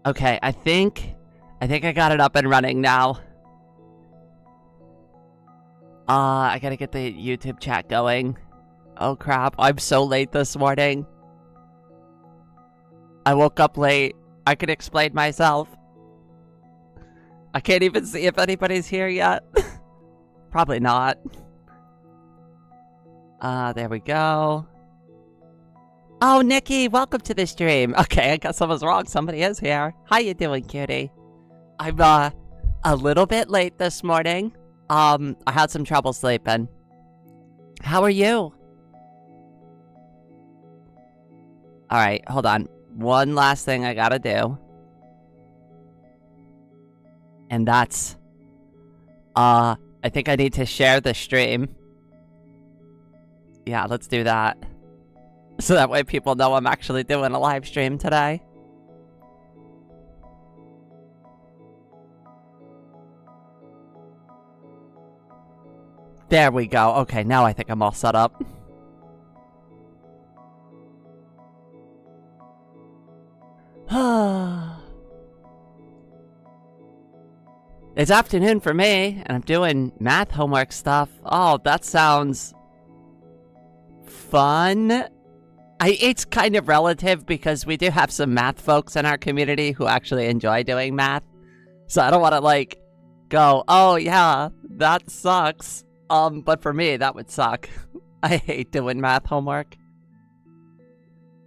Okay, I think I got it up and running now. I gotta get the YouTube chat going. Oh crap, I'm so late this morning. I woke up late. I could explain myself. I can't even see if anybody's here yet. Probably not. There we go. Oh, Nikki, welcome to the stream. Okay, I guess I was wrong. Somebody is here. How you doing, cutie? I'm, a little bit late this morning. I had some trouble sleeping. How are you? Alright, hold on. One last thing I gotta do. And that's... I think I need to share the stream. Yeah, let's do that. So that way people know I'm actually doing a live stream today. There we go. Okay, now I think I'm all set up. It's afternoon for me, and I'm doing math homework stuff. Oh, that sounds... fun? It's kind of relative because we do have some math folks in our community who actually enjoy doing math. So I don't want to, like, go, oh yeah, that sucks. But for me, that would suck. I hate doing math homework.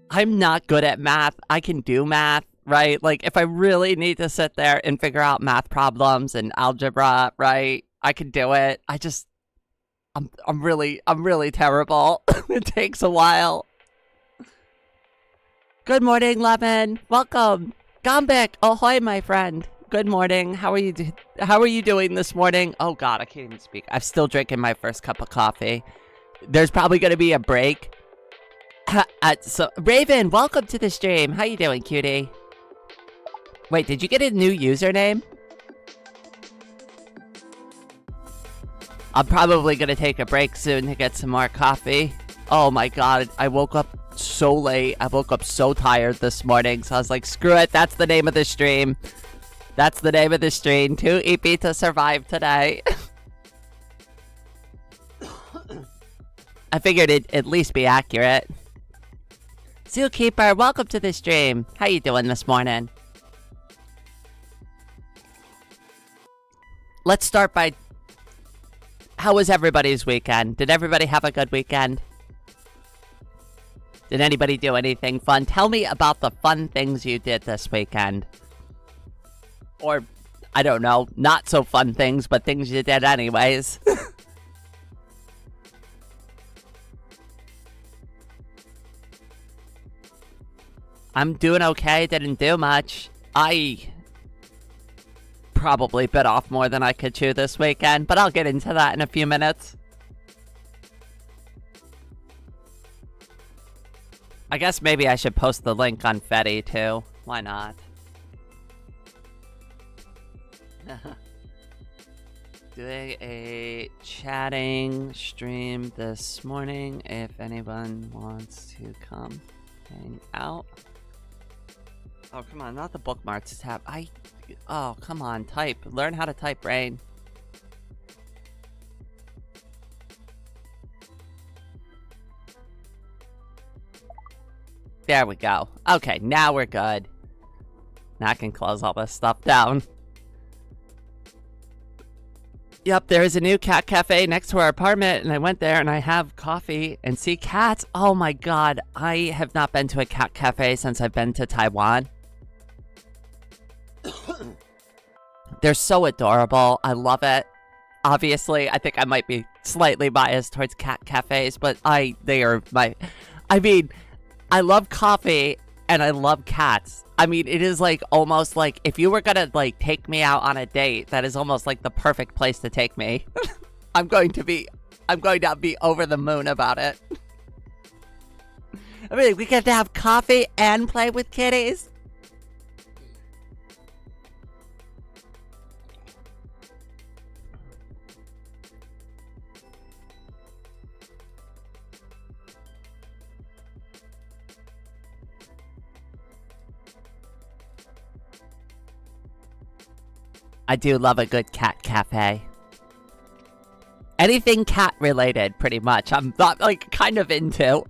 I'm not good at math. I can do math, right? Like, if I really need to sit there and figure out math problems and algebra, right? I can do it. I'm really terrible. It takes a while. Good morning, Lemon. Welcome. Gombik, ahoy, my friend. Good morning. How are you doing this morning? Oh god, I can't even speak. I'm still drinking my first cup of coffee. There's probably going to be a break. So Raven, welcome to the stream. How you doing, cutie? Wait, did you get a new username? I'm probably gonna take a break soon to get some more coffee. Oh my god, I woke up so late. I woke up so tired this morning, so I was like, screw it, that's the name of the stream. That's the name of the stream. Too eepy to survive today. I figured it'd at least be accurate. Zookeeper, welcome to the stream. How you doing this morning? Let's start by... how was everybody's weekend? Did everybody have a good weekend? Did anybody do anything fun? Tell me about the fun things you did this weekend. Or, I don't know, not so fun things, but things you did anyways. I'm doing okay, didn't do much. I probably bit off more than I could chew this weekend, but I'll get into that in a few minutes. I guess maybe I should post the link on Fetty too. Why not? Doing a chatting stream this morning if anyone wants to come hang out. Oh, come on, not the bookmarks tab. Oh, come on, type. Learn how to type, brain. There we go. Okay, now we're good. Now I can close all this stuff down. Yep, there is a new cat cafe next to our apartment, and I went there and I have coffee and see cats. Oh my god, I have not been to a cat cafe since I've been to Taiwan. They're so adorable. I love it. Obviously, I think I might be slightly biased towards cat cafes, but I mean, I love coffee and I love cats. I mean, it is like almost like if you were gonna like take me out on a date, that is almost like the perfect place to take me. I'm going to be over the moon about it. I mean, we get to have coffee and play with kitties. I do love a good cat cafe. Anything cat related, pretty much. I'm not, like, kind of into.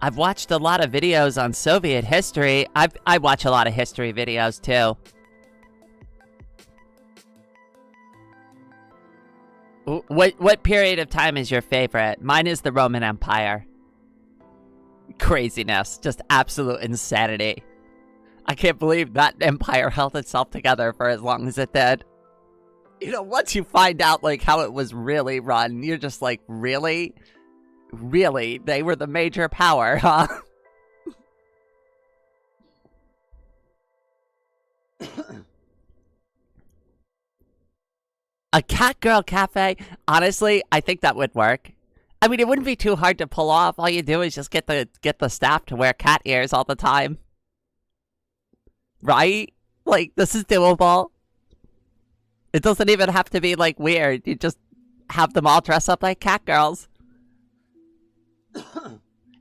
I've watched a lot of videos on Soviet history. I watch a lot of history videos, too. What period of time is your favorite? Mine is the Roman Empire. Craziness. Just absolute insanity. I can't believe that empire held itself together for as long as it did. You know, once you find out, like, how it was really run, you're just like, really? Really? They were the major power, huh? A cat girl cafe? Honestly, I think that would work. I mean, it wouldn't be too hard to pull off. All you do is just get the staff to wear cat ears all the time. Right? Like, this is doable. It doesn't even have to be, like, weird. You just have them all dress up like cat girls.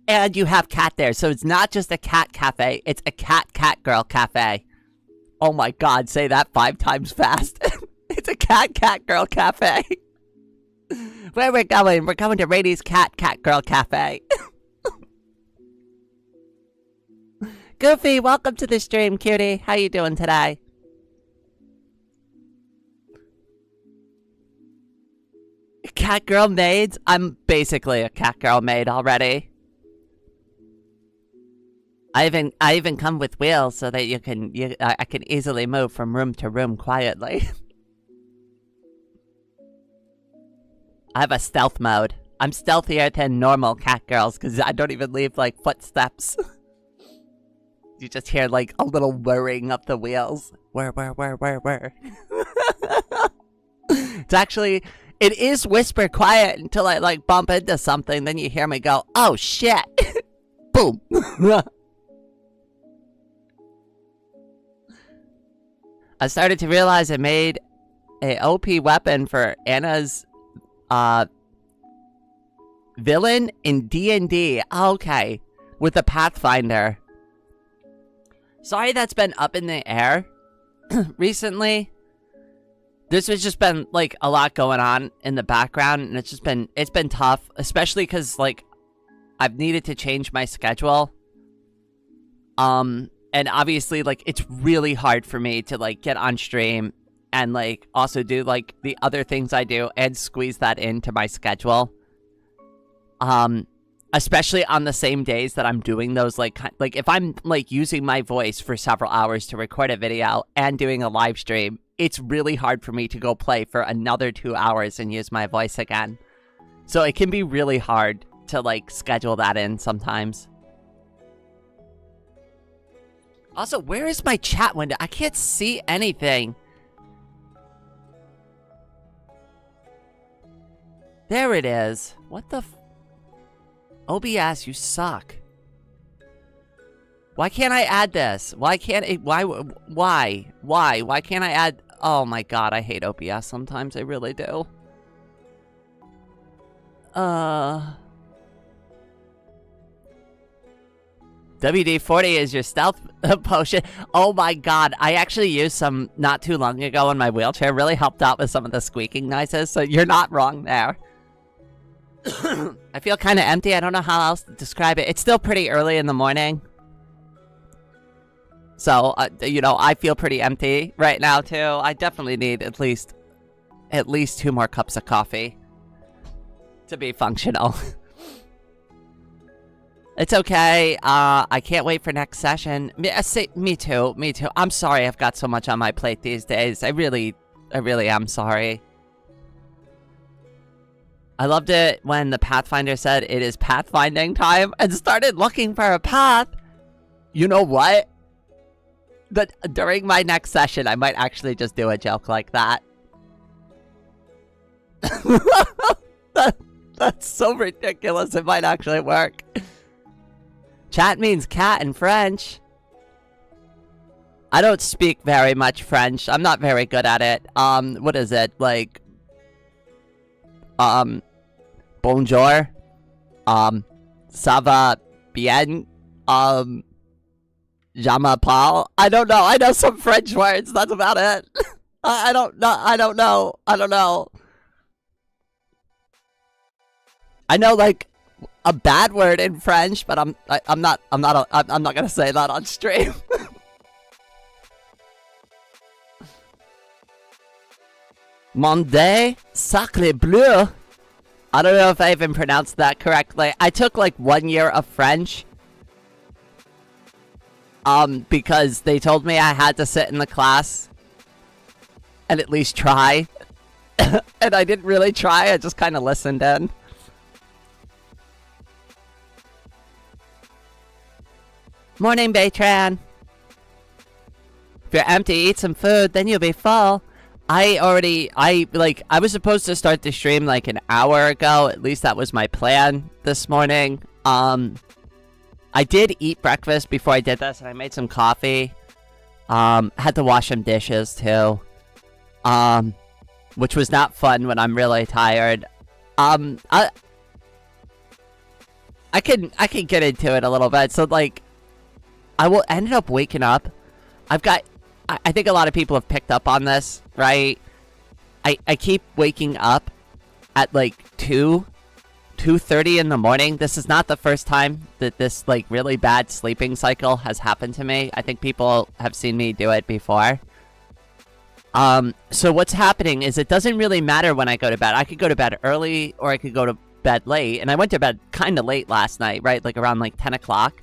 And you have cat there, so it's not just a cat cafe, it's a cat girl cafe. Oh my god, say that 5 times fast. It's a cat girl cafe. Where we're going to Rainey's cat girl cafe. Goofy, welcome to the stream, cutie. How you doing today? Cat girl maids? I'm basically a cat girl maid already. I even come with wheels so that I can easily move from room to room quietly. I have a stealth mode. I'm stealthier than normal cat girls because I don't even leave, like, footsteps. You just hear, like, a little whirring of the wheels. Whir. It's actually... It is whisper quiet until I, like, bump into something. Then you hear me go, oh, shit. Boom. I started to realize I made a OP weapon for Anna's villain in D&D. Okay. With the Pathfinder. Sorry that's been up in the air recently. This has just been, like, a lot going on in the background, and it's been tough, especially because, like, I've needed to change my schedule. And obviously, like, it's really hard for me to, like, get on stream and, like, also do, like, the other things I do and squeeze that into my schedule. Especially on the same days that I'm doing those, like, if I'm, like, using my voice for several hours to record a video and doing a live stream, it's really hard for me to go play for another 2 hours and use my voice again. So it can be really hard to, like, schedule that in sometimes. Also, where is my chat window? I can't see anything. There it is. What the OBS, you suck. Why can't I add this? Why can't it? Why? Why can't I add? Oh my god, I hate OBS sometimes. I really do. WD-40 is your stealth potion. Oh my god, I actually used some not too long ago in my wheelchair. Really helped out with some of the squeaking noises, so you're not wrong there. I feel kind of empty. I don't know how else to describe it. It's still pretty early in the morning. So, you know, I feel pretty empty right now, too. I definitely need at least 2 more cups of coffee to be functional. It's okay. I can't wait for next session. Me too. I'm sorry I've got so much on my plate these days. I really am sorry. I loved it when the Pathfinder said it is pathfinding time and started looking for a path. You know what? During my next session, I might actually just do a joke like that. That's so ridiculous. It might actually work. Chat means cat in French. I don't speak very much French. I'm not very good at it. What is it? Like, bonjour. Ça va bien? Jama Paul? I don't know. I know some French words. That's about it. I don't know. I don't know. I don't know. I know like a bad word in French, but I'm not gonna say that on stream. Monde sacre bleu. I don't know if I even pronounced that correctly. I took like 1 year of French. Because they told me I had to sit in the class and at least try. And I didn't really try, I just kind of listened in. Morning, Baytran. If you're empty, eat some food, then you'll be full. I was supposed to start the stream like an hour ago. At least that was my plan this morning. I did eat breakfast before I did this, and I made some coffee. Had to wash some dishes, too. Which was not fun when I'm really tired. I can get into it a little bit. So, like, ended up waking up. I think a lot of people have picked up on this, right? I keep waking up at, like, 2:30 in the morning. This is not the first time that this, like, really bad sleeping cycle has happened to me. I think people have seen me do it before. So what's happening is it doesn't really matter when I go to bed. I could go to bed early or I could go to bed late. And I went to bed kind of late last night, right? Like around like 10 o'clock.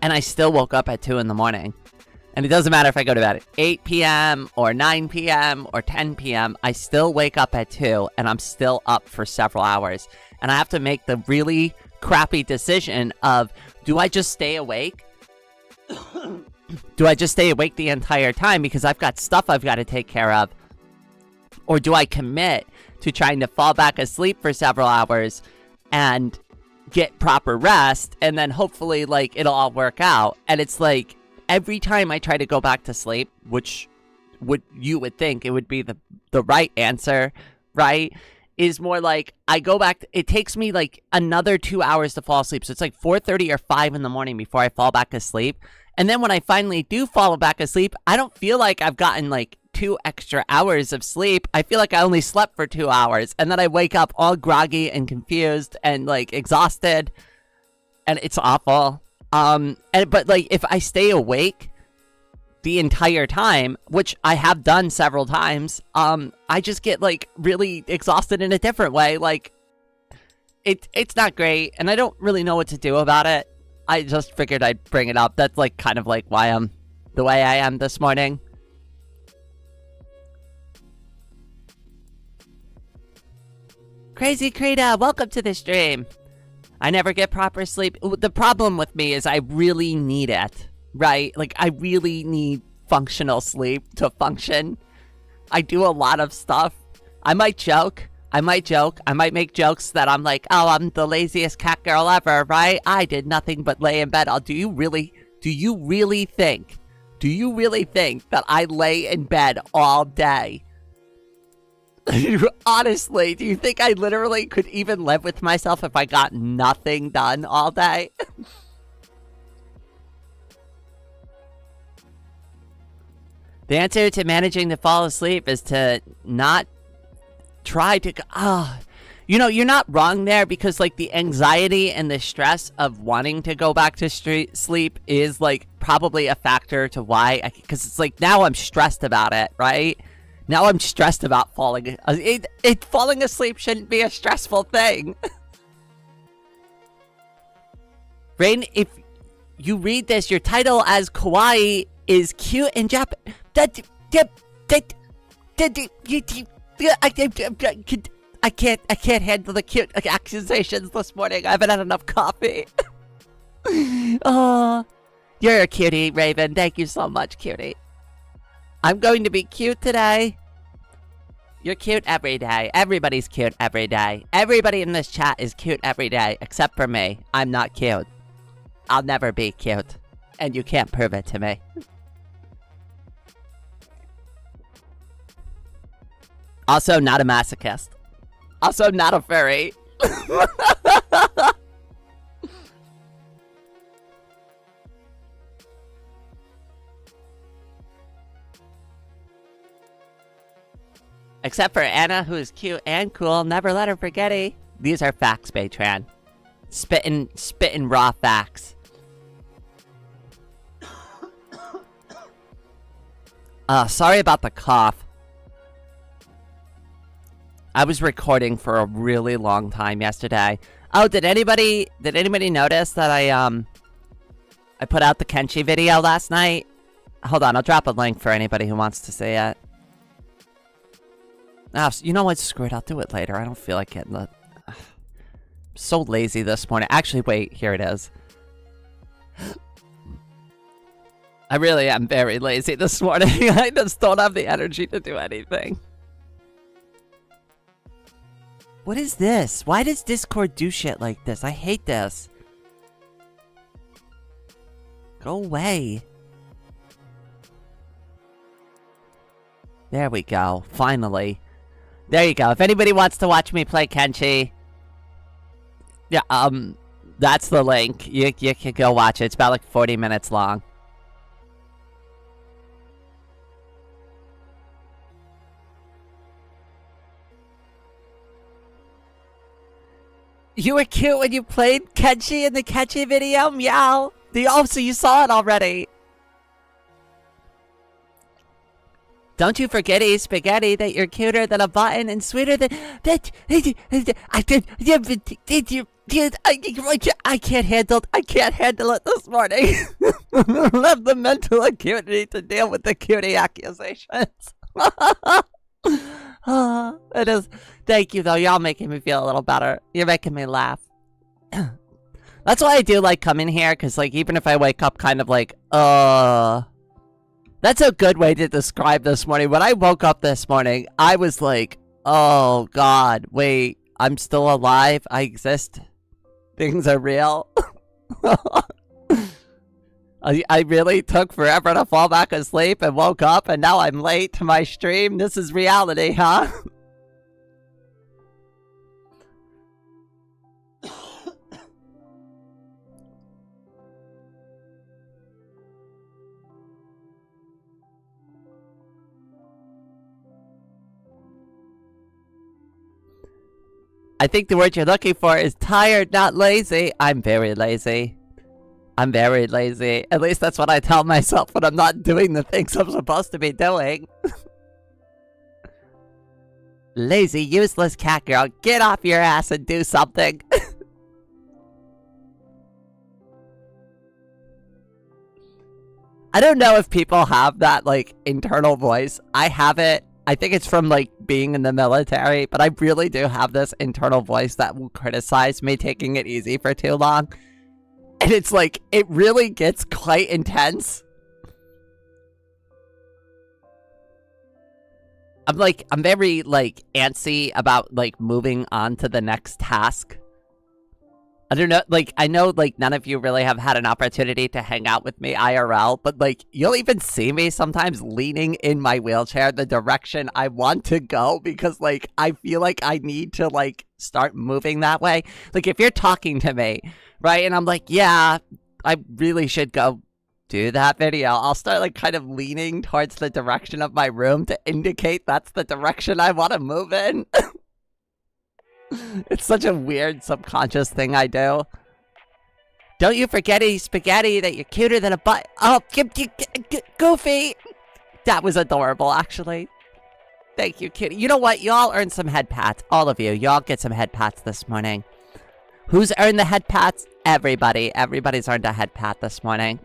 And I still woke up at 2 in the morning. And it doesn't matter if I go to bed at 8 p.m. or 9 p.m. or 10 p.m. I still wake up at 2 and I'm still up for several hours. And I have to make the really crappy decision of, do I just stay awake? Do I just stay awake the entire time because I've got stuff I've got to take care of? Or do I commit to trying to fall back asleep for several hours and get proper rest and then hopefully like it'll all work out? And it's like every time I try to go back to sleep, which you would think it would be the right answer, right? Is more like I go back, it takes me like another 2 hours to fall asleep. So it's like 4:30 or 5 in the morning before I fall back asleep. And then when I finally do fall back asleep, I don't feel like I've gotten like 2 extra hours of sleep. I feel like I only slept for 2 hours. And then I wake up all groggy and confused and like exhausted. And it's awful. But like if I stay awake the entire time, which I have done several times, I just get like really exhausted in a different way. Like it's not great and I don't really know what to do about it. I just figured I'd bring it up. That's like kind of like why I'm the way I am this morning. Crazy Krita, welcome to the stream. I never get proper sleep. The problem with me is I really need it, right? Like I really need functional sleep to function. I do a lot of stuff. I might joke. I might make jokes that I'm like, oh, I'm the laziest cat girl ever, right? I did nothing but lay in bed. Do you really think that I lay in bed all day? Honestly, do you think I literally could even live with myself if I got nothing done all day? The answer to managing to fall asleep is to not try to you're not wrong there, because like the anxiety and the stress of wanting to go back to sleep is like probably a factor to why, because it's like now I'm stressed about it, right? Now I'm stressed about falling asleep shouldn't be a stressful thing. Rain, if you read this, your title as kawaii is cute in Japan. I can't handle the cute accusations this morning. I haven't had enough coffee. Oh, you're a cutie, Raven. Thank you so much, cutie. I'm going to be cute today. You're cute every day. Everybody's cute every day. Everybody in this chat is cute every day, except for me. I'm not cute. I'll never be cute. And you can't prove it to me. Also, not a masochist. Also, not a furry. Except for Anna, who is cute and cool. Never let her forget it. These are facts, Baytran. Spittin' raw facts. Sorry about the cough. I was recording for a really long time yesterday. Oh, did anybody notice that I put out the Kenshi video last night? Hold on, I'll drop a link for anybody who wants to see it. Oh, you know what? Screw it, I'll do it later. I don't feel like getting the... I'm so lazy this morning. Actually, wait, here it is. I really am very lazy this morning. I just don't have the energy to do anything. What is this? Why does Discord do shit like this? I hate this. Go away. There we go. Finally. There you go. If anybody wants to watch me play Kenshi, yeah, that's the link. You can go watch it. It's about like 40 minutes long. You were cute when you played Kenshi in the Kenshi video? Meow. Oh, so you saw it already. Don't you forget, Spaghetti, that you're cuter than a button and sweeter than... I can't handle it this morning. I don't have the mental acuity to deal with the cutie accusations. It is. Thank you, though. Y'all making me feel a little better. You're making me laugh. That's why I do like coming here, because, like, even if I wake up kind of like, that's a good way to describe this morning. When I woke up this morning, I was like, oh, God, wait, I'm still alive? I exist? Things are real? I really took forever to fall back asleep and woke up, and now I'm late to my stream? This is reality, huh? I think the word you're looking for is tired, not lazy. I'm very lazy. I'm very lazy. At least that's what I tell myself when I'm not doing the things I'm supposed to be doing. Lazy, useless cat girl. Get off your ass and do something. I don't know if people have that, like, internal voice. I have it. I think it's from, like, being in the military, but I really do have this internal voice that will criticize me taking it easy for too long. And it's like, it really gets quite intense. I'm very, like, antsy about, like, moving on to the next task. I don't know, like, I know, like, none of you really have had an opportunity to hang out with me IRL, but, like, you'll even see me sometimes leaning in my wheelchair the direction I want to go because, like, I feel like I need to, like, start moving that way. Like, if you're talking to me, right, and I'm like, yeah, I really should go do that video, I'll start, like, kind of leaning towards the direction of my room to indicate that's the direction I want to move in. It's such a weird subconscious thing I do. Don't you forget, Spaghetti, that you're cuter than a butt. Oh, Goofy. That was adorable, actually. Thank you, kitty. You know what? Y'all earned some head pats. All of you. Y'all get some head pats this morning. Who's earned the head pats? Everybody. Everybody's earned a head pat this morning.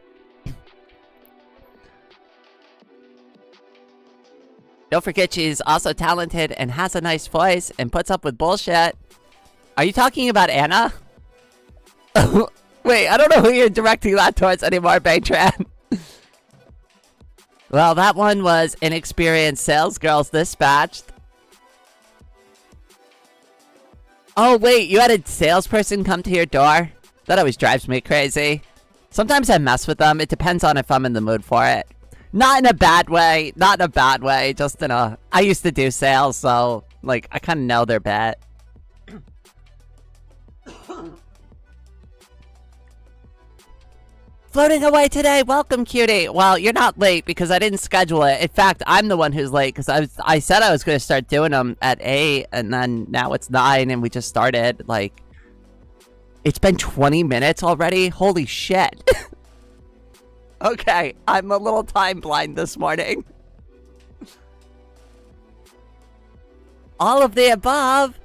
Don't forget she's also talented and has a nice voice and puts up with bullshit. Are you talking about Anna? Wait, I don't know who you're directing that towards anymore, Baytran. Well, that one was Inexperienced Sales Girls Dispatched. Oh, wait, you had a salesperson come to your door? That always drives me crazy. Sometimes I mess with them. It depends on if I'm in the mood for it. Not in a bad way. Not in a bad way. Just in a... I used to do sales, so, like, I kind of know their bet. Floating away today. Welcome, cutie. Well, you're not late because I didn't schedule it. In fact, I'm the one who's late because I said I was going to start doing them at 8, and then now it's 9, and we just started. Like, it's been 20 minutes already? Holy shit. Okay, I'm a little time blind this morning. All of the above.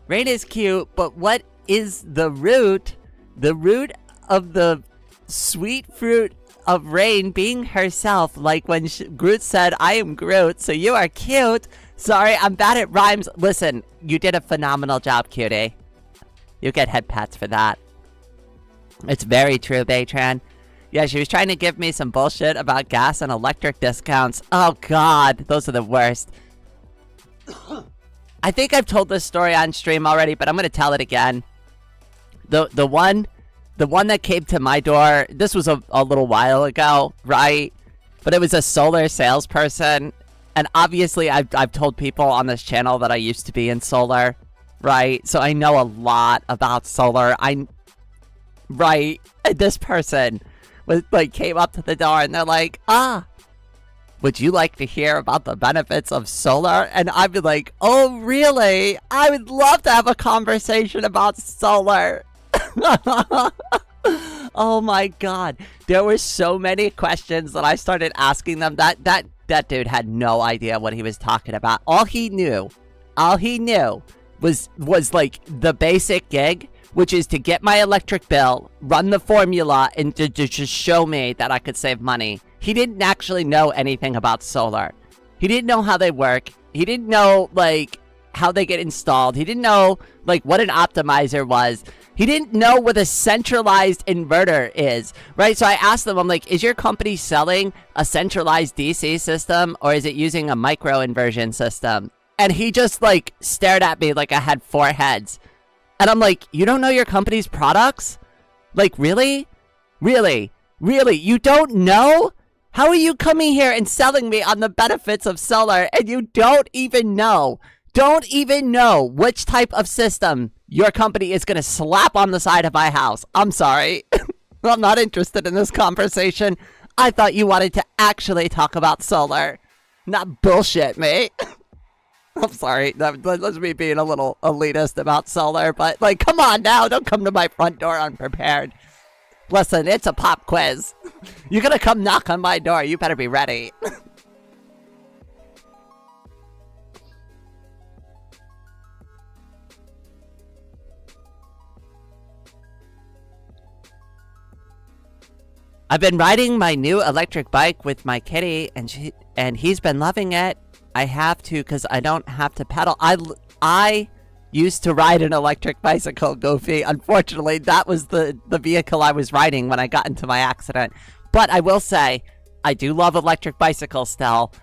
Rain is cute, but what is the root? The root of the sweet fruit of Rain being herself, like when Groot said, I am Groot, so you are cute. Sorry, I'm bad at rhymes. Listen, you did a phenomenal job, cutie. You get head pats for that. It's very true, Baytran. Yeah, she was trying to give me some bullshit about gas and electric discounts. Oh god, those are the worst. I think I've told this story on stream already, but I'm gonna tell it again. The one that came to my door, this was a little while ago, right? But it was a solar salesperson, and obviously I've told people on this channel that I used to be in solar, right? So I know a lot about solar. Right? And this person was like came up to the door and they're like, would you like to hear about the benefits of solar? And I'd be like, oh really? I would love to have a conversation about solar. Oh my god, there were so many questions that I started asking them. That dude had no idea what he was talking about. All he knew was like the basic gig, which is to get my electric bill, run the formula, and to just show me that I could save money. He didn't actually know anything about solar. He didn't know how they work. He didn't know like how they get installed. He didn't know like what an optimizer was. He didn't know what a centralized inverter is, right? So I asked them, I'm like, is your company selling a centralized DC system or is it using a micro inversion system? And he just like stared at me like I had 4 heads. And I'm like, you don't know your company's products? Like, really? Really? Really? You don't know? How are you coming here and selling me on the benefits of solar and you don't even know which type of system your company is going to slap on the side of my house? I'm sorry. I'm not interested in this conversation. I thought you wanted to actually talk about solar, not bullshit me. I'm sorry. That's me being a little elitist about solar, but like, come on now. Don't come to my front door unprepared. Listen, it's a pop quiz. You're gonna come knock on my door. You better be ready. I've been riding my new electric bike with my kitty, and he's been loving it. I have to because I don't have to pedal. I used to ride an electric bicycle, Goofy. Unfortunately, that was the vehicle I was riding when I got into my accident. But I will say, I do love electric bicycles still.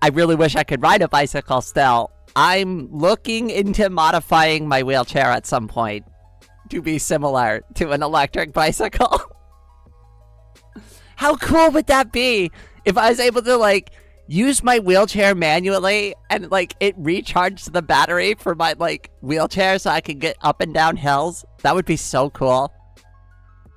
I really wish I could ride a bicycle still. I'm looking into modifying my wheelchair at some point to be similar to an electric bicycle. How cool would that be if I was able to, like, use my wheelchair manually and, like, it recharged the battery for my, like, wheelchair so I could get up and down hills? That would be so cool.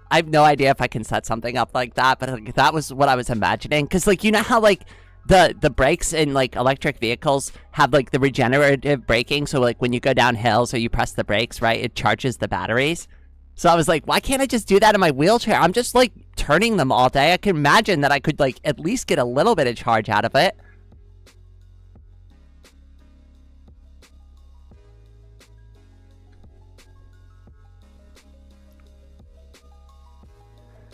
I have no idea if I can set something up like that, but like, that was what I was imagining. Because, like, you know how, like, the brakes in, like, electric vehicles have, like, the regenerative braking? So, like, when you go down hills or you press the brakes, right, it charges the batteries. So I was like, why can't I just do that in my wheelchair? I'm just, like, turning them all day. I can imagine that I could, like, at least get a little bit of charge out of it.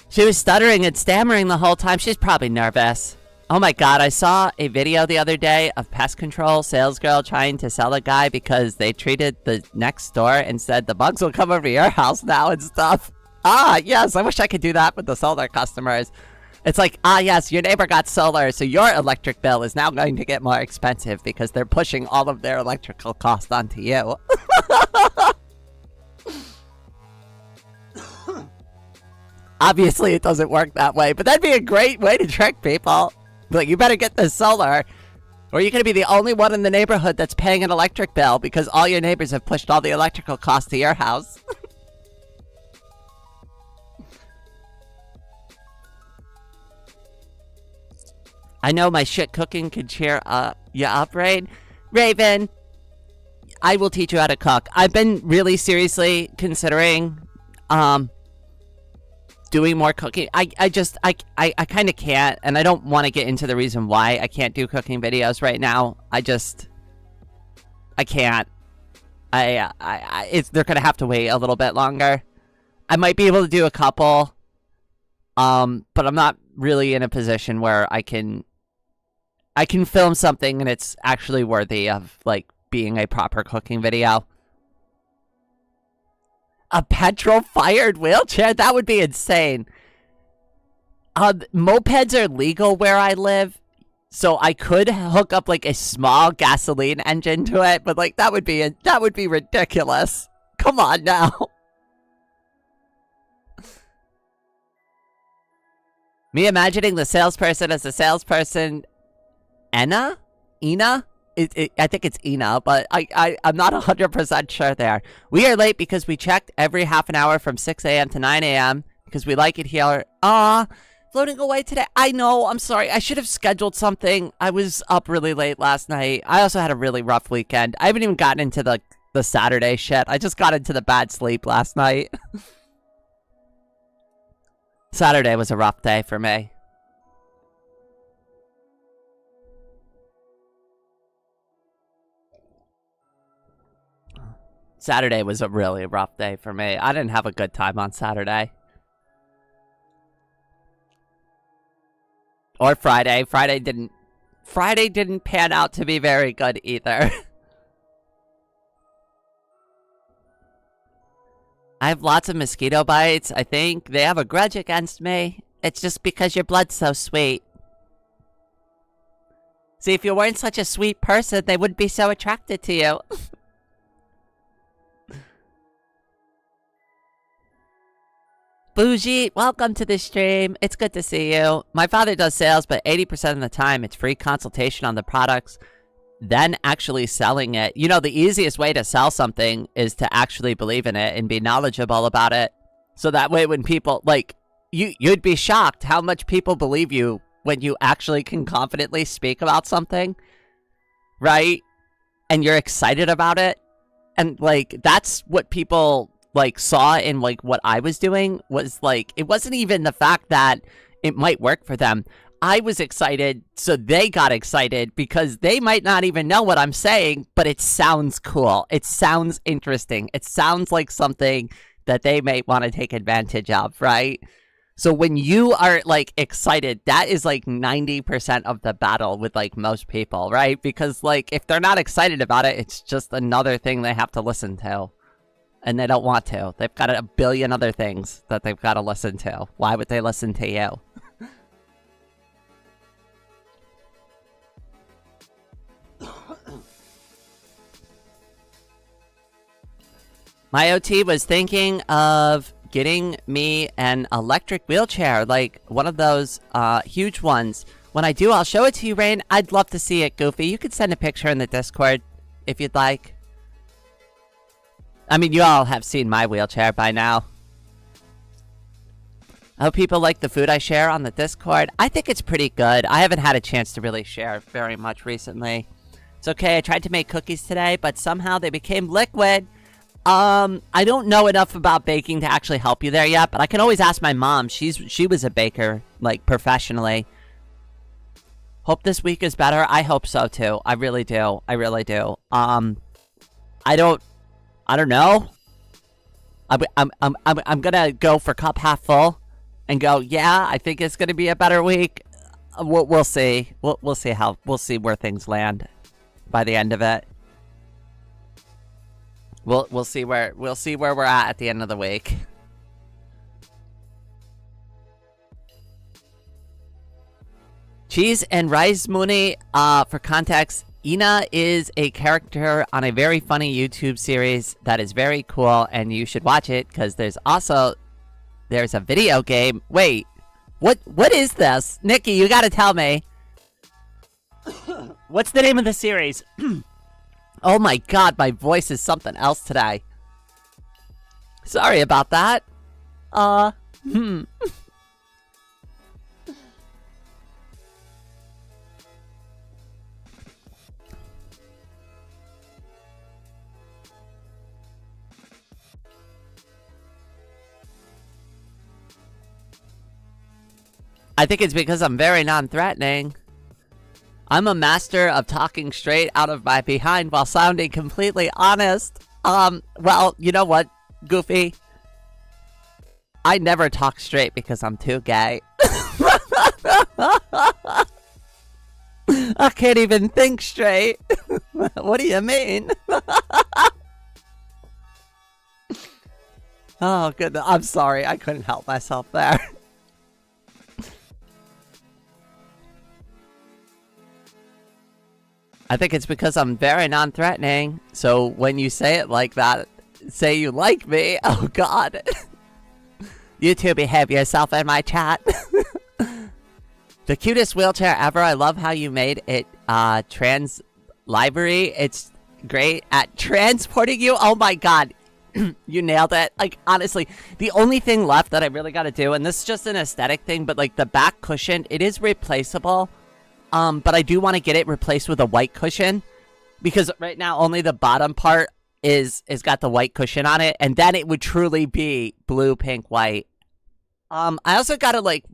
She was stuttering and stammering the whole time. She's probably nervous. Oh my god, I saw a video the other day of pest control sales girl trying to sell a guy because they treated the next door and said the bugs will come over your house now and stuff. Ah, yes, I wish I could do that with the solar customers. It's like, ah, yes, your neighbor got solar, so your electric bill is now going to get more expensive because they're pushing all of their electrical costs onto you. Obviously, it doesn't work that way, but that'd be a great way to trick people. Like, you better get this solar, or you're going to be the only one in the neighborhood that's paying an electric bill because all your neighbors have pushed all the electrical costs to your house. I know my shit cooking can cheer you up, Raven, I will teach you how to cook. I've been really seriously considering doing more cooking. I kind of can't, and I don't want to get into the reason why I can't do cooking videos right now. I can't. They're gonna have to wait a little bit longer. I might be able to do a couple, but I'm not really in a position where I can film something and it's actually worthy of like being a proper cooking video. A petrol-fired wheelchair? That would be insane. Mopeds are legal where I live, so I could hook up like a small gasoline engine to it, but like that would be ridiculous. Come on now. Me imagining the salesperson as the salesperson. Ina? I think it's Ina, but I'm not 100% sure there. We are late because we checked every half an hour from 6 a.m. to 9 a.m. because we like it here. Floating away today. I know, I'm sorry. I should have scheduled something. I was up really late last night. I also had a really rough weekend. I haven't even gotten into the Saturday shit. I just got into the bad sleep last night. Saturday was a rough day for me. Saturday was a really rough day for me. I didn't have a good time on Saturday. Or Friday. Friday didn't pan out to be very good either. I have lots of mosquito bites. I think they have a grudge against me. It's just because your blood's so sweet. See, if you weren't such a sweet person, they wouldn't be so attracted to you. Bougie, welcome to the stream. It's good to see you. My father does sales, but 80% of the time it's free consultation on the products, then actually selling it. You know, the easiest way to sell something is to actually believe in it and be knowledgeable about it. So that way when people, like, you'd be shocked how much people believe you when you actually can confidently speak about something, right? And you're excited about it. And, like, that's what people like saw in like what I was doing. Was like, it wasn't even the fact that it might work for them. I was excited, so they got excited because they might not even know what I'm saying, but it sounds cool. It sounds interesting. It sounds like something that they may want to take advantage of, right? So when you are like excited, that is like 90% of the battle with like most people, right? Because like if they're not excited about it, it's just another thing they have to listen to. And they don't want to. They've got a billion other things that they've got to listen to. Why would they listen to you? My OT was thinking of getting me an electric wheelchair, like one of those huge ones. When I do, I'll show it to you, Rain. I'd love to see it, Goofy. You could send a picture in the Discord if you'd like. I mean, you all have seen my wheelchair by now. I hope people like the food I share on the Discord. I think it's pretty good. I haven't had a chance to really share very much recently. It's okay, I tried to make cookies today, but somehow they became liquid. I don't know enough about baking to actually help you there yet, but I can always ask my mom. She was a baker, like, professionally. Hope this week is better. I hope so, too. I really do. I really do. I don't know. I'm gonna go for cup half full and go, yeah, I think it's gonna be a better week. We'll see. We'll see where things land by the end of it. We'll see where we're at the end of the week. Cheese and Rice Mooney, for context, Ina is a character on a very funny YouTube series that is very cool, and you should watch it because there's a video game. Wait, what is this? Nikki, you gotta tell me. What's the name of the series? Oh my god, my voice is something else today. Sorry about that. I think it's because I'm very non-threatening. I'm a master of talking straight out of my behind while sounding completely honest. Well, you know what, Goofy? I never talk straight because I'm too gay. I can't even think straight. What do you mean? Oh, good. I'm sorry. I couldn't help myself there. I think it's because I'm very non-threatening. So when you say it like that, say you like me. Oh, God. You two behave yourself in my chat. The cutest wheelchair ever. I love how you made it trans library. It's great at transporting you. Oh, my God. You nailed it. Like, honestly, the only thing left that I really got to do, and this is just an aesthetic thing, but like the back cushion, it is replaceable. But I do want to get it replaced with a white cushion, because right now only the bottom part is got the white cushion on it, and then it would truly be blue, pink, white. I also got to like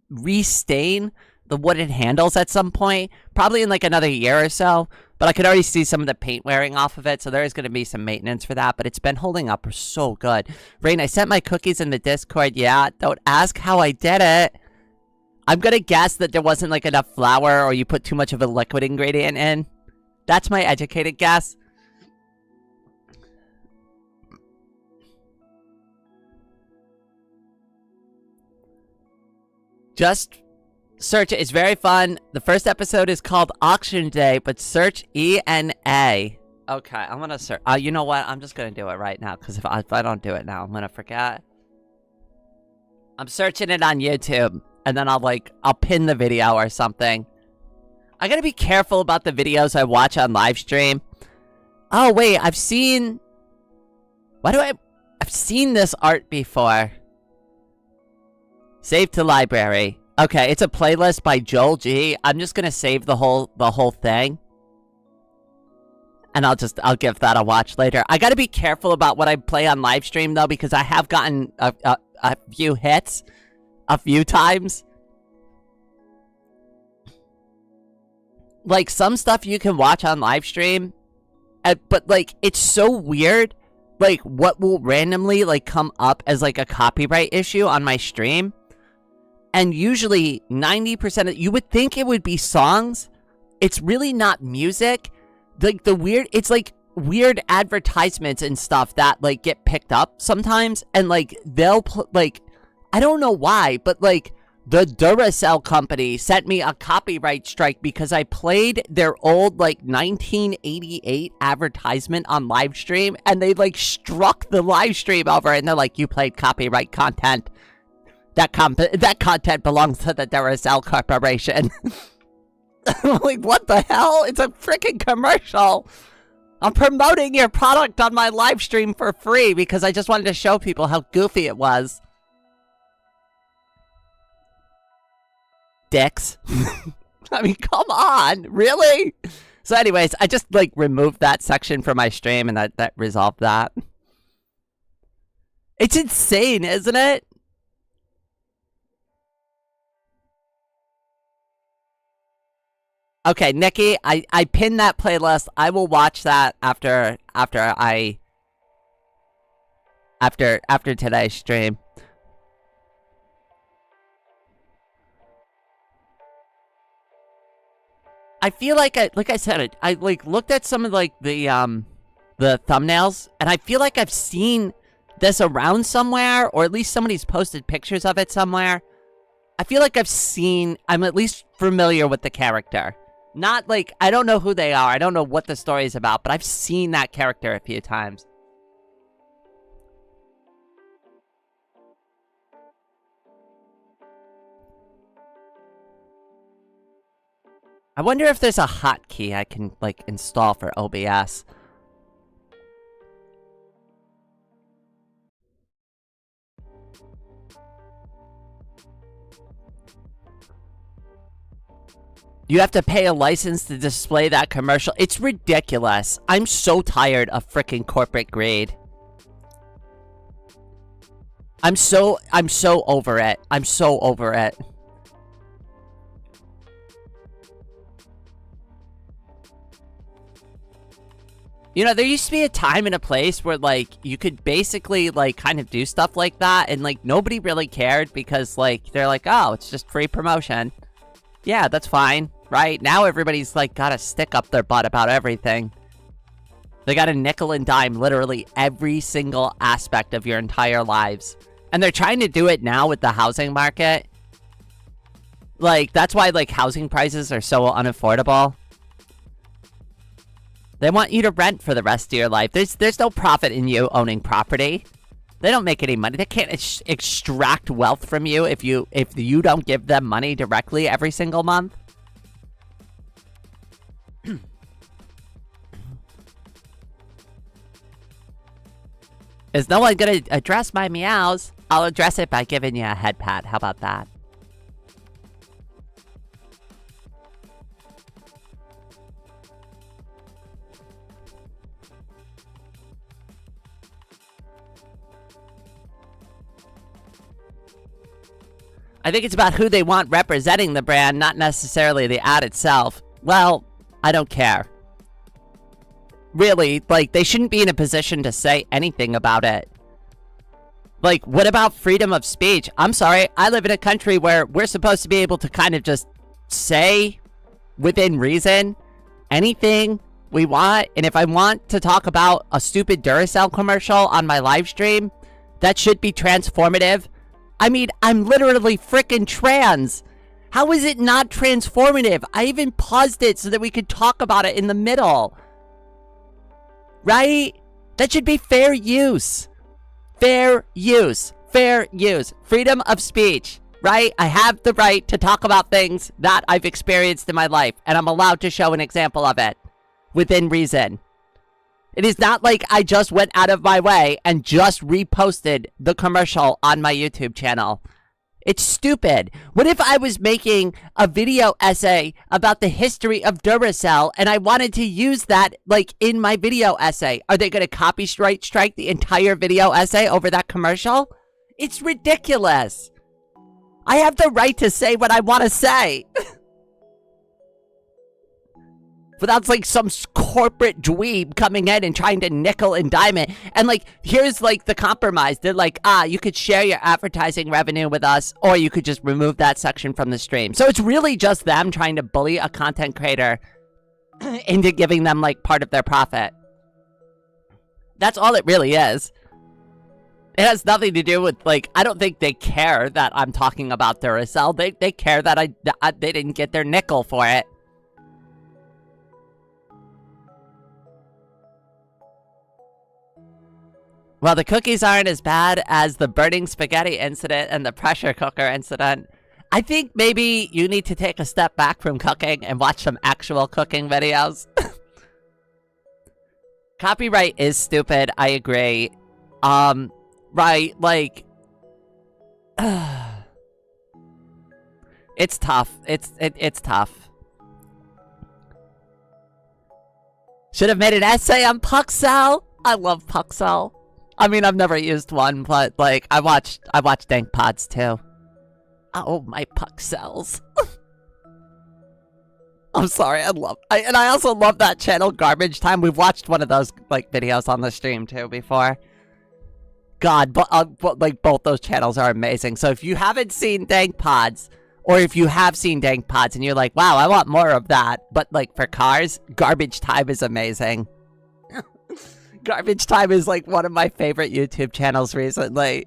restain the wooden handles at some point, probably in like another year or so, but I could already see some of the paint wearing off of it, so there is going to be some maintenance for that, but it's been holding up so good. Rain, I sent my cookies in the Discord. Yeah, don't ask how I did it. I'm going to guess that there wasn't like enough flour, or you put too much of a liquid ingredient in. That's my educated guess. Just search it. It's very fun. The first episode is called Auction Day, but search ENA. Okay, I'm going to search. You know what? I'm just going to do it right now, because if I don't do it now, I'm going to forget. I'm searching it on YouTube. And then I'll pin the video or something. I gotta be careful about the videos I watch on live stream. Oh, wait, I've seen this art before. Save to library. Okay, it's a playlist by Joel G. I'm just gonna save the whole thing. And I'll give that a watch later. I gotta be careful about what I play on live stream though, because I have gotten a few hits a few times. Like, some stuff you can watch on live stream, but like, it's so weird, like, what will randomly like come up as like a copyright issue on my stream. And usually 90% of, you would think it would be songs. It's really not music. Like, it's like weird advertisements and stuff that like get picked up sometimes, and like they'll like, I don't know why, but like the Duracell company sent me a copyright strike because I played their old like 1988 advertisement on live stream, and they like struck the live stream over, and they're like, you played copyright content. That content belongs to the Duracell Corporation. I'm like, what the hell? It's a freaking commercial. I'm promoting your product on my live stream for free because I just wanted to show people how goofy it was. Dicks. I mean, come on, really? So anyways, I just like removed that section from my stream, and that resolved that. It's insane, isn't it? Okay, Nikki, I pinned that playlist. I will watch that after today's stream. I feel like I said, I like looked at some of like the thumbnails, and I feel like I've seen this around somewhere, or at least somebody's posted pictures of it somewhere. I feel like I'm at least familiar with the character. Not like, I don't know who they are, I don't know what the story is about, but I've seen that character a few times. I wonder if there's a hotkey I can, like, install for OBS. You have to pay a license to display that commercial. It's ridiculous. I'm so tired of frickin' corporate greed. I'm so over it. I'm so over it. You know, there used to be a time and a place where, like, you could basically, like, kind of do stuff like that, and, like, nobody really cared because, like, they're like, oh, it's just free promotion. Yeah, that's fine, right? Now everybody's, like, got a stick up their butt about everything. They got a nickel and dime literally every single aspect of your entire lives. And they're trying to do it now with the housing market. Like, that's why, like, housing prices are so unaffordable. They want you to rent for the rest of your life. There's no profit in you owning property. They don't make any money. They can't extract wealth from you if you don't give them money directly every single month. Is no one gonna address my meows? I'll address it by giving you a head pat. How about that? I think it's about who they want representing the brand, not necessarily the ad itself. Well, I don't care. Really, like, they shouldn't be in a position to say anything about it. Like, what about freedom of speech? I'm sorry, I live in a country where we're supposed to be able to kind of just say, within reason, anything we want. And if I want to talk about a stupid Duracell commercial on my live stream, that should be transformative. I mean, I'm literally frickin' trans. How is it not transformative? I even paused it so that we could talk about it in the middle. Right? That should be fair use. Fair use. Fair use. Freedom of speech. Right? I have the right to talk about things that I've experienced in my life, and I'm allowed to show an example of it. Within reason. It is not like I just went out of my way and just reposted the commercial on my YouTube channel. It's stupid. What if I was making a video essay about the history of Duracell and I wanted to use that, like, in my video essay? Are they going to copyright strike the entire video essay over that commercial? It's ridiculous. I have the right to say what I want to say. Without, like, some corporate dweeb coming in and trying to nickel and dime it. And, like, here's, like, the compromise. They're like, you could share your advertising revenue with us, or you could just remove that section from the stream. So it's really just them trying to bully a content creator into giving them, like, part of their profit. That's all it really is. It has nothing to do with, like, I don't think they care that I'm talking about Duracell. They care that they didn't get their nickel for it. Well, the cookies aren't as bad as the burning spaghetti incident and the pressure cooker incident. I think maybe you need to take a step back from cooking and watch some actual cooking videos. Copyright is stupid, I agree. Right, like... it's tough. It's tough. Should have made an essay on Puxel. I love Puxel. I mean, I've never used one, but, like, I watched Dank Pods, too. Oh, my Puxels. I'm sorry, and I also love that channel, Garbage Time. We've watched one of those, like, videos on the stream, too, before. God, but like, both those channels are amazing. So if you haven't seen Dank Pods, or if you have seen Dank Pods, and you're like, wow, I want more of that, but, like, for cars, Garbage Time is amazing. Garbage Time is, like, one of my favorite YouTube channels recently.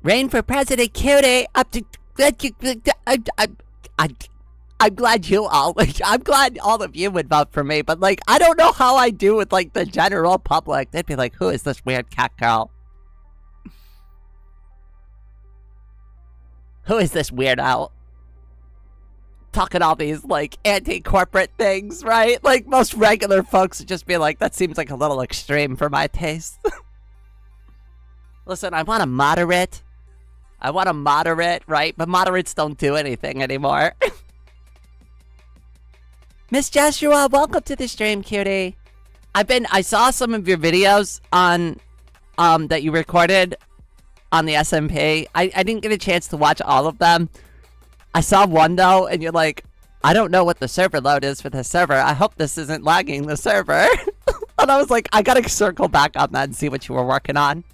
Rain for President, cutie. I'm glad you all, like, I'm glad all of you would vote for me, but, like, I don't know how I do with, like, the general public. They'd be like, who is this weird cat girl? Who is this weirdo? Talking all these, like, anti-corporate things, right? Like, most regular folks would just be like, that seems like a little extreme for my taste. Listen, I want a moderate, right? But moderates don't do anything anymore. Miss Joshua, welcome to the stream, cutie. I saw some of your videos on that you recorded on the SMP. I didn't get a chance to watch all of them. I saw one though, and you're like, I don't know what the server load is for the server. I hope this isn't lagging the server. And I was like, I gotta circle back on that and see what you were working on.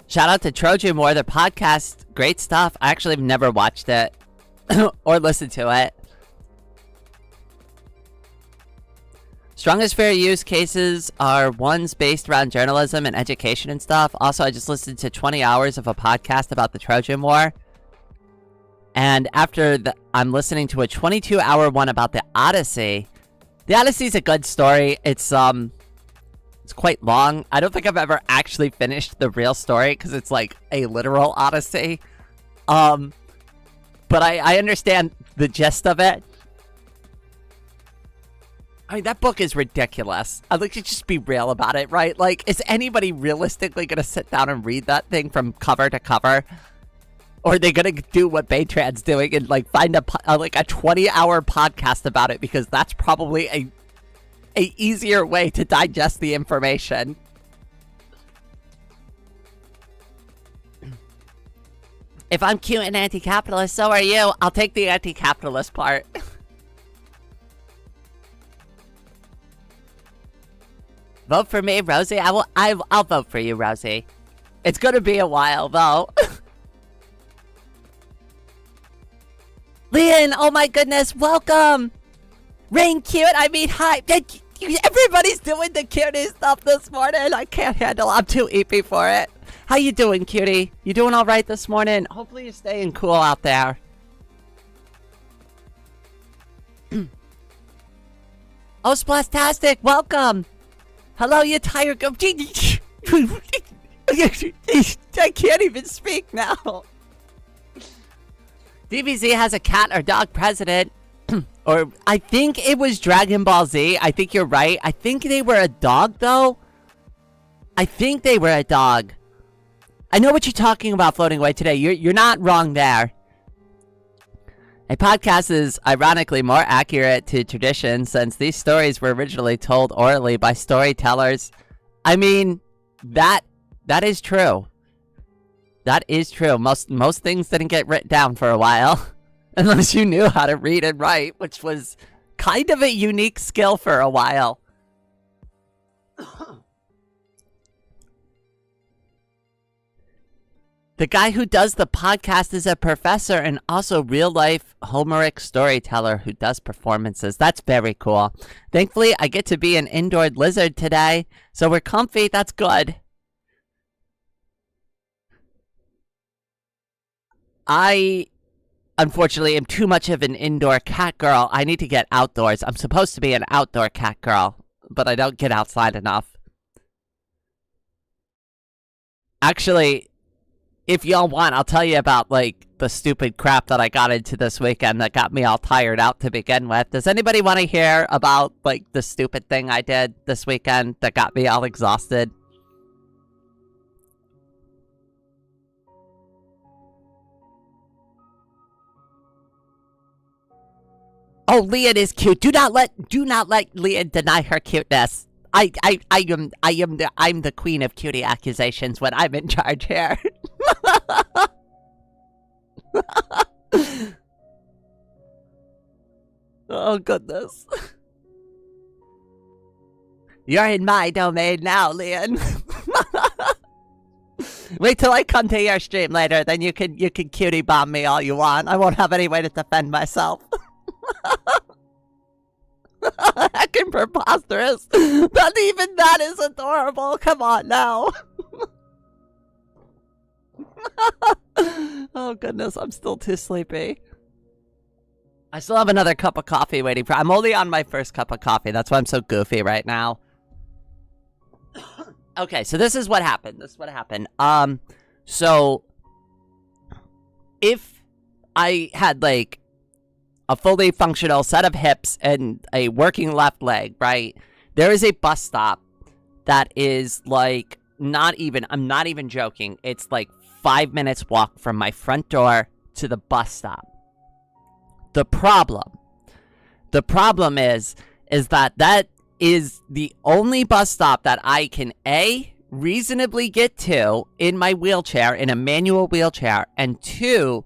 Shout out to Trojan War, the podcast. Great stuff. I actually have never watched it or listened to it. Strongest fair use cases are ones based around journalism and education and stuff. Also, I just listened to 20 hours of a podcast about the Trojan War. And after I'm listening to a 22-hour one about the Odyssey. The Odyssey's a good story. It's quite long. I don't think I've ever actually finished the real story because it's like a literal Odyssey. But I understand the gist of it. I mean, that book is ridiculous. I'd like to just be real about it, right? Like, is anybody realistically going to sit down and read that thing from cover to cover? Or are they going to do what Baytran's doing and, like, find a 20-hour podcast about it? Because that's probably a easier way to digest the information. If I'm cute and anti-capitalist, so are you. I'll take the anti-capitalist part. Vote for me, Rosie. I'll vote for you, Rosie. It's gonna be a while, though. Leon, oh my goodness, welcome! Rain cute, I mean, hi. Everybody's doing the cutie stuff this morning. I can't handle it. I'm too eepy for it. How you doing, cutie? You doing all right this morning? Hopefully you're staying cool out there. Oh, Splastastic, welcome! Hello, you tired girl. I can't even speak now. DBZ has a cat or dog president. Or I think it was Dragon Ball Z. I think you're right. I think they were a dog, though. I think they were a dog. I know what you're talking about floating away today. You're not wrong there. A podcast is ironically more accurate to tradition since these stories were originally told orally by storytellers. I mean, that is true. That is true. Most things didn't get written down for a while. Unless you knew how to read and write, which was kind of a unique skill for a while. The guy who does the podcast is a professor and also real-life Homeric storyteller who does performances. That's very cool. Thankfully, I get to be an indoor lizard today, so we're comfy. That's good. I, unfortunately, am too much of an indoor cat girl. I need to get outdoors. I'm supposed to be an outdoor cat girl, but I don't get outside enough. Actually, if y'all want, I'll tell you about, like, the stupid crap that I got into this weekend that got me all tired out to begin with. Does anybody want to hear about, like, the stupid thing I did this weekend that got me all exhausted? Oh, Leon is cute. Do not let Leon deny her cuteness. I'm the queen of cutie accusations when I'm in charge here. Oh goodness. You're in my domain now, Leon. Wait till I come to your stream later, then you can cutie bomb me all you want. I won't have any way to defend myself. Heckin' preposterous. Not even that is adorable. Come on now. Oh goodness, I'm still too sleepy. I still have another cup of coffee waiting for. I'm only on my first cup of coffee. That's why I'm so goofy right now. Okay, so this is what happened. So if I had like a fully functional set of hips and a working left leg, right? There is a bus stop that is like I'm not even joking. It's like 5 minutes walk from my front door to the bus stop. The problem is that is the only bus stop that I can A, reasonably get to in my wheelchair, in a manual wheelchair, and 2,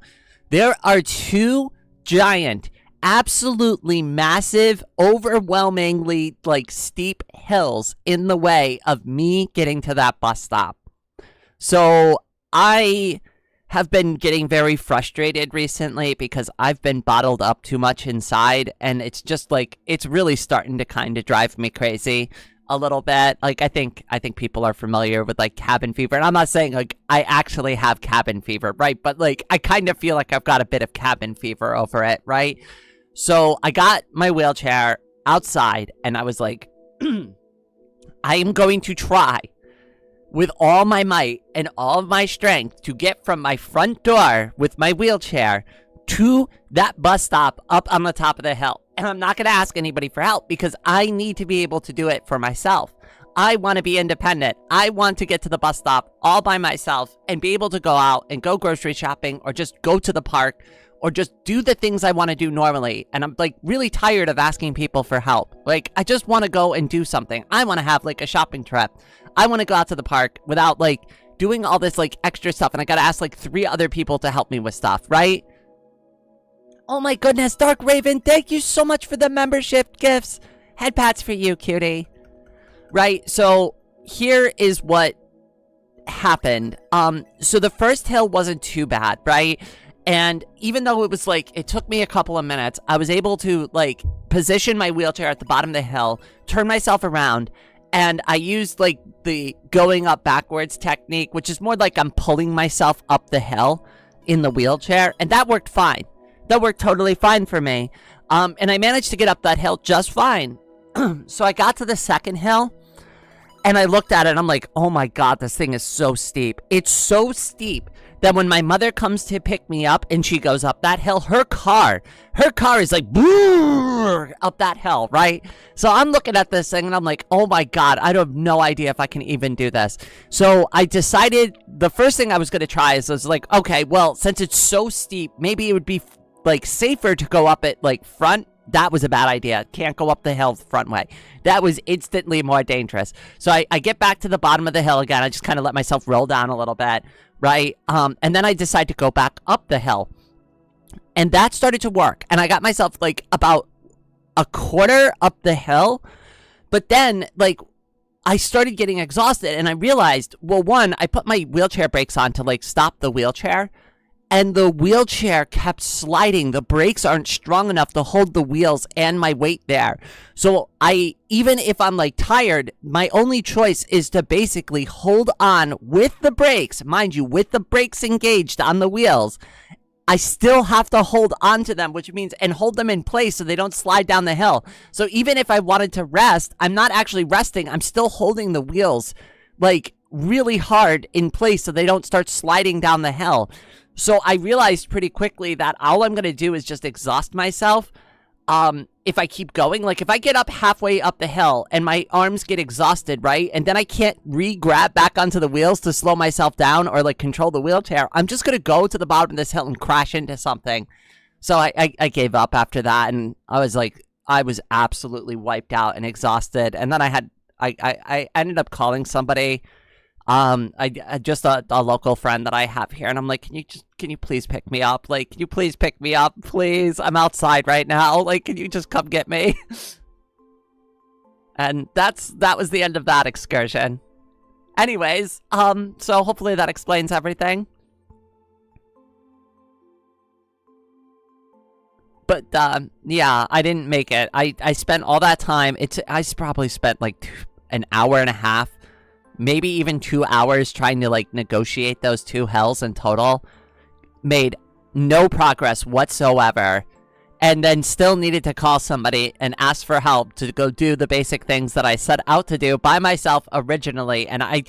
there are 2 giant, absolutely massive, overwhelmingly like steep hills in the way of me getting to that bus stop. So I have been getting very frustrated recently because I've been bottled up too much inside, and it's just like, it's really starting to kind of drive me crazy a little bit. Like, I think people are familiar with like cabin fever, and I'm not saying like I actually have cabin fever, right? But like, I kind of feel like I've got a bit of cabin fever over it, right? So I got my wheelchair outside, and I was like, I am going to try with all my might and all of my strength to get from my front door with my wheelchair to that bus stop up on the top of the hill. And I'm not going to ask anybody for help because I need to be able to do it for myself. I want to be independent. I want to get to the bus stop all by myself and be able to go out and go grocery shopping, or just go to the park, or just do the things I want to do normally. And I'm like really tired of asking people for help. Like, I just want to go and do something. I want to have like a shopping trip. I want to go out to the park without like doing all this like extra stuff. And I got to ask like 3 other people to help me with stuff, right? Oh my goodness, Dark Raven, thank you so much for the membership gifts. Head pats for you, cutie. Right, so here is what happened. So the first hill wasn't too bad, right? And even though it was like, it took me a couple of minutes, I was able to like position my wheelchair at the bottom of the hill, turn myself around, and I used like the going up backwards technique, which is more like I'm pulling myself up the hill in the wheelchair, and that worked fine. That worked totally fine for me. And I managed to get up that hill just fine. So I got to the second hill, and I looked at it, and I'm like, oh my god, this thing is so steep. It's so steep that when my mother comes to pick me up and she goes up that hill, her car is like up that hill, right? So I'm looking at this thing and I'm like, oh my god, I have no idea if I can even do this. So I decided the first thing I was going to try is, I was like, okay, well, since it's so steep, maybe it would be like safer to go up it like front. That was a bad idea. Can't go up the hill the front way. That was instantly more dangerous. So I get back to the bottom of the hill again. I just kind of let myself roll down a little bit, right? And then I decide to go back up the hill. And that started to work. And I got myself like about a quarter up the hill. But then like I started getting exhausted, and I realized, well, one, I put my wheelchair brakes on to like stop the wheelchair. And the wheelchair kept sliding. The brakes aren't strong enough to hold the wheels and my weight there. So even if I'm like tired, my only choice is to basically hold on with the brakes. Mind you, with the brakes engaged on the wheels, I still have to hold on to them, which means, and hold them in place so they don't slide down the hill. So even if I wanted to rest, I'm not actually resting. I'm still holding the wheels like really hard in place so they don't start sliding down the hill. So I realized pretty quickly that all I'm going to do is just exhaust myself if I keep going. Like if I get up halfway up the hill and my arms get exhausted, right? And then I can't re-grab back onto the wheels to slow myself down or like control the wheelchair. I'm just going to go to the bottom of this hill and crash into something. So I gave up after that, and I was like, I was absolutely wiped out and exhausted. And then I ended up calling somebody. I just a local friend that I have here, and I'm like, can you please pick me up? Like, can you please pick me up, please? I'm outside right now. Like, can you just come get me? And that was the end of that excursion. Anyways, so hopefully that explains everything. But yeah, I didn't make it. I spent all that time. I probably spent like an hour and a half, maybe even 2 hours trying to like negotiate those 2 hills in total. Made no progress whatsoever, and then still needed to call somebody and ask for help to go do the basic things that I set out to do by myself originally. And I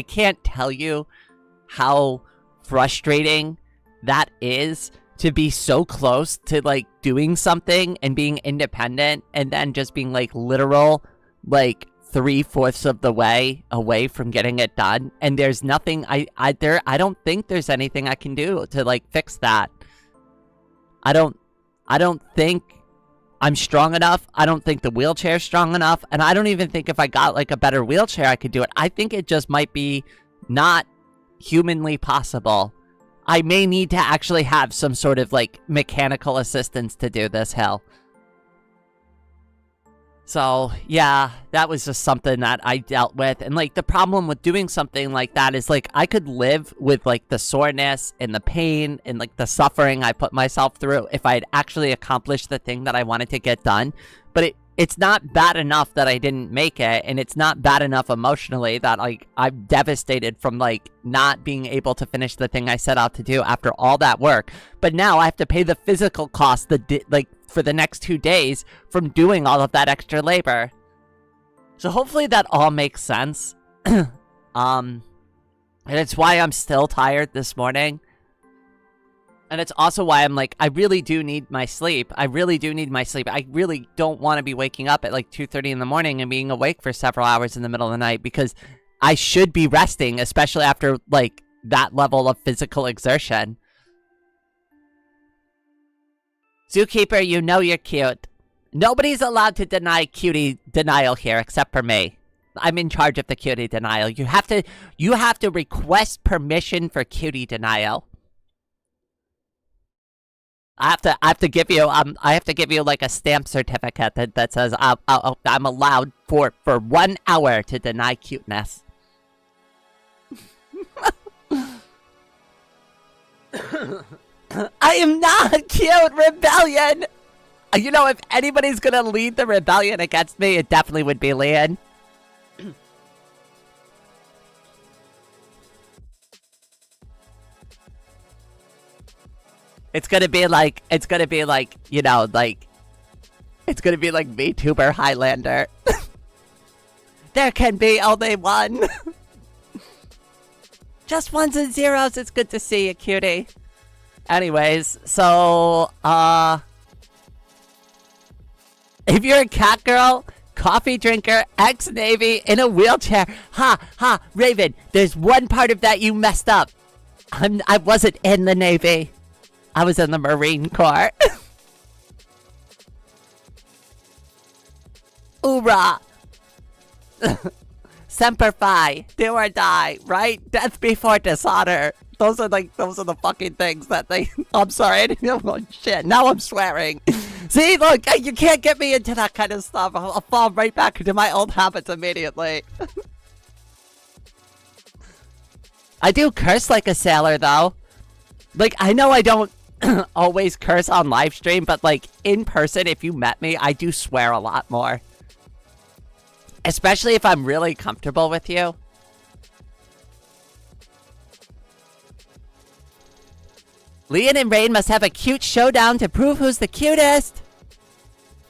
can't tell you how frustrating that is, to be so close to like doing something and being independent, and then just being like literal like 3/4 of the way away from getting it done, and there's nothing I don't think there's anything I can do to like fix that. I don't think I'm strong enough. I don't think the wheelchair's strong enough, and I don't even think if I got like a better wheelchair I could do it. I think it just might be not humanly possible. I may need to actually have some sort of like mechanical assistance to do this, hell. So, yeah, that was just something that I dealt with. And, like, the problem with doing something like that is, like, I could live with, like, the soreness and the pain and, like, the suffering I put myself through if I had actually accomplished the thing that I wanted to get done. But it's not bad enough that I didn't make it, and it's not bad enough emotionally that, like, I'm devastated from, like, not being able to finish the thing I set out to do after all that work. But now I have to pay the physical cost, for the next 2 days from doing all of that extra labor. So hopefully that all makes sense. And it's why I'm still tired this morning. And it's also why I'm like, I really do need my sleep. I really don't want to be waking up at like 2:30 in the morning and being awake for several hours in the middle of the night, because I should be resting, especially after like that level of physical exertion. Zookeeper, you know you're cute. Nobody's allowed to deny cutie denial here except for me. I'm in charge of the cutie denial. You have to request permission for cutie denial. I have to give you like a stamp certificate that says I'm allowed for 1 hour to deny cuteness. I am not cute! Rebellion! You know, if anybody's gonna lead the rebellion against me, it definitely would be Leanne. It's gonna be like, you know, like, it's gonna be like VTuber Highlander. There can be only one. Just ones and zeros, it's good to see you, cutie. Anyways, so, if you're a cat girl, coffee drinker, ex-Navy, in a wheelchair, Raven, there's one part of that you messed up. I wasn't in the Navy. I was in the Marine Corps. Hoorah! Semper Fi, do or die, right? Death before dishonor. Those are the fucking things that they... I'm sorry, I didn't know. Shit, now I'm swearing. See, look, you can't get me into that kind of stuff. I'll fall right back into my old habits immediately. I do curse like a sailor, though. Like, I know I don't always curse on live stream, but, like, in person, if you met me, I do swear a lot more. Especially if I'm really comfortable with you. Leon and Rain must have a cute showdown to prove who's the cutest.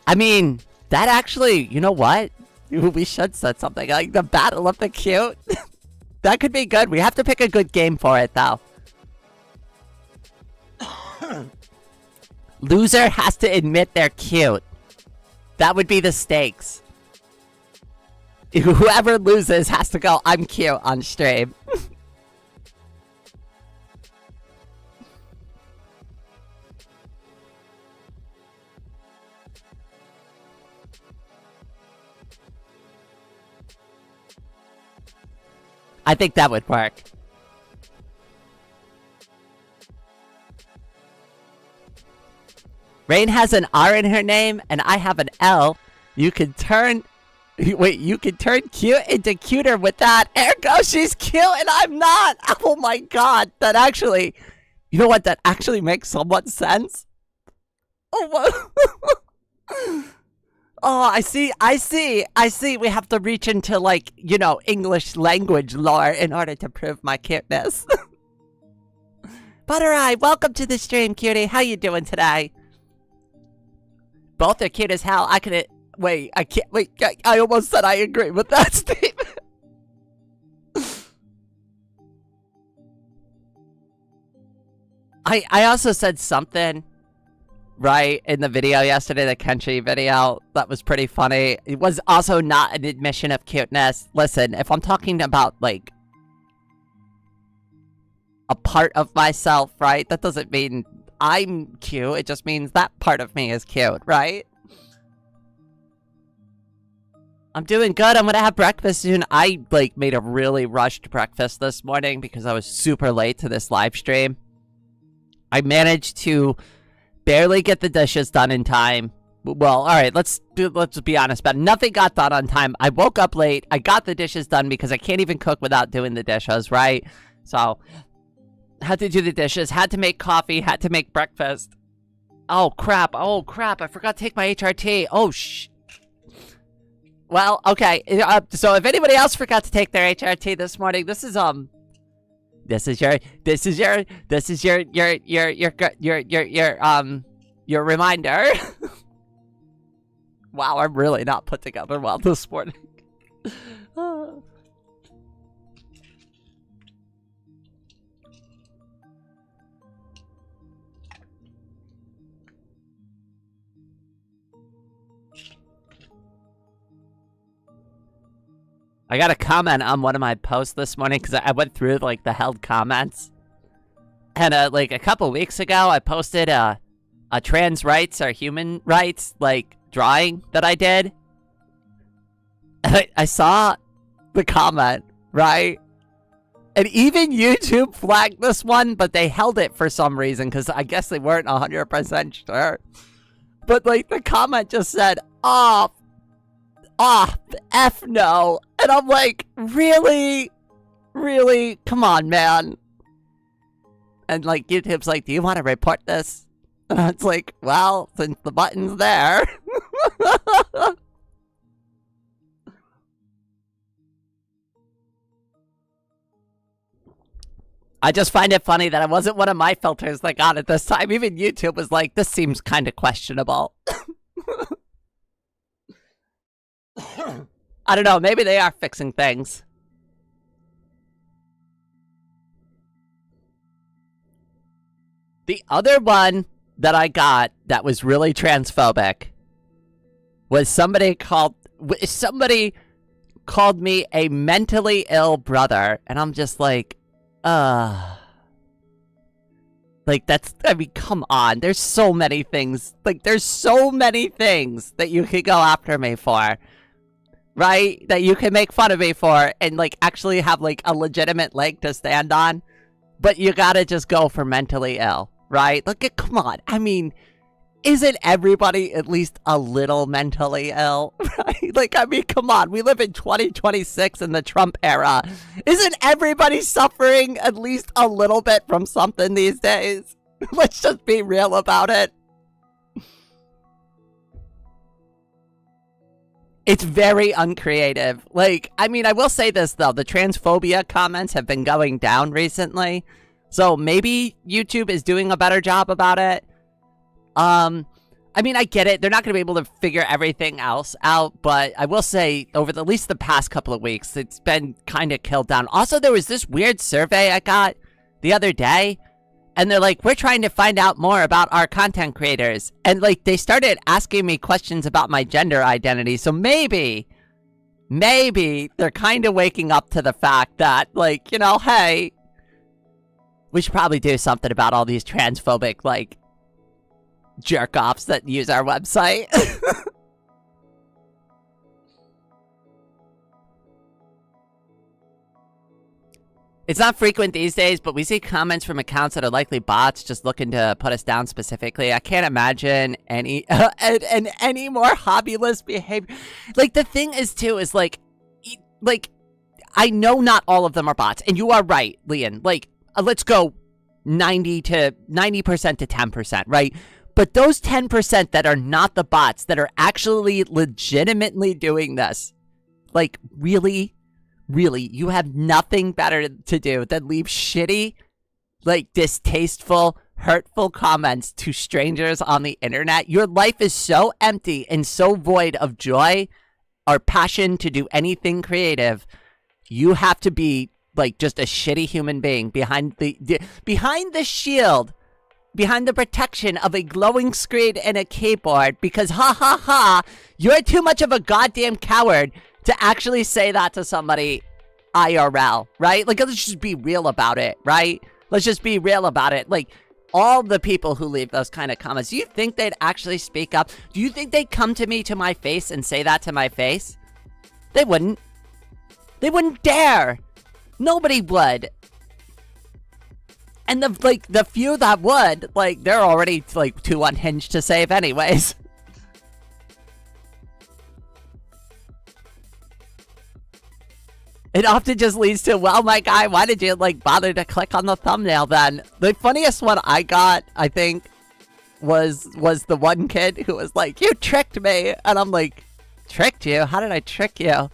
I mean, that actually, you know what? We should set something like the Battle of the Cute. That could be good. We have to pick a good game for it, though. Loser has to admit they're cute. That would be the stakes. Whoever loses has to go, I'm cute, on stream. I think that would work. Rain has an R in her name, and I have an L. You can turn... Wait, you can turn cute into cuter with that. Ergo, she's cute and I'm not. Oh my god, that actually... You know what? That actually makes somewhat sense. Oh, oh, I see. We have to reach into, like, you know, English language lore in order to prove my cuteness. Butter Eye, welcome to the stream, cutie. How you doing today? Both are cute as hell. I could... Wait, I can't... Wait, I almost said I agree with that statement. I also said something right? In the video yesterday, the Kenshi video, that was pretty funny. It was also not an admission of cuteness. Listen, if I'm talking about, like, a part of myself, right? That doesn't mean I'm cute. It just means that part of me is cute, right? I'm doing good. I'm gonna have breakfast soon. I, like, made a really rushed breakfast this morning because I was super late to this live stream. I managed to barely get the dishes done in time. Well, all right, let's be honest about it. Nothing got done on time. I woke up late. I got the dishes done because I can't even cook without doing the dishes, right? So, had to do the dishes, had to make coffee, had to make breakfast. Oh, crap. I forgot to take my HRT. Oh, Well, okay. So if anybody else forgot to take their HRT this morning, this is your reminder. Wow, I'm really not put together well this morning. I got a comment on one of my posts this morning because I went through, like, the held comments. And, like, a couple weeks ago, I posted a trans rights or human rights, like, drawing that I did. And I saw the comment, right? And even YouTube flagged this one, but they held it for some reason because I guess they weren't 100% sure. But, like, the comment just said, F no. And I'm like, really? Really? Come on, man. And, like, YouTube's like, do you want to report this? And it's like, well, since the button's there. I just find it funny that it wasn't one of my filters that got it this time. Even YouTube was like, this seems kind of questionable. I don't know, maybe they are fixing things. The other one that I got that was really transphobic was somebody called me a mentally ill brother, and I'm just like, like, that's, I mean, come on, there's so many things, like, there's so many things that you could go after me for. Right? That you can make fun of me for and, like, actually have, like, a legitimate leg to stand on. But you gotta just go for mentally ill, right? Look, come on. I mean, isn't everybody at least a little mentally ill, right? Like, I mean, come on. We live in 2026 in the Trump era. Isn't everybody suffering at least a little bit from something these days? Let's just be real about it. It's very uncreative. Like, I mean, I will say this, though. The transphobia comments have been going down recently. So maybe YouTube is doing a better job about it. I mean, I get it. They're not going to be able to figure everything else out. But I will say, over at least the past couple of weeks, it's been kind of killed down. Also, there was this weird survey I got the other day. And they're like, we're trying to find out more about our content creators. And, like, they started asking me questions about my gender identity. So maybe they're kind of waking up to the fact that, like, you know, hey, we should probably do something about all these transphobic, like, jerk-offs that use our website. It's not frequent these days, but we see comments from accounts that are likely bots just looking to put us down specifically. I can't imagine any any more hobbyless behavior. Like, the thing is, too, is, like, I know not all of them are bots. And you are right, Leon. Like, let's go 90% to 10%, right? But those 10% that are not the bots, that are actually legitimately doing this, like, really, you have nothing better to do than leave shitty, like, distasteful, hurtful comments to strangers on the internet. Your life is so empty and so void of joy or passion to do anything creative. You have to be, like, just a shitty human being behind the shield behind the protection of a glowing screen and a keyboard because ha ha ha, you're too much of a goddamn coward to actually say that to somebody IRL, right? Like, let's just be real about it, right? Let's just be real about it. Like, all the people who leave those kind of comments, do you think they'd actually speak up? Do you think they'd come to me to my face and say that to my face? They wouldn't. They wouldn't dare. Nobody would. And the few that would, like, they're already, like, too unhinged to save anyways. It often just leads to, well, my guy, why did you, like, bother to click on the thumbnail then? The funniest one I got, I think, was the one kid who was like, you tricked me. And I'm like, tricked you? How did I trick you?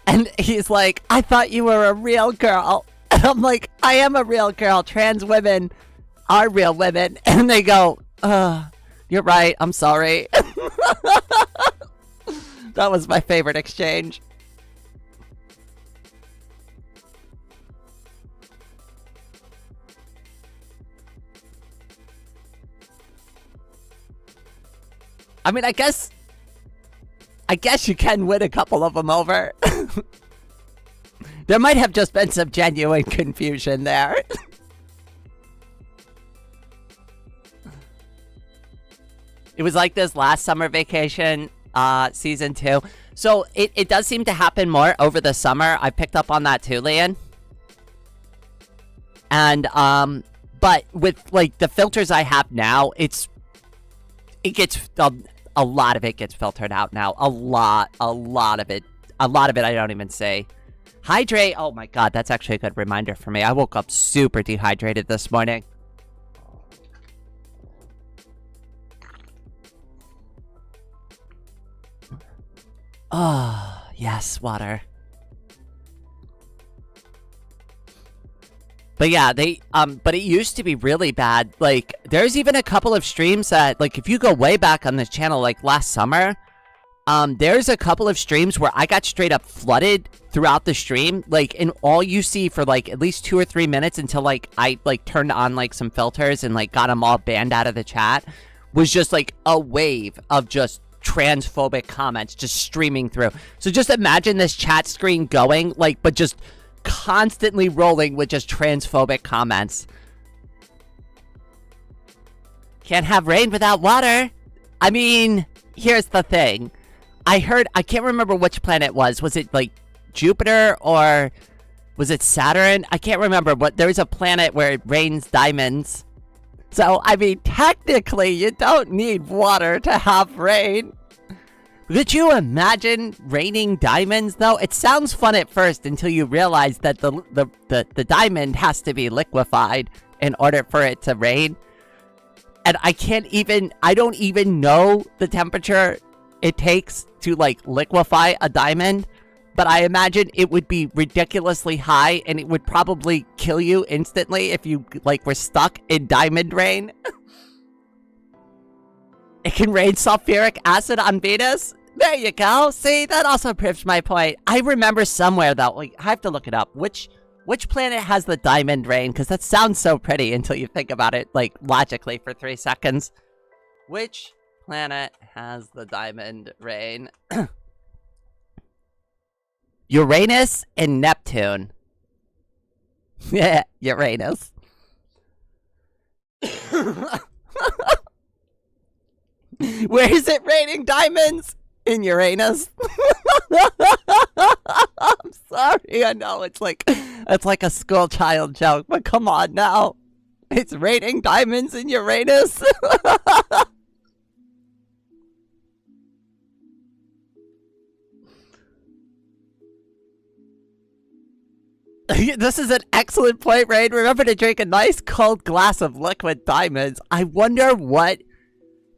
And he's like, I thought you were a real girl. And I'm like, I am a real girl. Trans women are real women. And they go, you're right. I'm sorry. That was my favorite exchange. I mean, I guess you can win a couple of them over. There might have just been some genuine confusion there. It was like this last summer vacation, season 2. So it does seem to happen more over the summer. I picked up on that too, Leon. And, but with, like, the filters I have now, it gets, a lot of it gets filtered out now. A lot of it I don't even say. Hydrate. Oh my god, that's actually a good reminder for me. I woke up super dehydrated this morning. Oh, yes, water. But yeah, but it used to be really bad. Like, there's even a couple of streams that, like, if you go way back on this channel, like last summer, there's a couple of streams where I got straight up flooded throughout the stream, like, and all you see for, like, at least 2 or 3 minutes until, like, I, like, turned on, like, some filters and, like, got them all banned out of the chat, was just, like, a wave of just transphobic comments just streaming through. So just imagine this chat screen going, like, but just constantly rolling with just transphobic comments. Can't have rain without water. I mean, here's the thing. I can't remember which planet it was. Was it, like, Jupiter or was it Saturn? I can't remember, but there was a planet where it rains diamonds. So, I mean, technically, you don't need water to have rain. Could you imagine raining diamonds, though? It sounds fun at first until you realize that the diamond has to be liquefied in order for it to rain. And I don't even know the temperature it takes to, like, liquefy a diamond. But I imagine it would be ridiculously high, and it would probably kill you instantly if you, like, were stuck in diamond rain. It can rain sulfuric acid on Venus? There you go. See, that also proves my point. I remember somewhere, though, like, I have to look it up. Which planet has the diamond rain? Because that sounds so pretty until you think about it, like, logically for 3 seconds. Which planet has the diamond rain? Uranus and Neptune. Yeah, Uranus. Where is it raining diamonds? In Uranus. I'm sorry, I know it's like a school child joke, but come on now. It's raining diamonds in Uranus. This is an excellent point, Rain. Remember to drink a nice cold glass of liquid diamonds. I wonder what...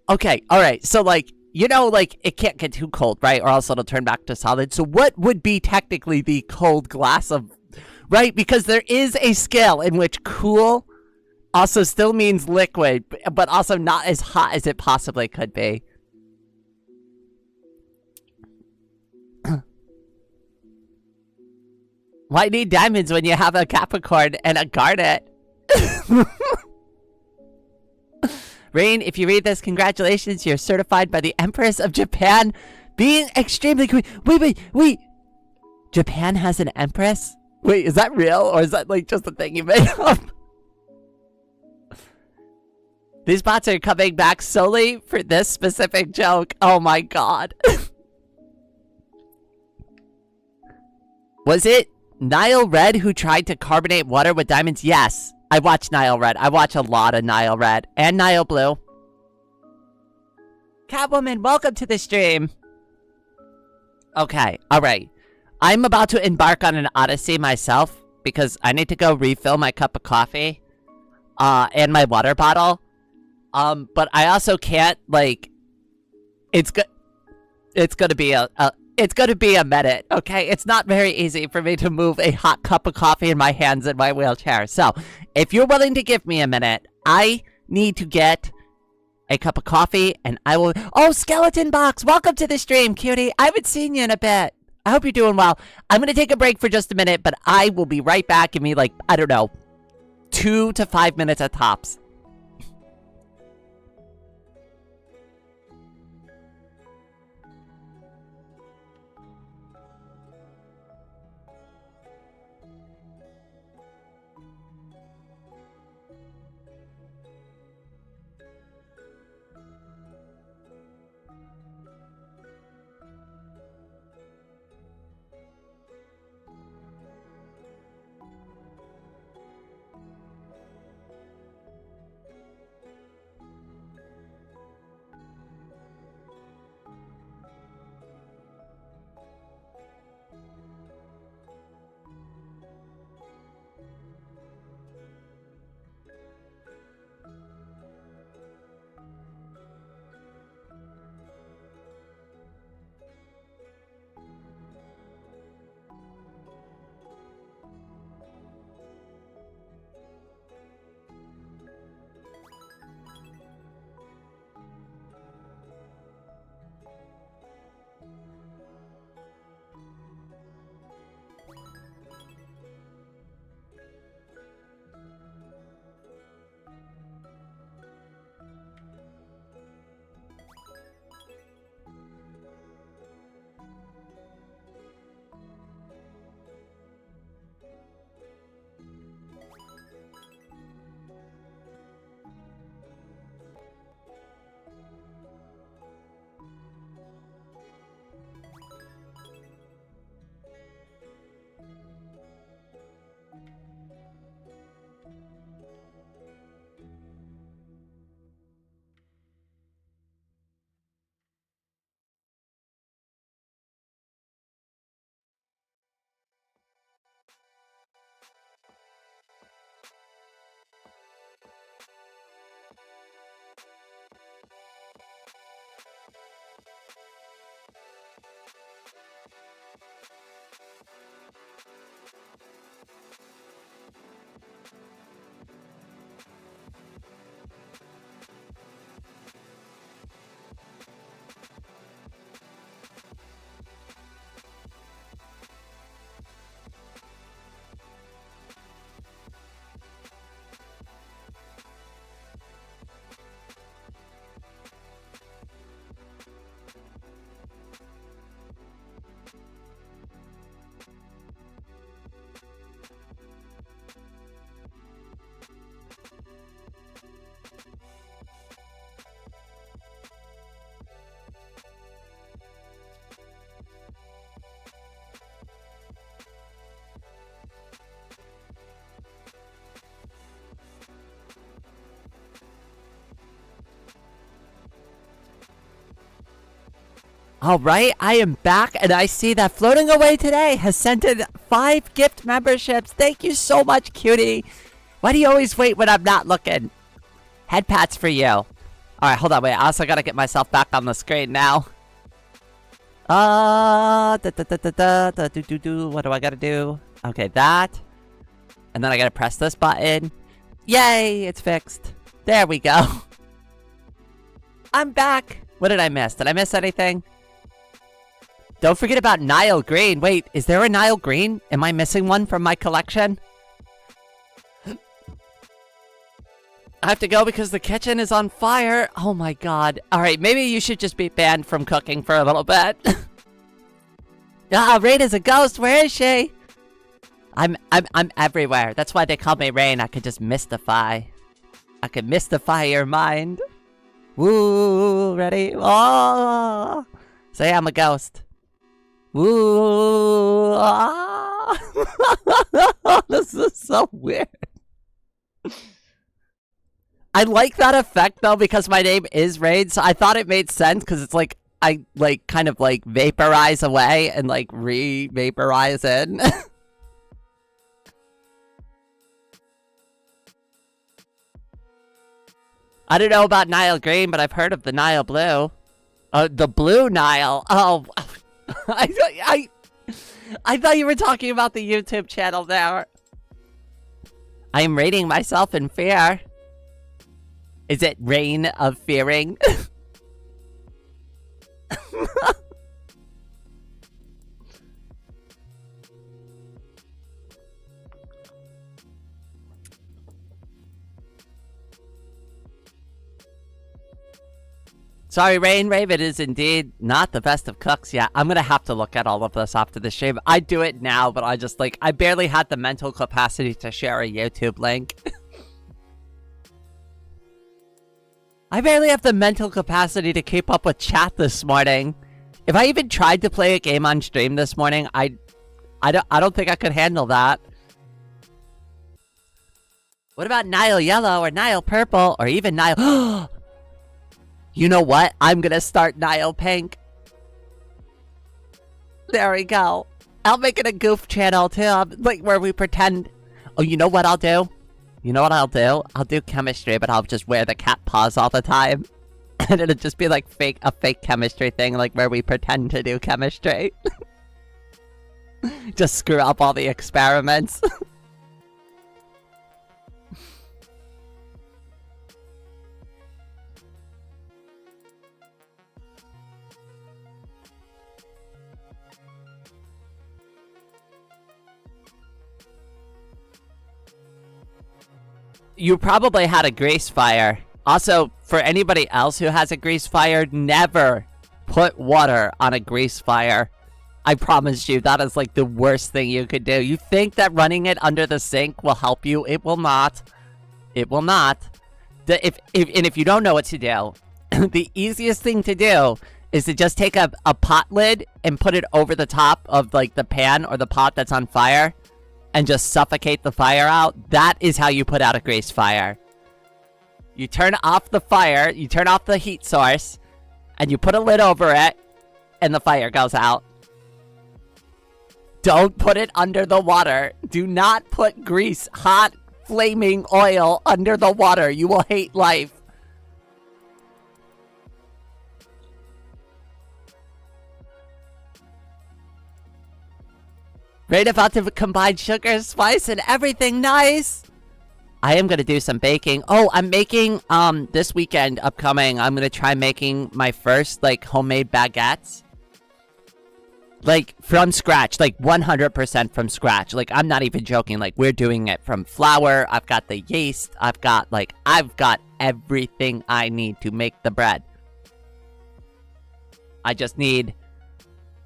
Okay, alright, so, like, you know, like, it can't get too cold, right? Or else it'll turn back to solid. So what would be technically the cold glass of... Right? Because there is a scale in which cool also still means liquid, but also not as hot as it possibly could be. Why need diamonds when you have a Capricorn and a Garnet? Rain, if you read this, congratulations. You're certified by the Empress of Japan. Being extremely wait. Japan has an empress? Wait, is that real? Or is that like just a thing you made up? These bots are coming back solely for this specific joke. Oh my god. Was it Nile Red who tried to carbonate water with diamonds? Yes. I watch Nile Red. I watch a lot of Nile Red. And Nile Blue. Catwoman, welcome to the stream. Okay, alright. I'm about to embark on an odyssey myself because I need to go refill my cup of coffee and my water bottle. But I also can't, like, it's gonna be a minute, okay? It's not very easy for me to move a hot cup of coffee in my hands in my wheelchair. So, if you're willing to give me a minute, I need to get a cup of coffee and I will... Oh, Skeleton Box! Welcome to the stream, cutie! I haven't seen you in a bit. I hope you're doing well. I'm gonna take a break for just a minute, but I will be right back. Give me, like, I don't know, 2 to 5 minutes at tops. Alright, I am back, and I see that Floating Away Today has sent in 5 gift memberships. Thank you so much, cutie. Why do you always wait when I'm not looking? Head pats for you. Alright, hold on, wait. I also gotta get myself back on the screen now. What do I gotta do? Okay, that. And then I gotta press this button. Yay, it's fixed. There we go. I'm back. What did I miss? Did I miss anything? Don't forget about Nile Green. Wait, is there a Nile Green? Am I missing one from my collection? I have to go because the kitchen is on fire. Oh my god. Alright, maybe you should just be banned from cooking for a little bit. Ah, Rain is a ghost. Where is she? I'm everywhere. That's why they call me Rain. I could just mystify. I could mystify your mind. Woo, ready? Oh! Say I'm a ghost. Woo! Ah! This is so weird. I like that effect though because my name is Rain, so I thought it made sense because it's like I like kind of like vaporize away and like re-vaporize in. I don't know about Nile Green, but I've heard of the Nile Blue. The Blue Nile. Oh, I thought you were talking about the YouTube channel there. I am rating myself in fear. Is it Rain of Fearing? Sorry, Rain Raven is indeed not the best of cooks yet. I'm gonna have to look at all of this after the stream. I do it now, but I just like, I barely had the mental capacity to share a YouTube link. I barely have the mental capacity to keep up with chat this morning. If I even tried to play a game on stream this morning, I don't think I could handle that. What about Nile Yellow or Nile Purple or even Nile... You know what? I'm gonna start Nile Pink. There we go. I'll make it a goof channel too, like where we pretend... Oh, you know what I'll do? You know what I'll do? I'll do chemistry, but I'll just wear the cat paws all the time. And it'll just be like a fake chemistry thing, like where we pretend to do chemistry. Just screw up all the experiments. You probably had a grease fire. Also, for anybody else who has a grease fire, never put water on a grease fire. I promise you, that is like the worst thing you could do. You think that running it under the sink will help you? It will not. It will not. If you don't know what to do, the easiest thing to do is to just take a pot lid and put it over the top of like the pan or the pot that's on fire. And just suffocate the fire out. That is how you put out a grease fire. You turn off the fire, you turn off the heat source, and you put a lid over it, and the fire goes out. Don't put it under the water. Do not put grease, hot, flaming oil under the water. You will hate life. Right about to combine sugar, spice, and everything nice. I am going to do some baking. Oh, I'm making, this weekend upcoming, I'm going to try making my first, like, homemade baguettes. Like, from scratch. Like, 100% from scratch. Like, I'm not even joking. Like, we're doing it from flour. I've got the yeast. I've got everything I need to make the bread. I just need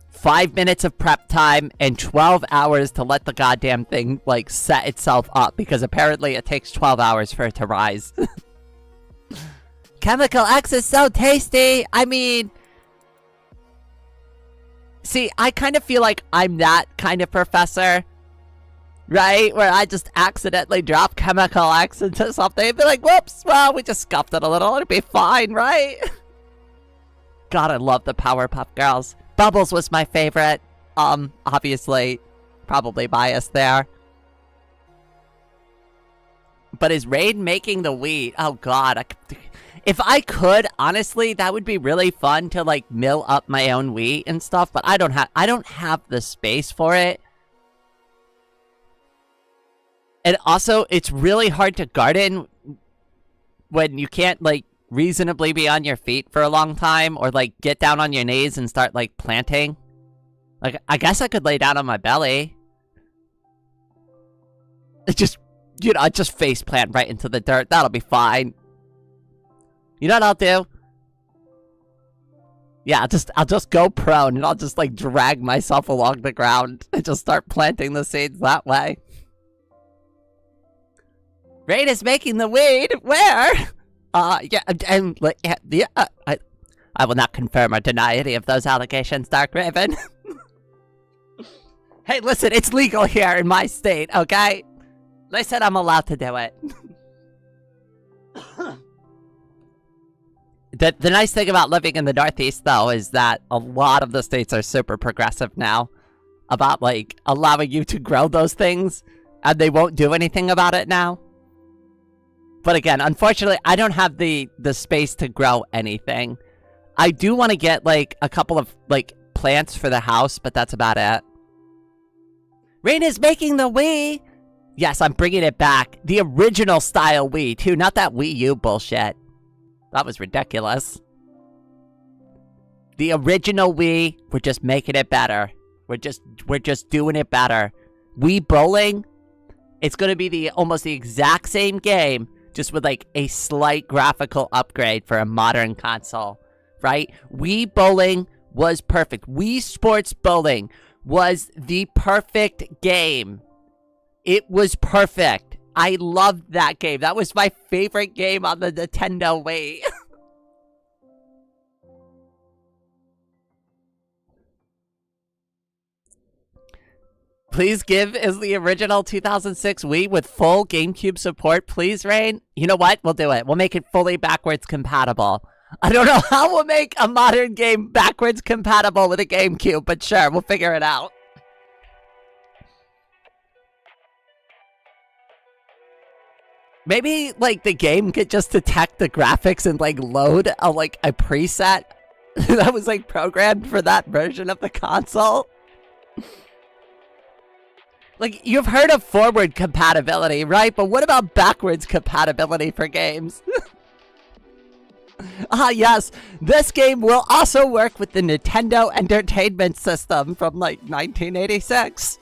5 minutes of prep time and 12 hours to let the goddamn thing, like, set itself up. Because apparently it takes 12 hours for it to rise. Chemical X is so tasty! I mean... See, I kind of feel like I'm that kind of professor. Right? Where I just accidentally drop Chemical X into something and be like, whoops, well, we just scuffed it a little. It'll be fine, right? God, I love the Powerpuff Girls. Bubbles was my favorite. Obviously, probably biased there. But is Rain making the wheat? Oh god, if I could, honestly, that would be really fun to like mill up my own wheat and stuff. But I don't have the space for it. And also, it's really hard to garden when you can't like reasonably be on your feet for a long time, or like get down on your knees and start like planting. Like, I guess I could lay down on my belly. Just you know, just face plant right into the dirt. That'll be fine. You know what I'll do? Yeah, I'll just go prone and I'll just like drag myself along the ground and just start planting the seeds that way. Rain is making the weed. Where? Yeah, and yeah, I will not confirm or deny any of those allegations, Dark Raven. Hey, listen, it's legal here in my state, okay? They said I'm allowed to do it. The nice thing about living in the Northeast, though, is that a lot of the states are super progressive now about, like, allowing you to grow those things, and they won't do anything about it now. But again, unfortunately, I don't have the space to grow anything. I do want to get, like, a couple of, like, plants for the house, but that's about it. Rain is making the Wii! Yes, I'm bringing it back. The original style Wii, too, not that Wii U bullshit. That was ridiculous. The original Wii, we're just making it better. We're just doing it better. Wii Bowling, it's gonna be almost the exact same game, just with like a slight graphical upgrade for a modern console, right? Wii Bowling was perfect. Wii Sports Bowling was the perfect game. It was perfect. I loved that game. That was my favorite game on the Nintendo Wii. Please give is the original 2006 Wii with full GameCube support, please, Rain. You know what? We'll do it. We'll make it fully backwards compatible. I don't know how we'll make a modern game backwards compatible with a GameCube, but sure, we'll figure it out. Maybe, like, the game could just detect the graphics and, like, load a preset that was, like, programmed for that version of the console. Like, you've heard of forward compatibility, right? But what about backwards compatibility for games? Ah, yes. This game will also work with the Nintendo Entertainment System from, like, 1986.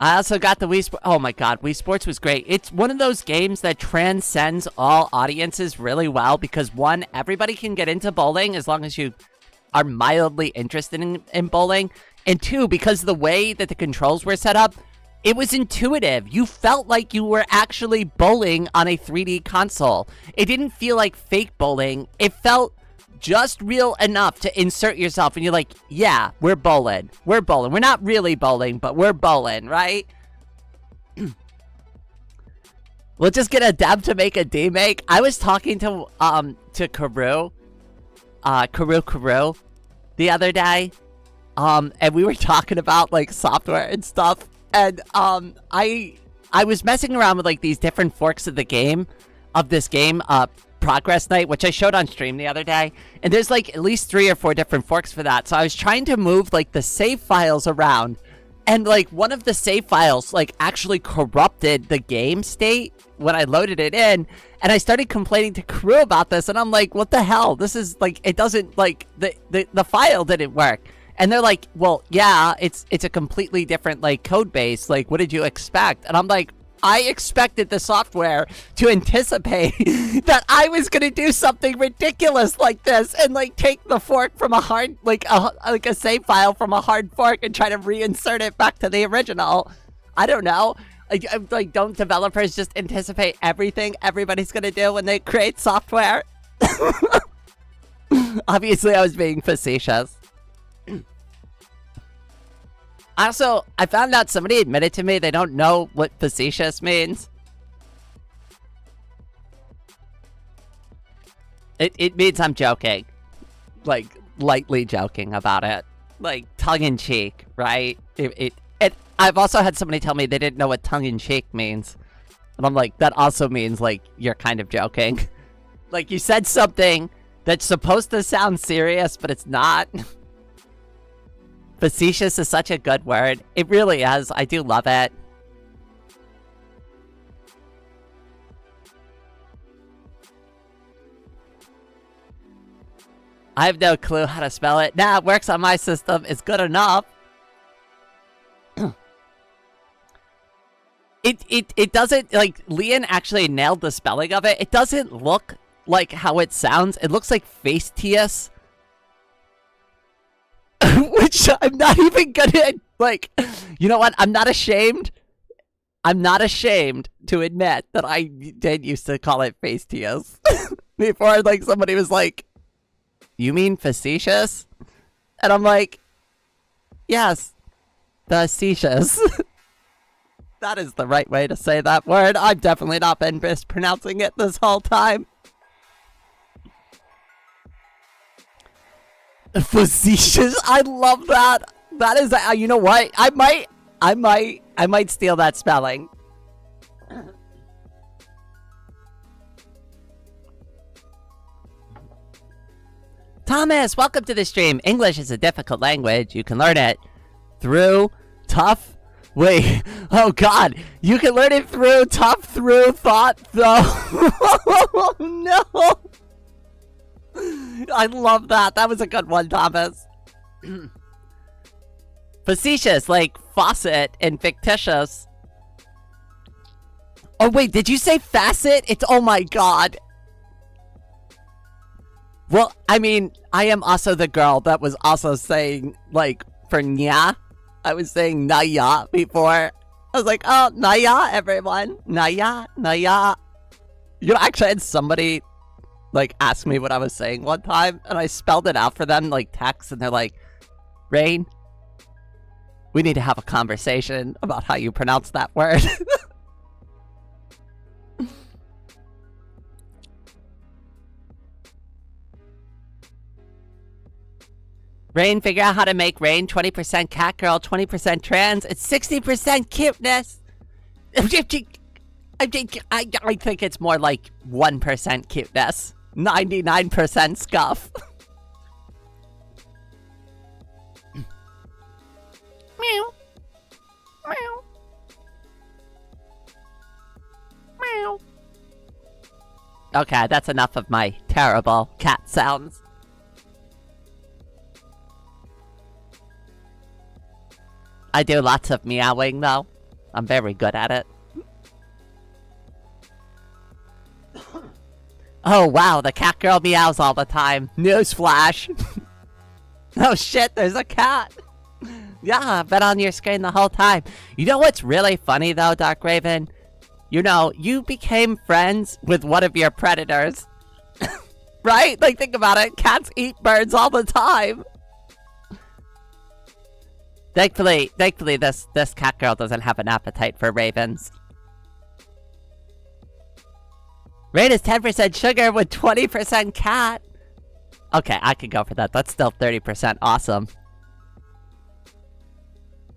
I also got the Wii Sports. Oh my god, Wii Sports was great. It's one of those games that transcends all audiences really well because, one, everybody can get into bowling as long as you are mildly interested in bowling. And two, because of the way that the controls were set up, it was intuitive. You felt like you were actually bowling on a 3D console. It didn't feel like fake bowling. It felt just real enough to insert yourself and you're like, yeah, we're bowling. We're bowling. We're not really bowling, but we're bowling, right? We'll just get a dev to make a demake. I was talking to Karu, Karu the other day, and we were talking about like software and stuff, and I was messing around with like these different forks of this game, Progress Night, which I showed on stream the other day, and there's like at least 3 or 4 different forks for that. So I was trying to move like the save files around, and like one of the save files like actually corrupted the game state when I loaded it in, and I started complaining to crew about this, and I'm like, what the hell? This is like, it doesn't, like, the file didn't work. And they're like, well, yeah, it's a completely different like code base. Like, what did you expect? And I'm like, I expected the software to anticipate that I was gonna do something ridiculous like this and like take the fork from a hard, like a save file from a hard fork and try to reinsert it back to the original. I don't know. Like, don't developers just anticipate everything everybody's gonna do when they create software? Obviously, I was being facetious. Also, I found out somebody admitted to me they don't know what facetious means. It means I'm joking. Like, lightly joking about it. Like, tongue-in-cheek, right? I've also had somebody tell me they didn't know what tongue-in-cheek means. And I'm like, that also means, like, you're kind of joking. Like, you said something that's supposed to sound serious, but it's not. Facetious is such a good word. It really is. I do love it. I have no clue how to spell it. Nah, it works on my system. It's good enough. It doesn't, like, Leon actually nailed the spelling of it. It doesn't look like how it sounds. It looks like Fastius. Which I'm not even gonna, like, you know what? I'm not ashamed. I'm not ashamed to admit that I did used to call it Fastius. Before, like, somebody was like, you mean facetious? And I'm like, yes, facetious. That is the right way to say that word. I've definitely not been mispronouncing it this whole time. Facetious. I love that. That is, you know what? I might steal that spelling. Thomas, welcome to the stream. English is a difficult language. You can learn it through tough. Wait, oh god, you can learn it through tough, through thought, though. Oh no. I love that. That was a good one, Thomas. Facetious, like faucet, and fictitious. Oh wait, did you say facet? It's, oh my god. Well, I mean, I am also the girl that was also saying, like, for nya. I was saying naya before. I was like, oh, naya, everyone. Naya, naya. You know, actually, I had somebody, like, ask me what I was saying one time, and I spelled it out for them, like, text, and they're like, Rain, we need to have a conversation about how you pronounce that word. Rain, figure out how to make Rain 20% cat girl, 20% trans, and 60% cuteness. I think it's more like 1% cuteness, 99% scuff. Meow. Meow. Meow. Okay, that's enough of my terrible cat sounds. I do lots of meowing, though. I'm very good at it. Oh, wow, the cat girl meows all the time. Newsflash. Oh, shit, there's a cat. Yeah, I've been on your screen the whole time. You know what's really funny, though, Dark Raven? You know, you became friends with one of your predators. Right? Like, think about it. Cats eat birds all the time. Thankfully, this cat girl doesn't have an appetite for ravens. Rain is 10% sugar with 20% cat. Okay, I could go for that. That's still 30% awesome.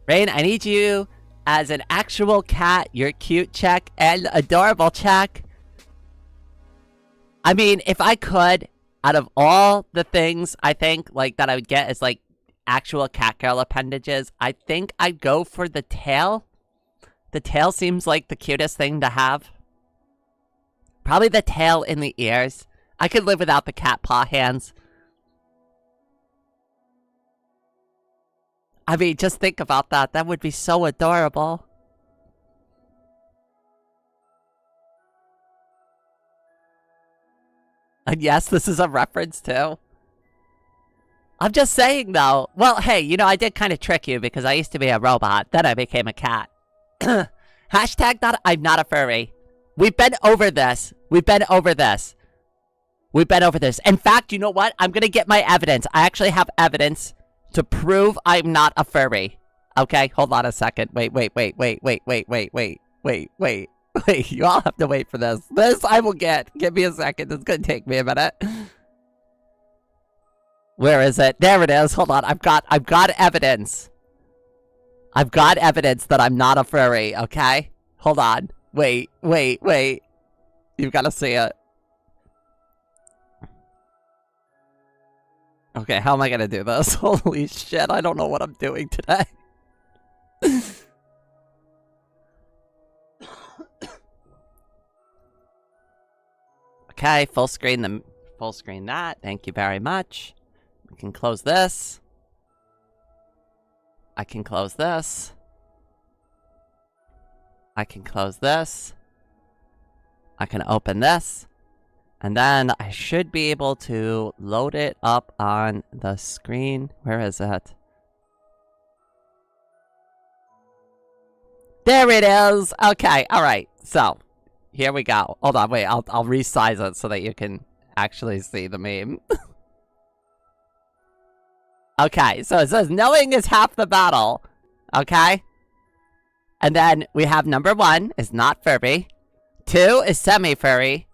Rain, I need you as an actual cat. You're cute, check, and adorable, check. I mean, if I could, out of all the things I think, like, that I would get as, like, actual cat girl appendages, I think I'd go for the tail. The tail seems like the cutest thing to have. Probably the tail and the ears. I could live without the cat paw hands. I mean, just think about that. That would be so adorable. And yes, this is a reference too. I'm just saying, though. Well, hey, you know, I did kind of trick you because I used to be a robot. Then I became a cat. Hashtag I'm not a furry. We've been over this. We've been over this. We've been over this. In fact, you know what? I'm going to get my evidence. I actually have evidence to prove I'm not a furry. Okay, hold on a second. Wait. You all have to wait for this. This I will get. Give me a second. It's going to take me a minute. Where is it? There it is. Hold on. I've got evidence. I've got evidence that I'm not a furry, okay? Hold on. Wait. You've got to see it. Okay, how am I going to do this? Holy shit, I don't know what I'm doing today. Okay, full screen that. Thank you very much. I can close this. I can close this. I can close this. I can open this. And then I should be able to load it up on the screen. Where is it? There it is! Okay, alright. So, here we go. Hold on, wait, I'll resize it so that you can actually see the meme. Okay, so it says, knowing is half the battle. Okay? And then we have number 1 is not furry. 2 is semi-furry.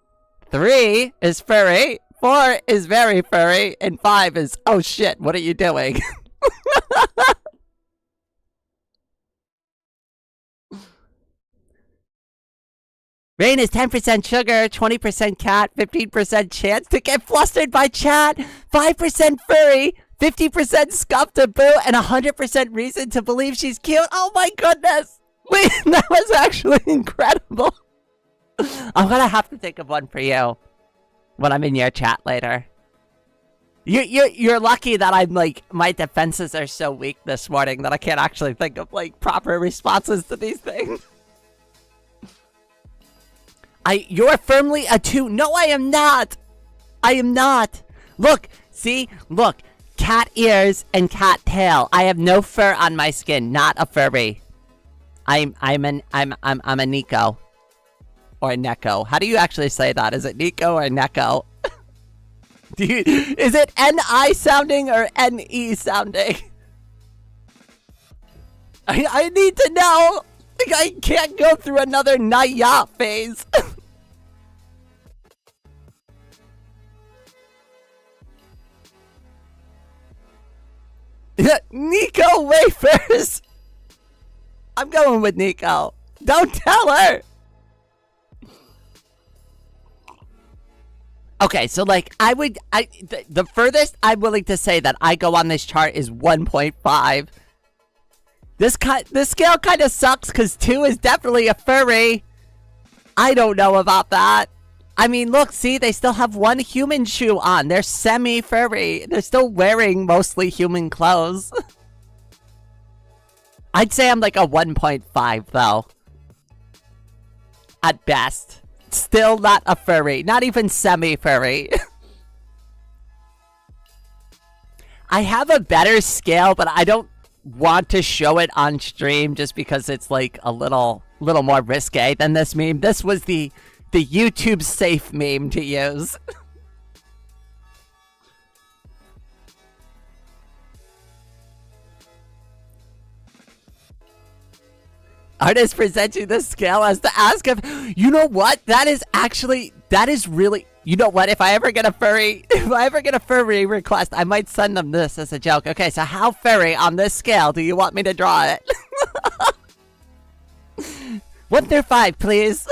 3 is furry. 4 is very furry. And 5 is, oh shit, what are you doing? Rain is 10% sugar, 20% cat, 15% chance to get flustered by chat, 5% furry, 50% scuffed to boo, and 100% reason to believe she's cute. Oh my goodness! Wait, that was actually incredible. I'm gonna have to think of one for you when I'm in your chat later. You're lucky that I'm like, my defenses are so weak this morning that I can't actually think of like proper responses to these things. You're firmly a 2. No, I am not. I am not. Look, see, look, cat ears and cat tail. I have no fur on my skin. Not a furry. I'm a Nico. Or Neko. How do you actually say that? Is it Nico or Neko? Is it N-I sounding or N-E sounding? I need to know. I can't go through another Naya phase. Nico wafers. I'm going with Nico. Don't tell her. Okay, so like the furthest I'm willing to say that I go on this chart is 1.5. This scale kind of sucks because 2 is definitely a furry. I don't know about that. I mean, look, see, they still have one human shoe on. They're semi-furry. They're still wearing mostly human clothes. I'd say I'm like a 1.5 though. At best. Still not a furry. Not even semi-furry. I have a better scale, but I don't want to show it on stream just because it's like a little more risque than this meme. This was the YouTube safe meme to use. Artist presents you the scale as to ask if, you know what? That is really, you know what? If I ever get a furry request, I might send them this as a joke. Okay, so how furry on this scale do you want me to draw it? 1 through 5, please.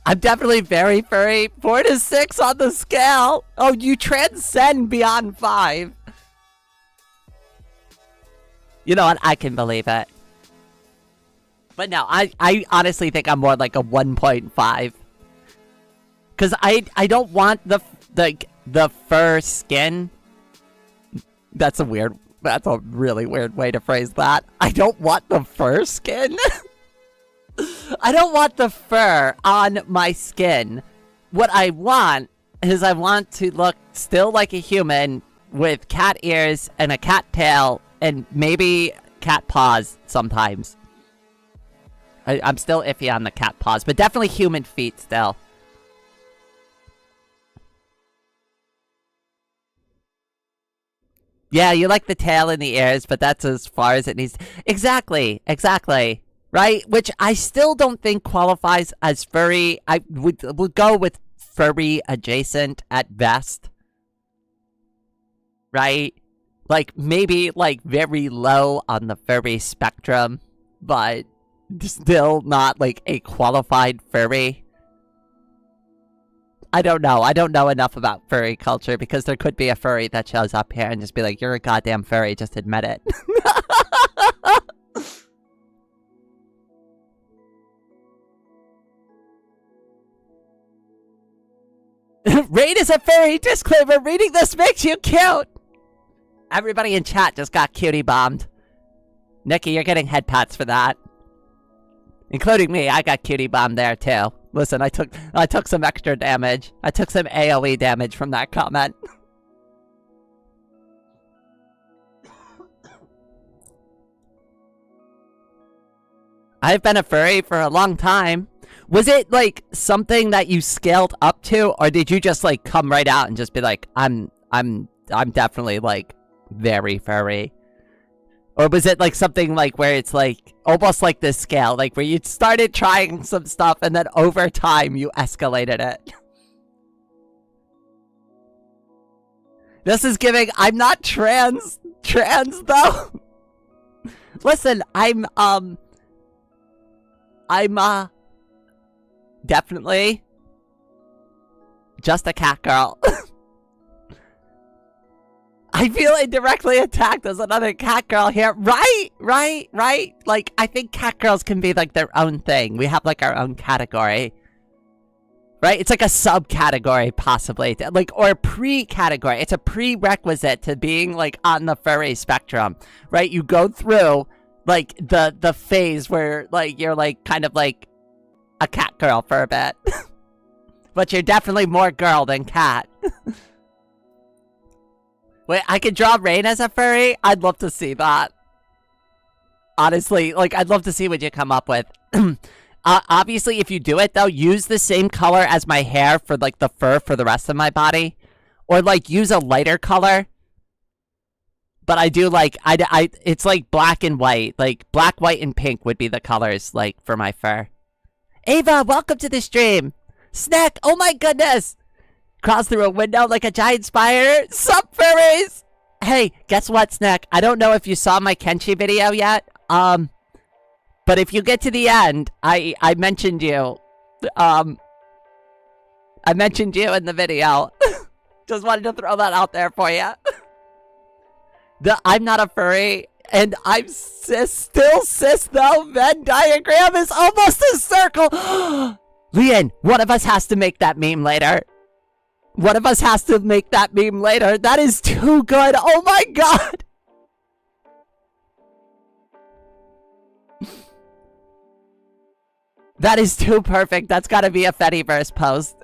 I'm definitely very furry. 4 to 6 on the scale. Oh, you transcend beyond 5. You know what? I can believe it. But no, I honestly think I'm more like a 1.5. Because I don't want the fur skin. That's a really weird way to phrase that. I don't want the fur skin. I don't want the fur on my skin. What I want is I want to look still like a human with cat ears and a cat tail and maybe cat paws sometimes. I'm still iffy on the cat paws, but definitely human feet still. Yeah, you like the tail and the ears, but that's as far as it needs. Exactly. Right? Which I still don't think qualifies as furry. I would go with furry adjacent at best. Right? Like, maybe, like, very low on the furry spectrum, but still not, like, a qualified furry. I don't know. I don't know enough about furry culture because there could be a furry that shows up here and just be like, you're a goddamn furry, just admit it. Rain is a furry. Disclaimer, reading this makes you cute. Everybody in chat just got cutie bombed. Nikki, you're getting head pats for that. Including me, I got cutie bombed there too. Listen, I took some extra damage. I took some AoE damage from that comment. I've been a furry for a long time. Was it like something that you scaled up to, or did you just like come right out and just be like, I'm definitely like very furry? Or was it like something like where it's like almost like this scale, like where you started trying some stuff and then over time you escalated it? This is giving, I'm not trans though. Listen, I'm definitely just a cat girl. I feel indirectly attacked as another cat girl here. Right. Like, I think cat girls can be like their own thing. We have like our own category. Right? It's like a subcategory, possibly. Like, or a pre-category. It's a prerequisite to being like on the furry spectrum. Right? You go through like the phase where like you're like kind of like a cat girl for a bit. But you're definitely more girl than cat. Wait, I could draw Rain as a furry? I'd love to see that. Honestly, like, I'd love to see what you come up with. Obviously, if you do it, though, use the same color as my hair for, like, the fur for the rest of my body. Or, like, use a lighter color. But I do, like, it's, like, black and white. Like, black, white, and pink would be the colors, like, for my fur. Ava, welcome to the stream. Snack, oh my goodness. Crawls through a window like a giant spider. Sup, furries? Hey, guess what, Snack? I don't know if you saw my Kenshi video yet. But if you get to the end, I mentioned you. I mentioned you in the video. Just wanted to throw that out there for you. I'm not a furry, and I'm still cis though. Venn diagram is almost a circle. Leon, one of us has to make that meme later. One of us has to make that meme later. That is too good. Oh my god. That is too perfect. That's gotta be a Fediverse post.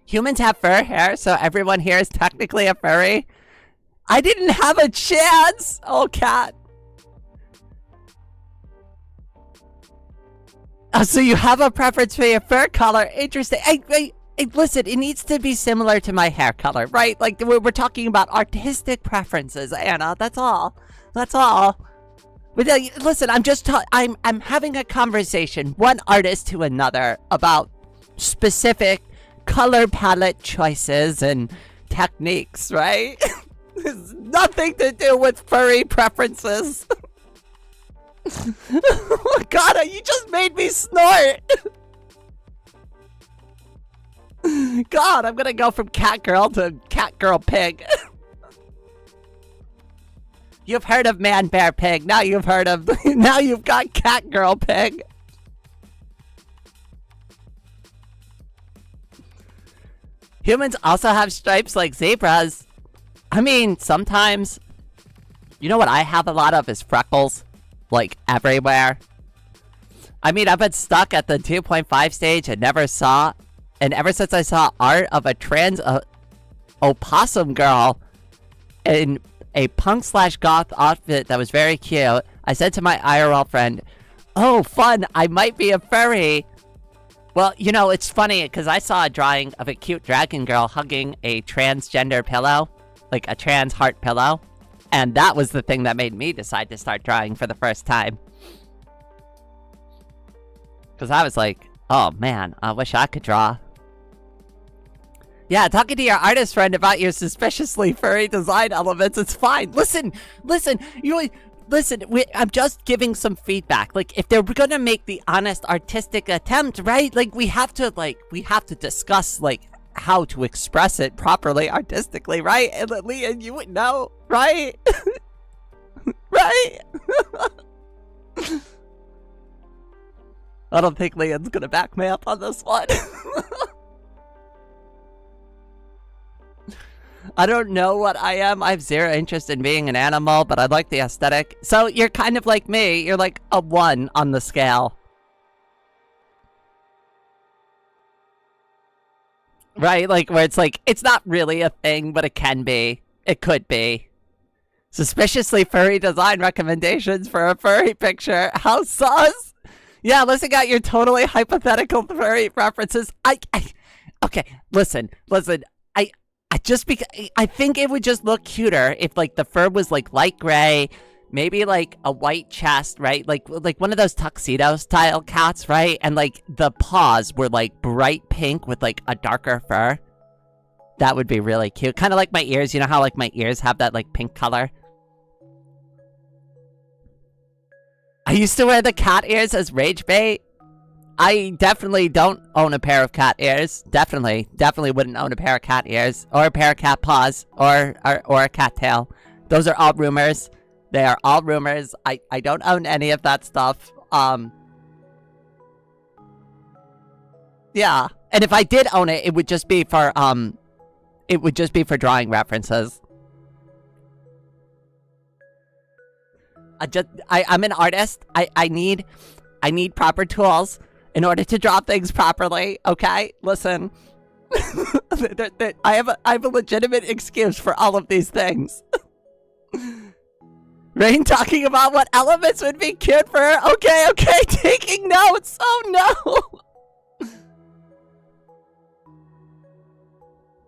Humans have fur hair, so everyone here is technically a furry. I didn't have a chance. Oh, cat. Oh, so you have a preference for your fur color. Interesting. Hey, listen, it needs to be similar to my hair color, right? Like, we're talking about artistic preferences, Anna. That's all. That's all. But listen, I'm having a conversation, one artist to another, about specific color palette choices and techniques, right? It's nothing to do with furry preferences. Oh god, you just made me snort. God, I'm gonna go from cat girl to cat girl pig. You've heard of man bear pig. Now you've got cat girl pig. Humans also have stripes like zebras. I mean, sometimes. You know what I have a lot of is freckles. Like, everywhere. I mean, I've been stuck at the 2.5 stage and ever since I saw art of a trans opossum girl in a punk/goth outfit that was very cute, I said to my IRL friend, "Oh, fun, I might be a furry." Well, you know, it's funny, because I saw a drawing of a cute dragon girl hugging a transgender pillow, like a trans heart pillow, and that was the thing that made me decide to start drawing for the first time. Because I was like, oh man, I wish I could draw. Yeah, talking to your artist friend about your suspiciously furry design elements, it's fine. Listen, I'm just giving some feedback. Like, if they're gonna make the honest artistic attempt, right? Like, we have to discuss, like, how to express it properly artistically, right? And Leon, you would know, right? Right? I don't think Leon's gonna back me up on this one. I don't know what I am. I have zero interest in being an animal, but I like the aesthetic. So you're kind of like me. You're like a 1 on the scale. Right? Like, where it's like, it's not really a thing, but it can be. It could be. Suspiciously furry design recommendations for a furry picture. How sus? Yeah, listen, got your totally hypothetical furry references. Okay, listen. I think it would just look cuter if like the fur was like light gray, maybe like a white chest, right? Like one of those tuxedo style cats, right? And like the paws were like bright pink with like a darker fur. That would be really cute. Kind of like my ears. You know how like my ears have that like pink color? I used to wear the cat ears as rage bait. I definitely don't own a pair of cat ears. Definitely wouldn't own a pair of cat ears. Or a pair of cat paws. Or a cat tail. Those are all rumors. They are all rumors. I don't own any of that stuff. Yeah. And if I did own it, it would just be for, drawing references. I'm an artist. I need proper tools in order to draw things properly, okay? Listen. I have a legitimate excuse for all of these things. Rain talking about what elements would be cute for her. Okay, taking notes. Oh no.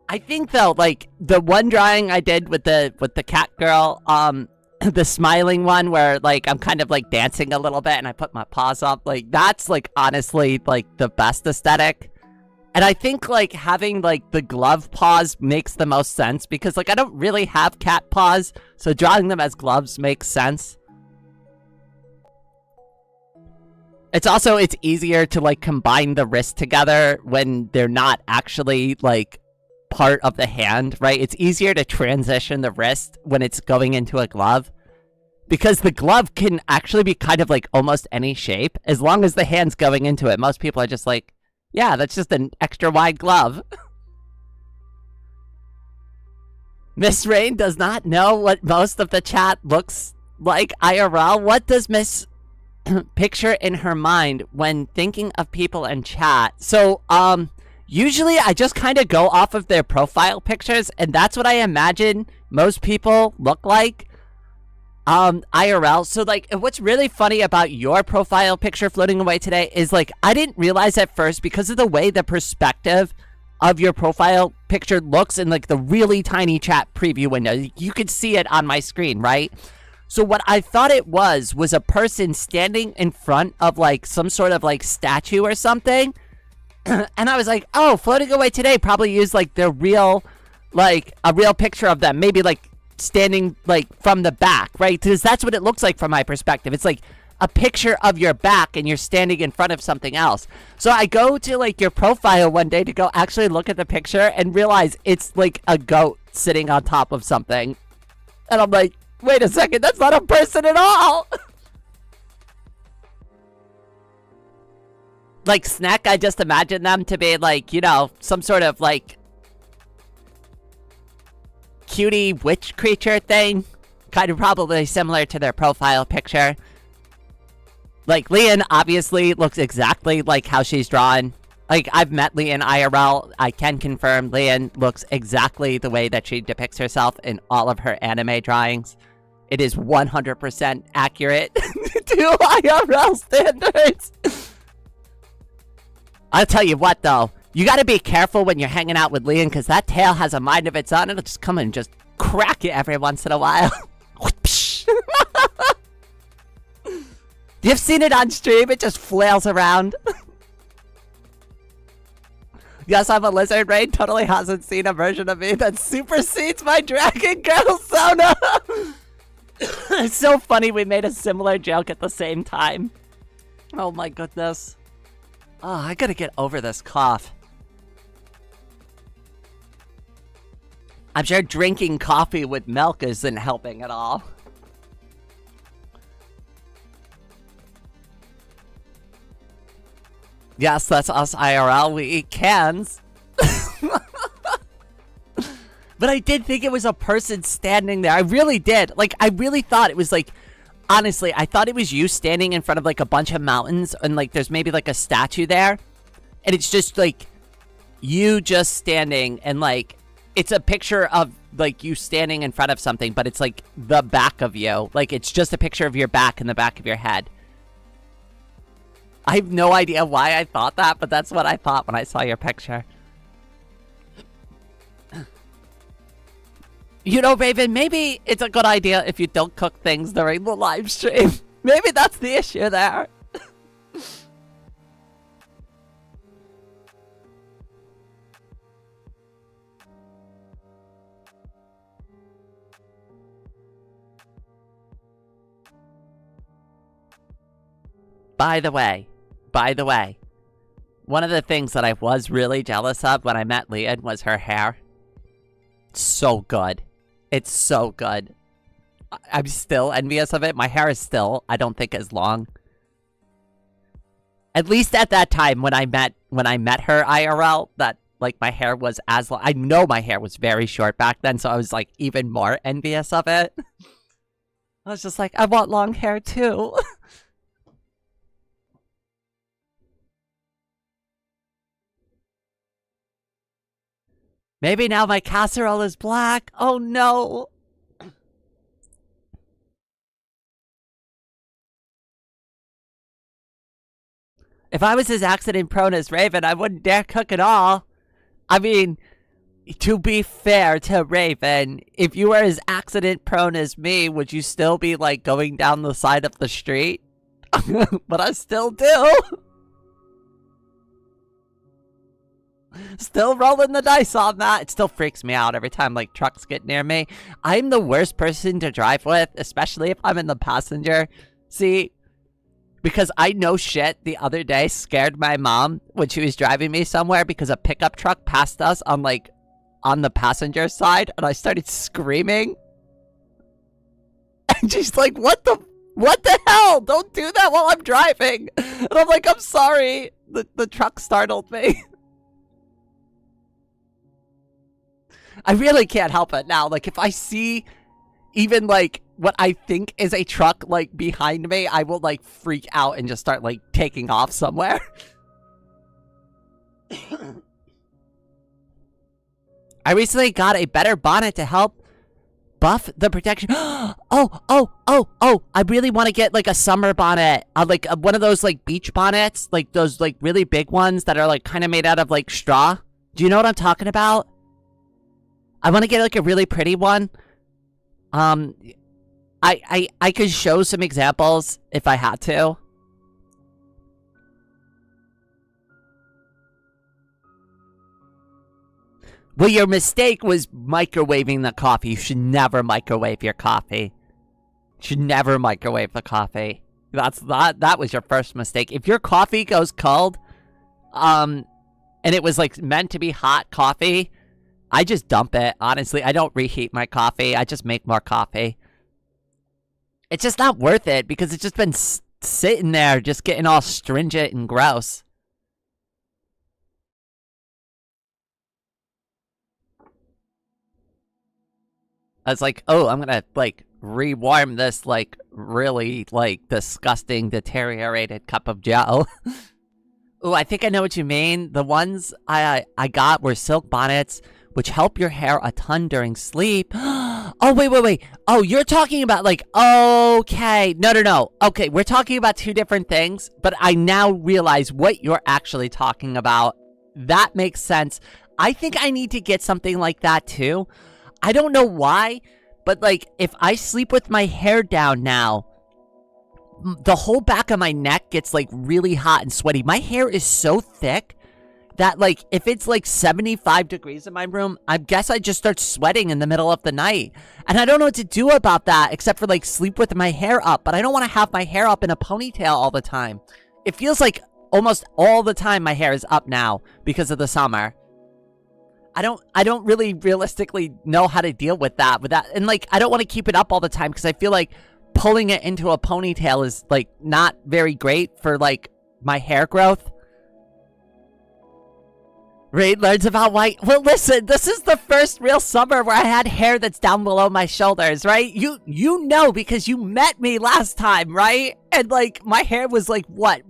I think though, like the one drawing I did with the cat girl, the smiling one where like I'm kind of like dancing a little bit and I put my paws up, like that's like honestly like the best aesthetic. And I think like having like the glove paws makes the most sense because like I don't really have cat paws, so drawing them as gloves makes sense. It's easier to like combine the wrists together when they're not actually like part of the hand, right? It's easier to transition the wrist when it's going into a glove because the glove can actually be kind of like almost any shape as long as the hand's going into it. Most people are just like, yeah, that's just an extra wide glove. Miss Rain does not know what most of the chat looks like IRL. What does Miss picture in her mind when thinking of people in chat? So, usually I just kind of go off of their profile pictures, and that's what I imagine most people look like. IRL. So like what's really funny about your profile picture floating away today is like I didn't realize at first because of the way the perspective of your profile picture looks in like the really tiny chat preview window. You could see it on my screen, right? So what I thought it was a person standing in front of like some sort of like statue or something. And I was like, oh, floating away today probably used like their real, like a real picture of them. Maybe like standing like from the back, right? Because that's what it looks like from my perspective. It's like a picture of your back and you're standing in front of something else. So I go to like your profile one day to go actually look at the picture and realize it's like a goat sitting on top of something. And I'm like, wait a second, that's not a person at all. Like Snack, I just imagine them to be like, you know, some sort of like cutie witch creature thing. Kind of probably similar to their profile picture. Like Leon obviously looks exactly like how she's drawn. Like I've met Leon IRL. I can confirm Leon looks exactly the way that she depicts herself in all of her anime drawings. It is 100% accurate to IRL standards. I'll tell you what though, you gotta be careful when you're hanging out with Leon because that tail has a mind of its own. It'll just come and just crack you every once in a while. You've seen it on stream, it just flails around. Yes, I'm a lizard. Rain totally hasn't seen a version of me that supersedes my dragon girl Sona. It's so funny we made a similar joke at the same time. Oh my goodness. Oh, I gotta get over this cough. I'm sure drinking coffee with milk isn't helping at all. Yes, that's us IRL. We eat cans. But I did think it was a person standing there. I really did. Like, I really thought it was like, honestly, I thought it was you standing in front of like a bunch of mountains and like there's maybe like a statue there. And it's just like you just standing and like it's a picture of like you standing in front of something, but it's like the back of you. Like it's just a picture of your back and the back of your head. I have no idea why I thought that, but that's what I thought when I saw your picture. You know, Raven, maybe it's a good idea if you don't cook things during the live stream. Maybe that's the issue there. By the way, one of the things that I was really jealous of when I met Leon was her hair. So good. It's so good. I'm still envious of it. My hair is still, I don't think, as long. At least at that time when I met her IRL, that like my hair was as long. I know my hair was very short back then, so I was like even more envious of it. I was just like, I want long hair too. Maybe now my casserole is black. Oh no. If I was as accident prone as Raven, I wouldn't dare cook at all. I mean, to be fair to Raven, if you were as accident prone as me, would you still be like going down the side of the street? But I still do. Still rolling the dice on that. It still freaks me out every time like trucks get near me. I'm the worst person to drive with, especially if I'm in the passenger seat. Because I know shit the other day scared my mom when she was driving me somewhere because a pickup truck passed us on like on the passenger side and I started screaming. And she's like, what the hell? Don't do that while I'm driving. And I'm like, I'm sorry. The truck startled me. I really can't help it now. Like, if I see even, like, what I think is a truck, like, behind me, I will, like, freak out and just start, like, taking off somewhere. I recently got a better bonnet to help buff the protection. I really want to get, like, a summer bonnet. Like, one of those, like, beach bonnets. Like, those, like, really big ones that are, like, kind of made out of, like, straw. Do you know what I'm talking about? I want to get like a really pretty one. I could show some examples if I had to. Well, your mistake was microwaving the coffee. You should never microwave your coffee. You should never microwave the coffee. That was your first mistake. If your coffee goes cold, and it was like meant to be hot coffee, I just dump it, honestly. I don't reheat my coffee. I just make more coffee. It's just not worth it because it's just been sitting there just getting all stringent and gross. I was like, oh, I'm gonna, like, rewarm this, like, really, like, disgusting, deteriorated cup of joe. Oh, I think I know what you mean. The ones I got were silk bonnets, which help your hair a ton during sleep. Oh, wait. Oh, you're talking about, like, okay. No. Okay, we're talking about two different things, but I now realize what you're actually talking about. That makes sense. I think I need to get something like that, too. I don't know why, but, like, if I sleep with my hair down now, the whole back of my neck gets, like, really hot and sweaty. My hair is so thick that, like, if it's, like, 75 degrees in my room, I guess I just start sweating in the middle of the night. And I don't know what to do about that except for, like, sleep with my hair up. But I don't want to have my hair up in a ponytail all the time. It feels like almost all the time my hair is up now because of the summer. I don't really realistically know how to deal with that. And, like, I don't want to keep it up all the time because I feel like pulling it into a ponytail is, like, not very great for, like, my hair growth. Reed learns about white. Well, listen, this is the first real summer where I had hair that's down below my shoulders, right? You know because you met me last time, right? And like my hair was like what?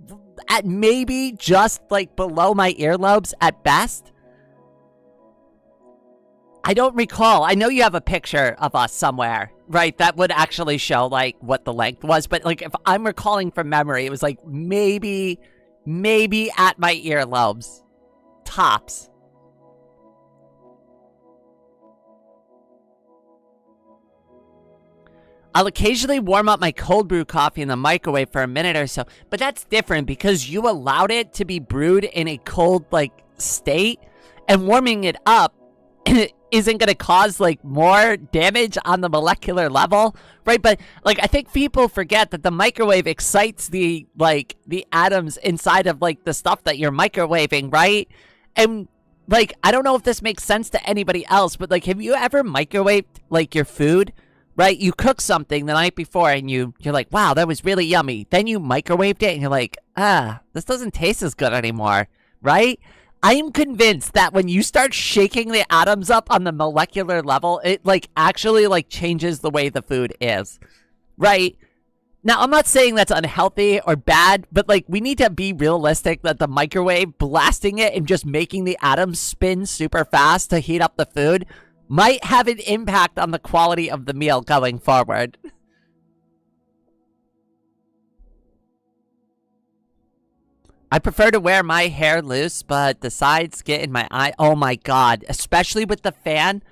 At maybe just like below my earlobes at best. I don't recall. I know you have a picture of us somewhere, right? That would actually show like what the length was, but like if I'm recalling from memory, it was like maybe at my earlobes. Tops. I'll occasionally warm up my cold brew coffee in the microwave for a minute or so, but that's different because you allowed it to be brewed in a cold, like, state, and warming it up isn't going to cause, like, more damage on the molecular level, right? But, like, I think people forget that the microwave excites the, like, the atoms inside of, like, the stuff that you're microwaving, right? And, like, I don't know if this makes sense to anybody else, but, like, have you ever microwaved, like, your food? Right? You cook something the night before and you're like, wow, that was really yummy. Then you microwaved it and you're like, this doesn't taste as good anymore. Right? I am convinced that when you start shaking the atoms up on the molecular level, it, like, actually, like, changes the way the food is. Right? Now, I'm not saying that's unhealthy or bad, but, like, we need to be realistic that the microwave, blasting it and just making the atoms spin super fast to heat up the food might have an impact on the quality of the meal going forward. I prefer to wear my hair loose, but the sides get in my eye. Oh my god, especially with the fan.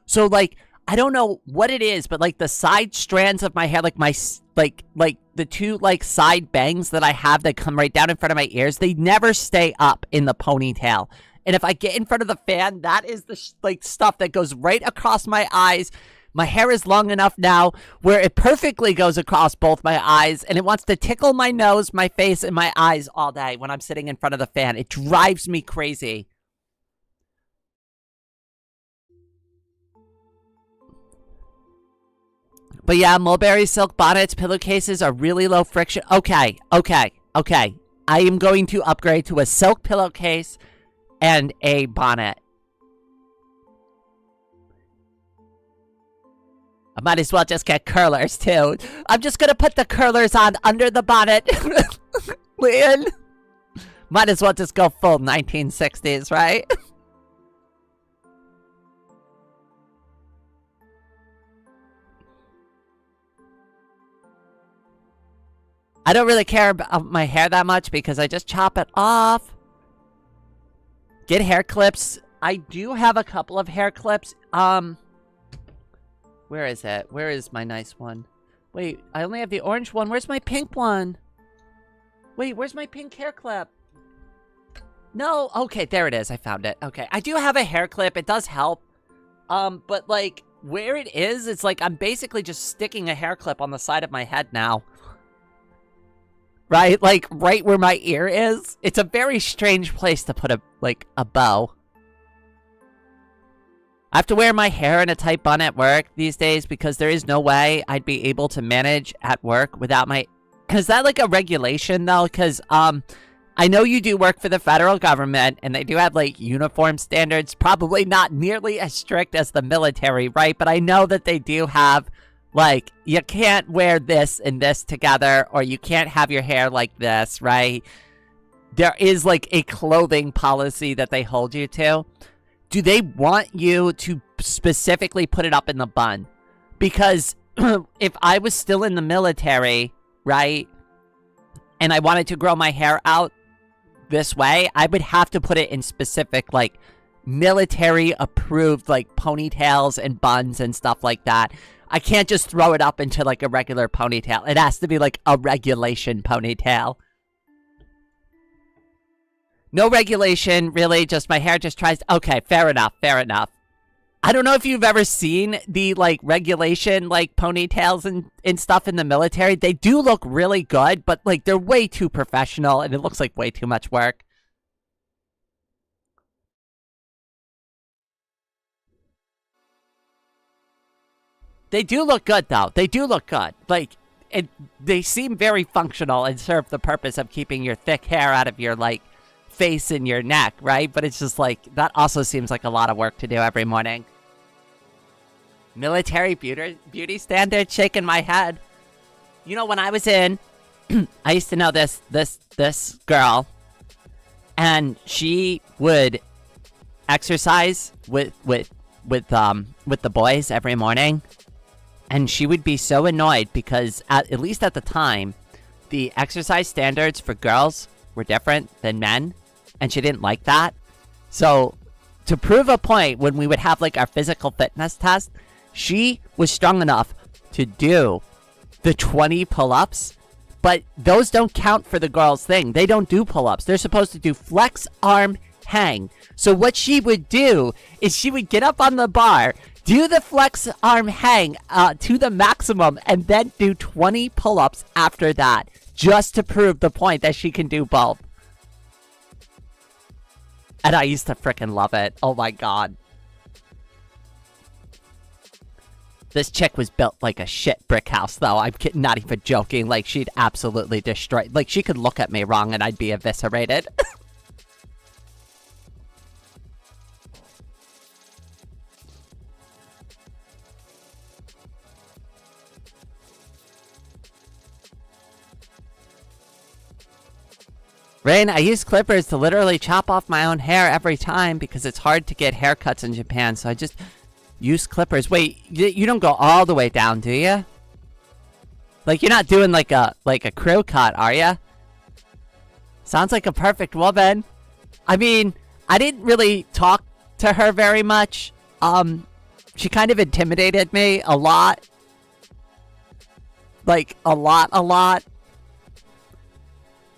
So, like, I don't know what it is, but, like, the side strands of my hair, like, my, like the two, like, side bangs that I have that come right down in front of my ears, they never stay up in the ponytail. And if I get in front of the fan, that is the, like, stuff that goes right across my eyes. My hair is long enough now where it perfectly goes across both my eyes, and it wants to tickle my nose, my face, and my eyes all day when I'm sitting in front of the fan. It drives me crazy. But yeah, mulberry silk bonnets, pillowcases are really low friction. Okay. I am going to upgrade to a silk pillowcase and a bonnet. I might as well just get curlers, too. I'm just gonna put the curlers on under the bonnet. Leon. Might as well just go full 1960s, right? I don't really care about my hair that much because I just chop it off. Get hair clips. I do have a couple of hair clips. Where is it? Where is my nice one? Wait, I only have the orange one. Where's my pink one? Wait, where's my pink hair clip? No, okay, there it is. I found it. Okay, I do have a hair clip. It does help. But, like, where it is, it's like I'm basically just sticking a hair clip on the side of my head now. Right? Like, right where my ear is. It's a very strange place to put a bow. I have to wear my hair in a tight bun at work these days because there is no way I'd be able to manage at work without my... Is that like a regulation, though? Because, I know you do work for the federal government, and they do have, like, uniform standards. Probably not nearly as strict as the military, right? But I know that they do have... Like, you can't wear this and this together, or you can't have your hair like this, right? There is, like, a clothing policy that they hold you to. Do they want you to specifically put it up in the bun? Because if I was still in the military, right, and I wanted to grow my hair out this way, I would have to put it in specific, like, military-approved, like, ponytails and buns and stuff like that. I can't just throw it up into, like, a regular ponytail. It has to be, like, a regulation ponytail. No regulation, really, just my hair just tries... Okay, fair enough. I don't know if you've ever seen the, like, regulation, like, ponytails and stuff in the military. They do look really good, but, like, they're way too professional, and it looks like way too much work. They do look good, though. They do look good. Like, they seem very functional and serve the purpose of keeping your thick hair out of your, like, face in your neck, right? But it's just like, that also seems like a lot of work to do every morning. Military beauty standard, shaking my head. You know, when I was in, I used to know this girl, and she would exercise with the boys every morning, and she would be so annoyed because at least at the time, the exercise standards for girls were different than men, and she didn't like that. So to prove a point, when we would have like our physical fitness test, she was strong enough to do the 20 pull-ups, but those don't count for the girls' thing. They don't do pull-ups. They're supposed to do flex arm hang. So what she would do is she would get up on the bar, do the flex arm hang to the maximum, and then do 20 pull-ups after that, just to prove the point that she can do both. And I used to freaking love it. Oh my god. This chick was built like a shit brick house, though. I'm not even joking. Like, she'd absolutely destroy. Like, she could look at me wrong and I'd be eviscerated. Rain, I use clippers to literally chop off my own hair every time because it's hard to get haircuts in Japan, so I just use clippers. Wait, you don't go all the way down, do you? Like, you're not doing like a crew cut, are you? Sounds like a perfect woman. I mean, I didn't really talk to her very much. She kind of intimidated me a lot. Like, a lot.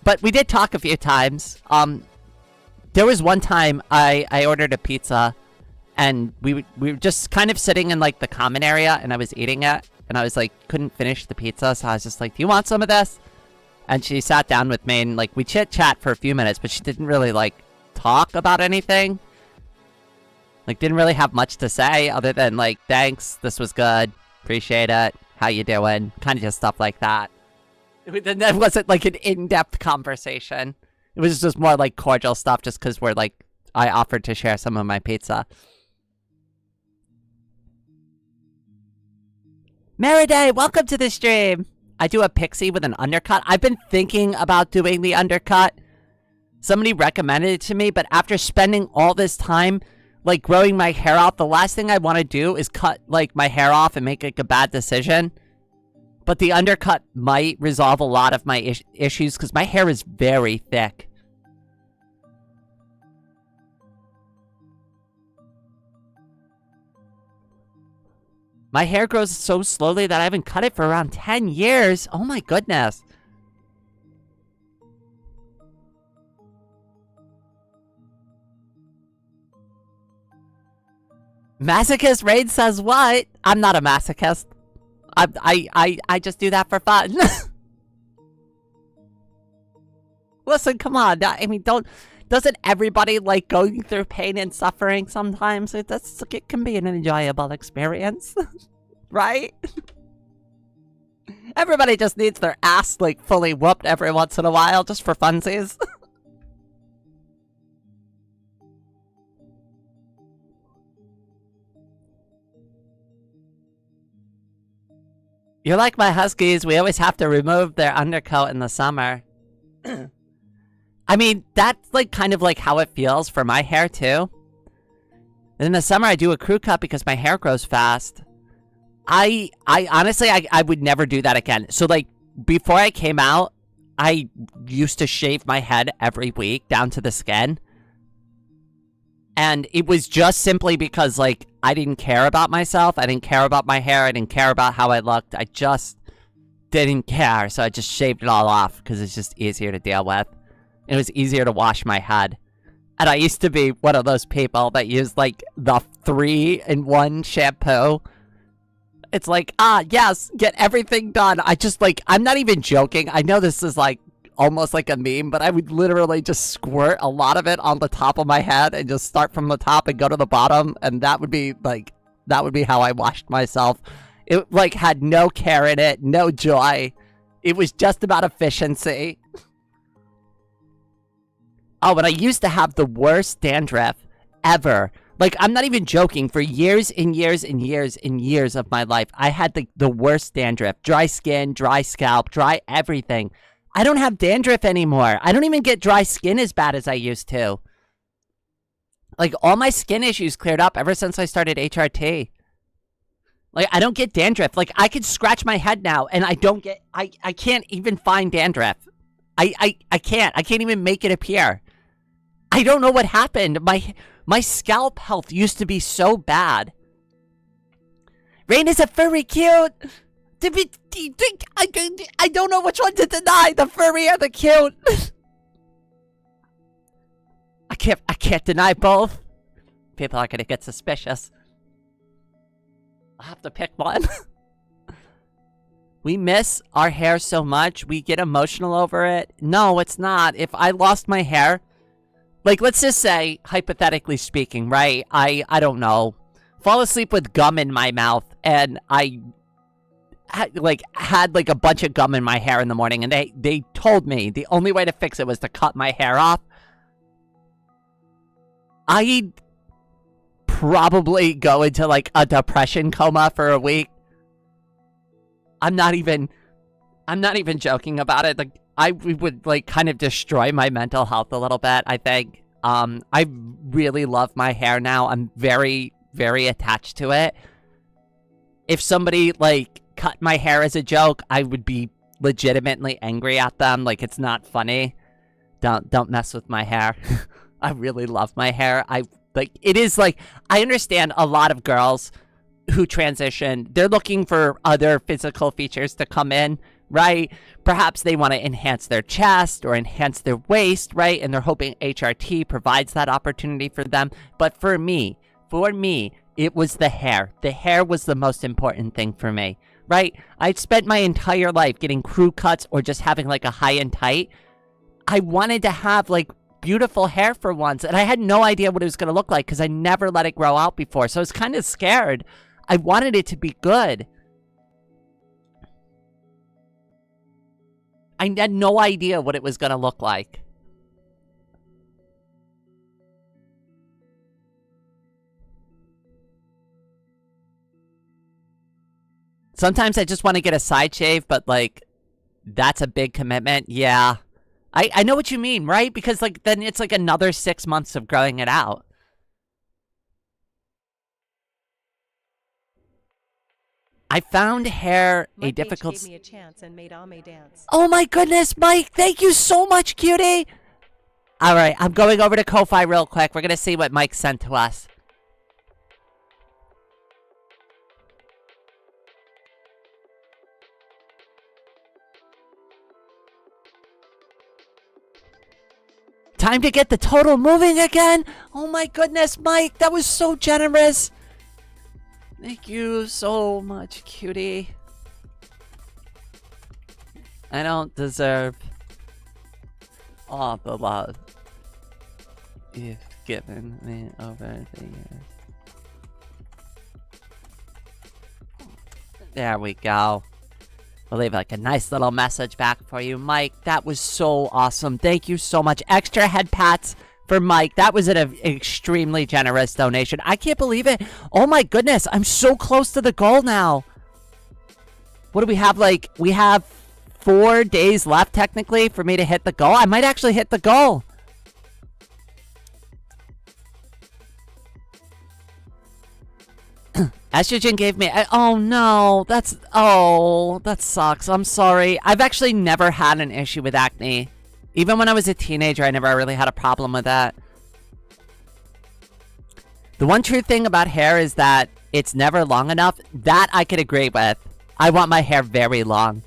But we did talk a few times. There was one time I ordered a pizza, and we were just kind of sitting in like the common area, and I was eating it, and I was like, couldn't finish the pizza, so I was just like, do you want some of this? And she sat down with me, and like we chit chat for a few minutes, but she didn't really like talk about anything. Like, didn't really have much to say other than like, thanks, this was good, appreciate it, how you doing, kind of just stuff like that. That wasn't like an in-depth conversation. It was just more like cordial stuff, just because I offered to share some of my pizza. Meriday, welcome to the stream. I do a pixie with an undercut. I've been thinking about doing the undercut. Somebody recommended it to me, but after spending all this time like growing my hair out, the last thing I want to do is cut like my hair off and make like a bad decision. But the undercut might resolve a lot of my issues because my hair is very thick. My hair grows so slowly that I haven't cut it for around 10 years. Oh my goodness. Masochist Raid says what? I'm not a masochist. I just do that for fun. Listen, come on. I mean, doesn't everybody like going through pain and suffering sometimes? It can be an enjoyable experience, right? Everybody just needs their ass like fully whooped every once in a while, just for funsies. You're like my huskies. We always have to remove their undercoat in the summer. I mean, that's like kind of like how it feels for my hair too. In the summer, I do a crew cut because my hair grows fast. I honestly, I would never do that again. So like before I came out, I used to shave my head every week down to the skin. And it was just simply because, like, I didn't care about myself. I didn't care about my hair. I didn't care about how I looked. I just didn't care. So I just shaved it all off because it's just easier to deal with. It was easier to wash my head. And I used to be one of those people that used, like, the 3-in-1 shampoo. It's like, yes, get everything done. I just, like, I'm not even joking. I know this is, like, almost like a meme, but I would literally just squirt a lot of it on the top of my head and just start from the top and go to the bottom, and that would be how I washed myself. It like had no care in it, no joy. It was just about efficiency. Oh, but I used to have the worst dandruff ever. Like, I'm not even joking. For years and years and years and years of my life, I had the worst dandruff. Dry skin, dry scalp, dry everything. I don't have dandruff anymore. I don't even get dry skin as bad as I used to. Like, all my skin issues cleared up ever since I started HRT. Like, I don't get dandruff. Like, I can scratch my head now, and I don't get... I can't even find dandruff. I can't. I can't even make it appear. I don't know what happened. My scalp health used to be so bad. Rain is a furry cute. I don't know which one to deny, the furry or the cute. I can't deny both. People are gonna get suspicious. I'll have to pick one. We miss our hair so much, we get emotional over it. No, it's not. If I lost my hair, like, let's just say, hypothetically speaking, right? I don't know, fall asleep with gum in my mouth, and I had a bunch of gum in my hair in the morning, and they told me the only way to fix it was to cut my hair off. I'd probably go into, like, a depression coma for a week. I'm not even joking about it. Like, I would, like, kind of destroy my mental health a little bit, I think. I really love my hair now. I'm very, very attached to it. If somebody, like, cut my hair as a joke, I would be legitimately angry at them. Like, it's not funny. Don't mess with my hair. I really love my hair. It is, like, I understand a lot of girls who transition, they're looking for other physical features to come in, right? Perhaps they want to enhance their chest or enhance their waist, right? And they're hoping HRT provides that opportunity for them. But for me, it was the hair. The hair was the most important thing for me, right? I'd spent my entire life getting crew cuts or just having, like, a high and tight. I wanted to have, like, beautiful hair for once, and I had no idea what it was going to look like because I never let it grow out before, so I was kind of scared. I wanted it to be good. I had no idea what it was going to look like. Sometimes I just want to get a side shave, but, like, that's a big commitment. Yeah. I know what you mean, right? Because, like, then it's, like, another 6 months of growing it out. I found hair a difficult... gave me a chance and made Ame dance. Oh my goodness, Mike! Thank you so much, cutie! Alright, I'm going over to Ko-Fi real quick. We're gonna see what Mike sent to us. Time to get the total moving again! Oh my goodness, Mike! That was so generous! Thank you so much, cutie. I don't deserve all the love you've given me over the years. There we go. We'll leave, like, a nice little message back for you, Mike. That was so awesome. Thank you so much. Extra head pats for Mike. That was an extremely generous donation. I can't believe it. Oh my goodness. I'm so close to the goal now. What do we have? Like, we have 4 days left, technically, for me to hit the goal. I might actually hit the goal. Estrogen gave me... Oh, no. That sucks. I'm sorry. I've actually never had an issue with acne. Even when I was a teenager, I never really had a problem with that. The one true thing about hair is that it's never long enough. That I could agree with. I want my hair very long.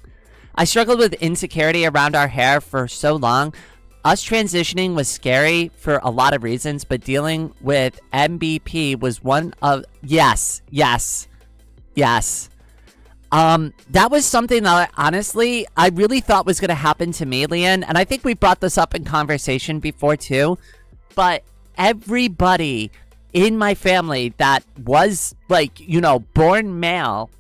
I struggled with insecurity around our hair for so long. Us transitioning was scary for a lot of reasons, but dealing with MBP was one of... Yes. That was something that, honestly, I really thought was going to happen to me, Leanne. And I think we brought this up in conversation before, too. But everybody in my family that was, like, you know, born male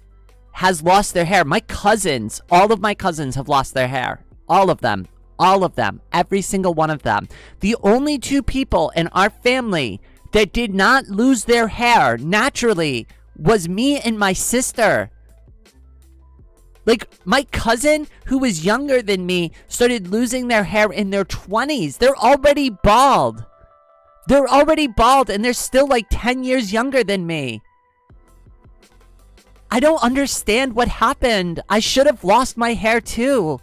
has lost their hair. My cousins, all of my cousins have lost their hair. All of them. All of them. Every single one of them. The only two people in our family that did not lose their hair naturally was me and my sister. Like, my cousin, who was younger than me, started losing their hair in their 20s. They're already bald. They're already bald, and they're still like 10 years younger than me. I don't understand what happened. I should have lost my hair too.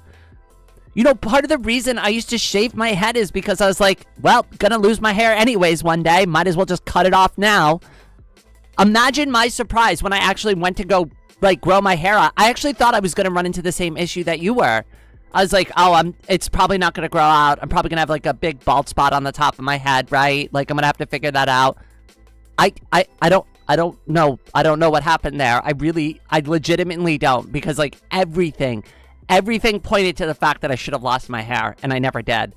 You know, part of the reason I used to shave my head is because I was like, well, gonna lose my hair anyways one day. Might as well just cut it off now. Imagine my surprise when I actually went to go like grow my hair out. I actually thought I was gonna run into the same issue that you were. I was like, oh, it's probably not gonna grow out. I'm probably gonna have like a big bald spot on the top of my head, right? Like I'm gonna have to figure that out. I don't know. I don't know what happened there. I legitimately don't, because like everything pointed to the fact that I should have lost my hair, and I never did.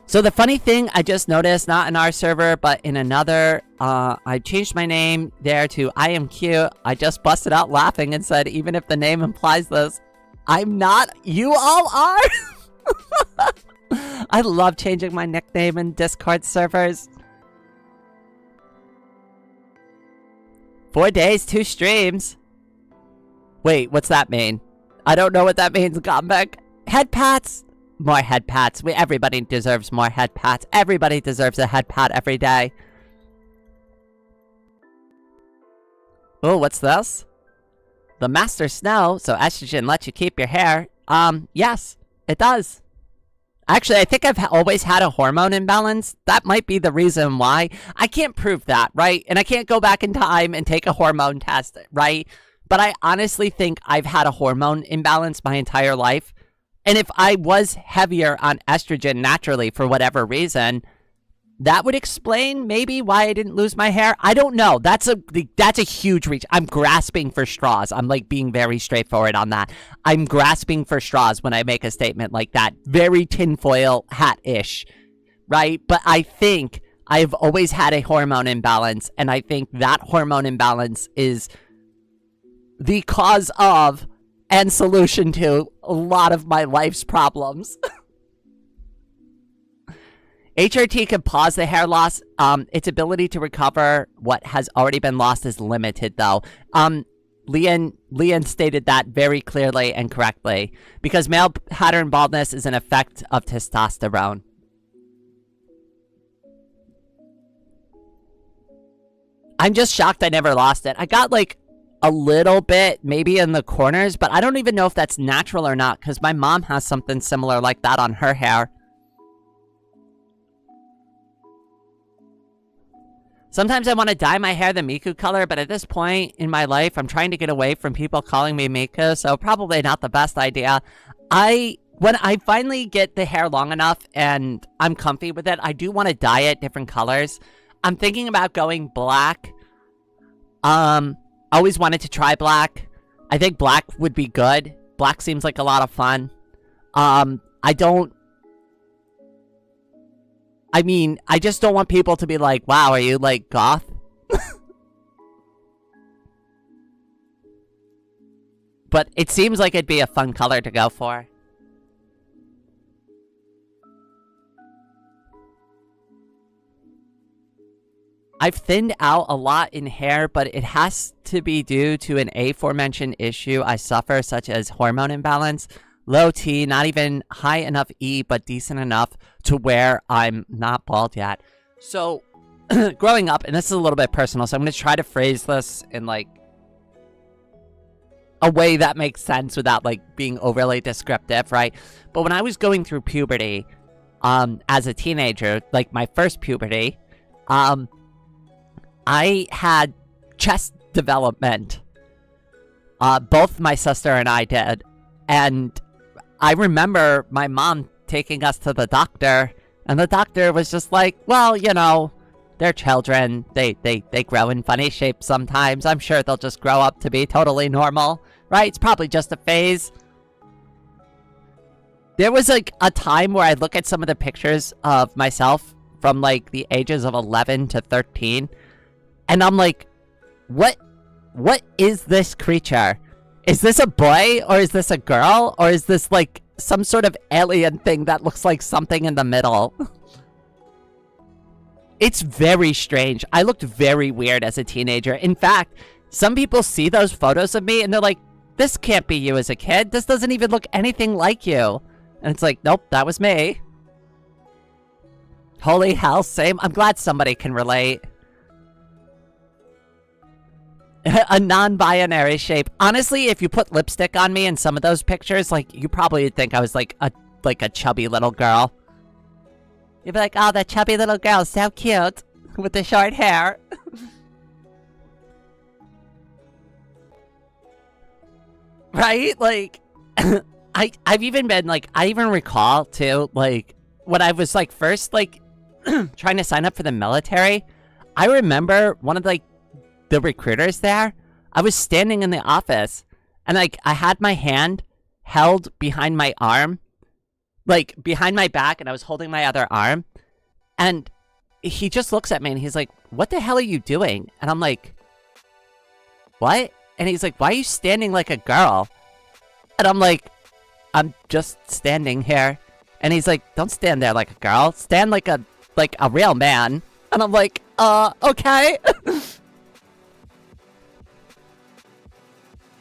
So the funny thing I just noticed, not in our server, but in another, I changed my name there to I am cute. I just busted out laughing and said, even if the name implies this, I'm not. You all are. I love changing my nickname in Discord servers. 4 days, 2 streams. Wait, what's that mean? I don't know what that means, Gombeck. Head pats. More head pats. Everybody deserves more head pats. Everybody deserves a head pat every day. Oh, what's this? The Master Snow. So estrogen lets you keep your hair. Yes, it does. Actually, I think I've always had a hormone imbalance. That might be the reason why. I can't prove that, right? And I can't go back in time and take a hormone test, right? But I honestly think I've had a hormone imbalance my entire life. And if I was heavier on estrogen naturally for whatever reason, that would explain maybe why I didn't lose my hair. I don't know. That's a huge reach. I'm grasping for straws. I'm like being very straightforward on that. I'm grasping for straws when I make a statement like that. Very tinfoil hat-ish, right? But I think I've always had a hormone imbalance, and I think that hormone imbalance is the cause of and solution to a lot of my life's problems. HRT can pause the hair loss. Its ability to recover what has already been lost is limited, though. Leon stated that very clearly and correctly, because male pattern baldness is an effect of testosterone. I'm just shocked I never lost it. I got like a little bit, maybe in the corners, but I don't even know if that's natural or not, because my mom has something similar like that on her hair. Sometimes I want to dye my hair the Miku color, but at this point in my life, I'm trying to get away from people calling me Miku, so probably not the best idea. When I finally get the hair long enough and I'm comfy with it, I do want to dye it different colors. I'm thinking about going black. Always wanted to try black. I think black would be good. Black seems like a lot of fun. I just don't want people to be like, wow, are you like goth? But it seems like it'd be a fun color to go for. I've thinned out a lot in hair, but it has to be due to an aforementioned issue I suffer, such as hormone imbalance. Low T, not even high enough E, but decent enough to where I'm not bald yet. So, growing up, and this is a little bit personal, so I'm going to try to phrase this in, like, a way that makes sense without, like, being overly descriptive, right? But when I was going through puberty, as a teenager, like, my first puberty, I had chest development. Both my sister and I did. And I remember my mom taking us to the doctor, and the doctor was just like, well, you know, they're children. They grow in funny shapes sometimes. I'm sure they'll just grow up to be totally normal, right? It's probably just a phase. There was like a time where I look at some of the pictures of myself from like the ages of 11 to 13, And I'm like, what is this creature? Is this a boy, or is this a girl, or is this like some sort of alien thing that looks like something in the middle? It's very strange. I looked very weird as a teenager. In fact, some people see those photos of me and they're like, this can't be you as a kid. This doesn't even look anything like you. And it's like, nope, that was me. Holy hell, same. I'm glad somebody can relate. A non-binary shape. Honestly, if you put lipstick on me in some of those pictures, like, you probably would think I was like a chubby little girl. You'd be like, oh, that chubby little girl is so cute with the short hair. Right? Like, I've even been, like, I even recall, too, like, when I was, like, first, like, trying to sign up for the military, I remember one of, like, the recruiters there, I was standing in the office, and, like, I had my hand held behind my arm, like, behind my back, and I was holding my other arm, and he just looks at me, and he's like, what the hell are you doing? And I'm like, what? And he's like, why are you standing like a girl? And I'm like, I'm just standing here. And he's like, don't stand there like a girl. Stand like a real man. And I'm like, okay.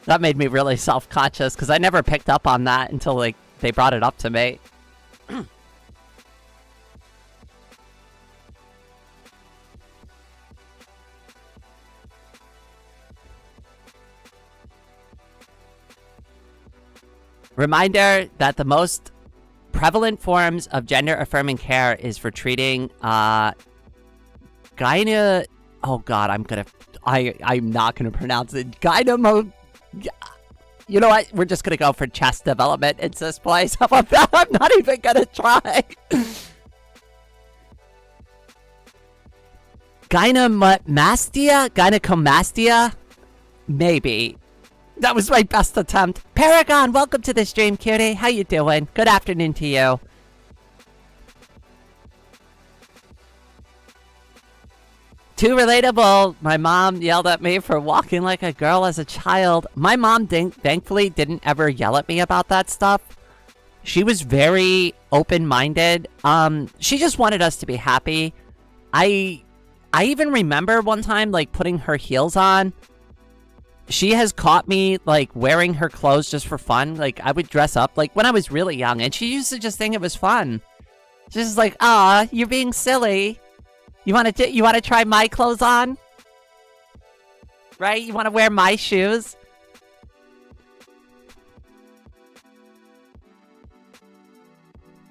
That made me really self-conscious, because I never picked up on that until, like, they brought it up to me. Reminder that the most prevalent forms of gender-affirming care is for treating, oh god, I'm not gonna pronounce it. You know what? We're just gonna go for chest development in this place. How about that? I'm not even gonna try. Gynecomastia? Maybe. That was my best attempt. Paragon, welcome to the stream, cutie. How you doing? Good afternoon to you. Too relatable. My mom yelled at me for walking like a girl as a child. My mom thankfully didn't ever yell at me about that stuff. She was very open-minded. She just wanted us to be happy. I even remember one time, like, putting her heels on. She has caught me, like, wearing her clothes just for fun. Like, I would dress up, like, when I was really young, and she used to just think it was fun. She's just like, "Aw, you're being silly. You want to try my clothes on? Right? You want to wear my shoes?"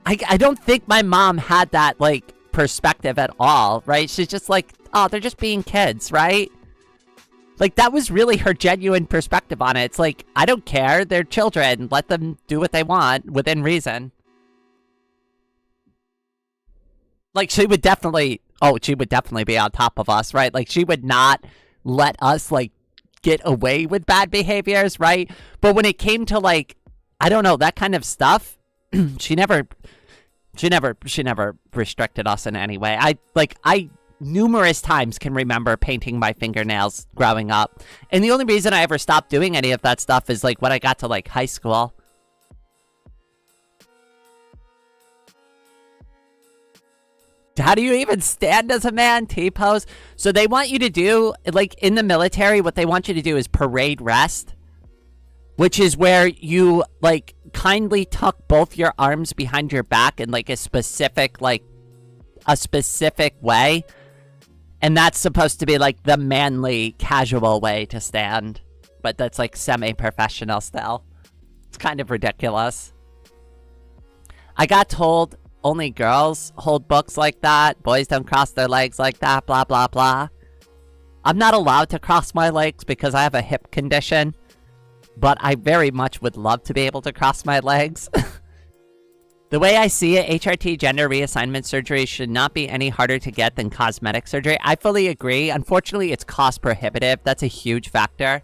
I don't think my mom had that, like, perspective at all, right? She's just like, "Oh, they're just being kids, right?" Like, that was really her genuine perspective on it. It's like, I don't care. They're children. Let them do what they want within reason. Like, she would definitely be on top of us, right? Like, she would not let us, like, get away with bad behaviors, right? But when it came to, like, I don't know, that kind of stuff, she never restricted us in any way. I numerous times can remember painting my fingernails growing up. And the only reason I ever stopped doing any of that stuff is, like, when I got to, like, high school. How do you even stand as a man? T-pose? So they want you to do, like, in the military, what they want you to do is parade rest. Which is where you, like, kindly tuck both your arms behind your back in, like, a specific way. And that's supposed to be, like, the manly, casual way to stand. But that's, like, semi-professional still. It's kind of ridiculous. I got told only girls hold books like that. Boys don't cross their legs like that, blah, blah, blah. I'm not allowed to cross my legs because I have a hip condition. But I very much would love to be able to cross my legs. The way I see it, HRT gender reassignment surgery should not be any harder to get than cosmetic surgery. I fully agree. Unfortunately, it's cost prohibitive. That's a huge factor.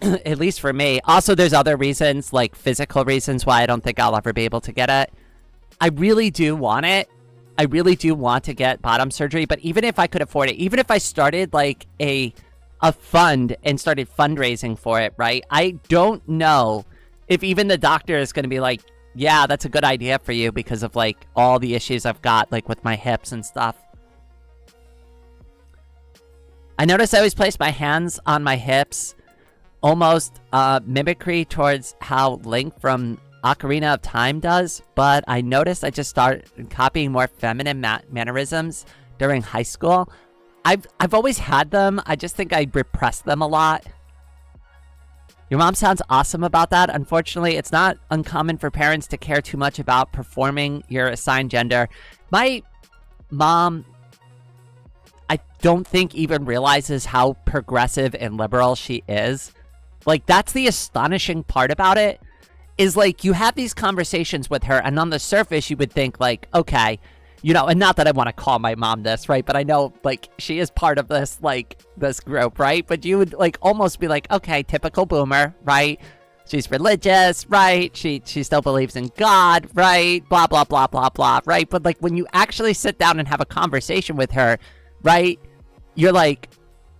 At least for me. Also, there's other reasons, like physical reasons, why I don't think I'll ever be able to get it. I really do want it. I really do want to get bottom surgery, but even if I could afford it, even if I started like a fund and started fundraising for it, right? I don't know if even the doctor is going to be like, yeah, that's a good idea for you because of like all the issues I've got like with my hips and stuff. I notice I always place my hands on my hips, almost mimicry towards how Link from Ocarina of Time does, but I noticed I just started copying more feminine mannerisms during high school. I've always had them. I just think I repressed them a lot. Your mom sounds awesome about that. Unfortunately, it's not uncommon for parents to care too much about performing your assigned gender. My mom, I don't think even realizes how progressive and liberal she is. Like, that's the astonishing part about it, is like you have these conversations with her and on the surface you would think like, okay, you know, and not that I want to call my mom this, right? But I know like she is part of this, like this group, right? But you would like almost be like, okay, typical boomer, right? She's religious, right? She still believes in God, right? Blah, blah, blah, blah, blah, right? But like when you actually sit down and have a conversation with her, right? You're like,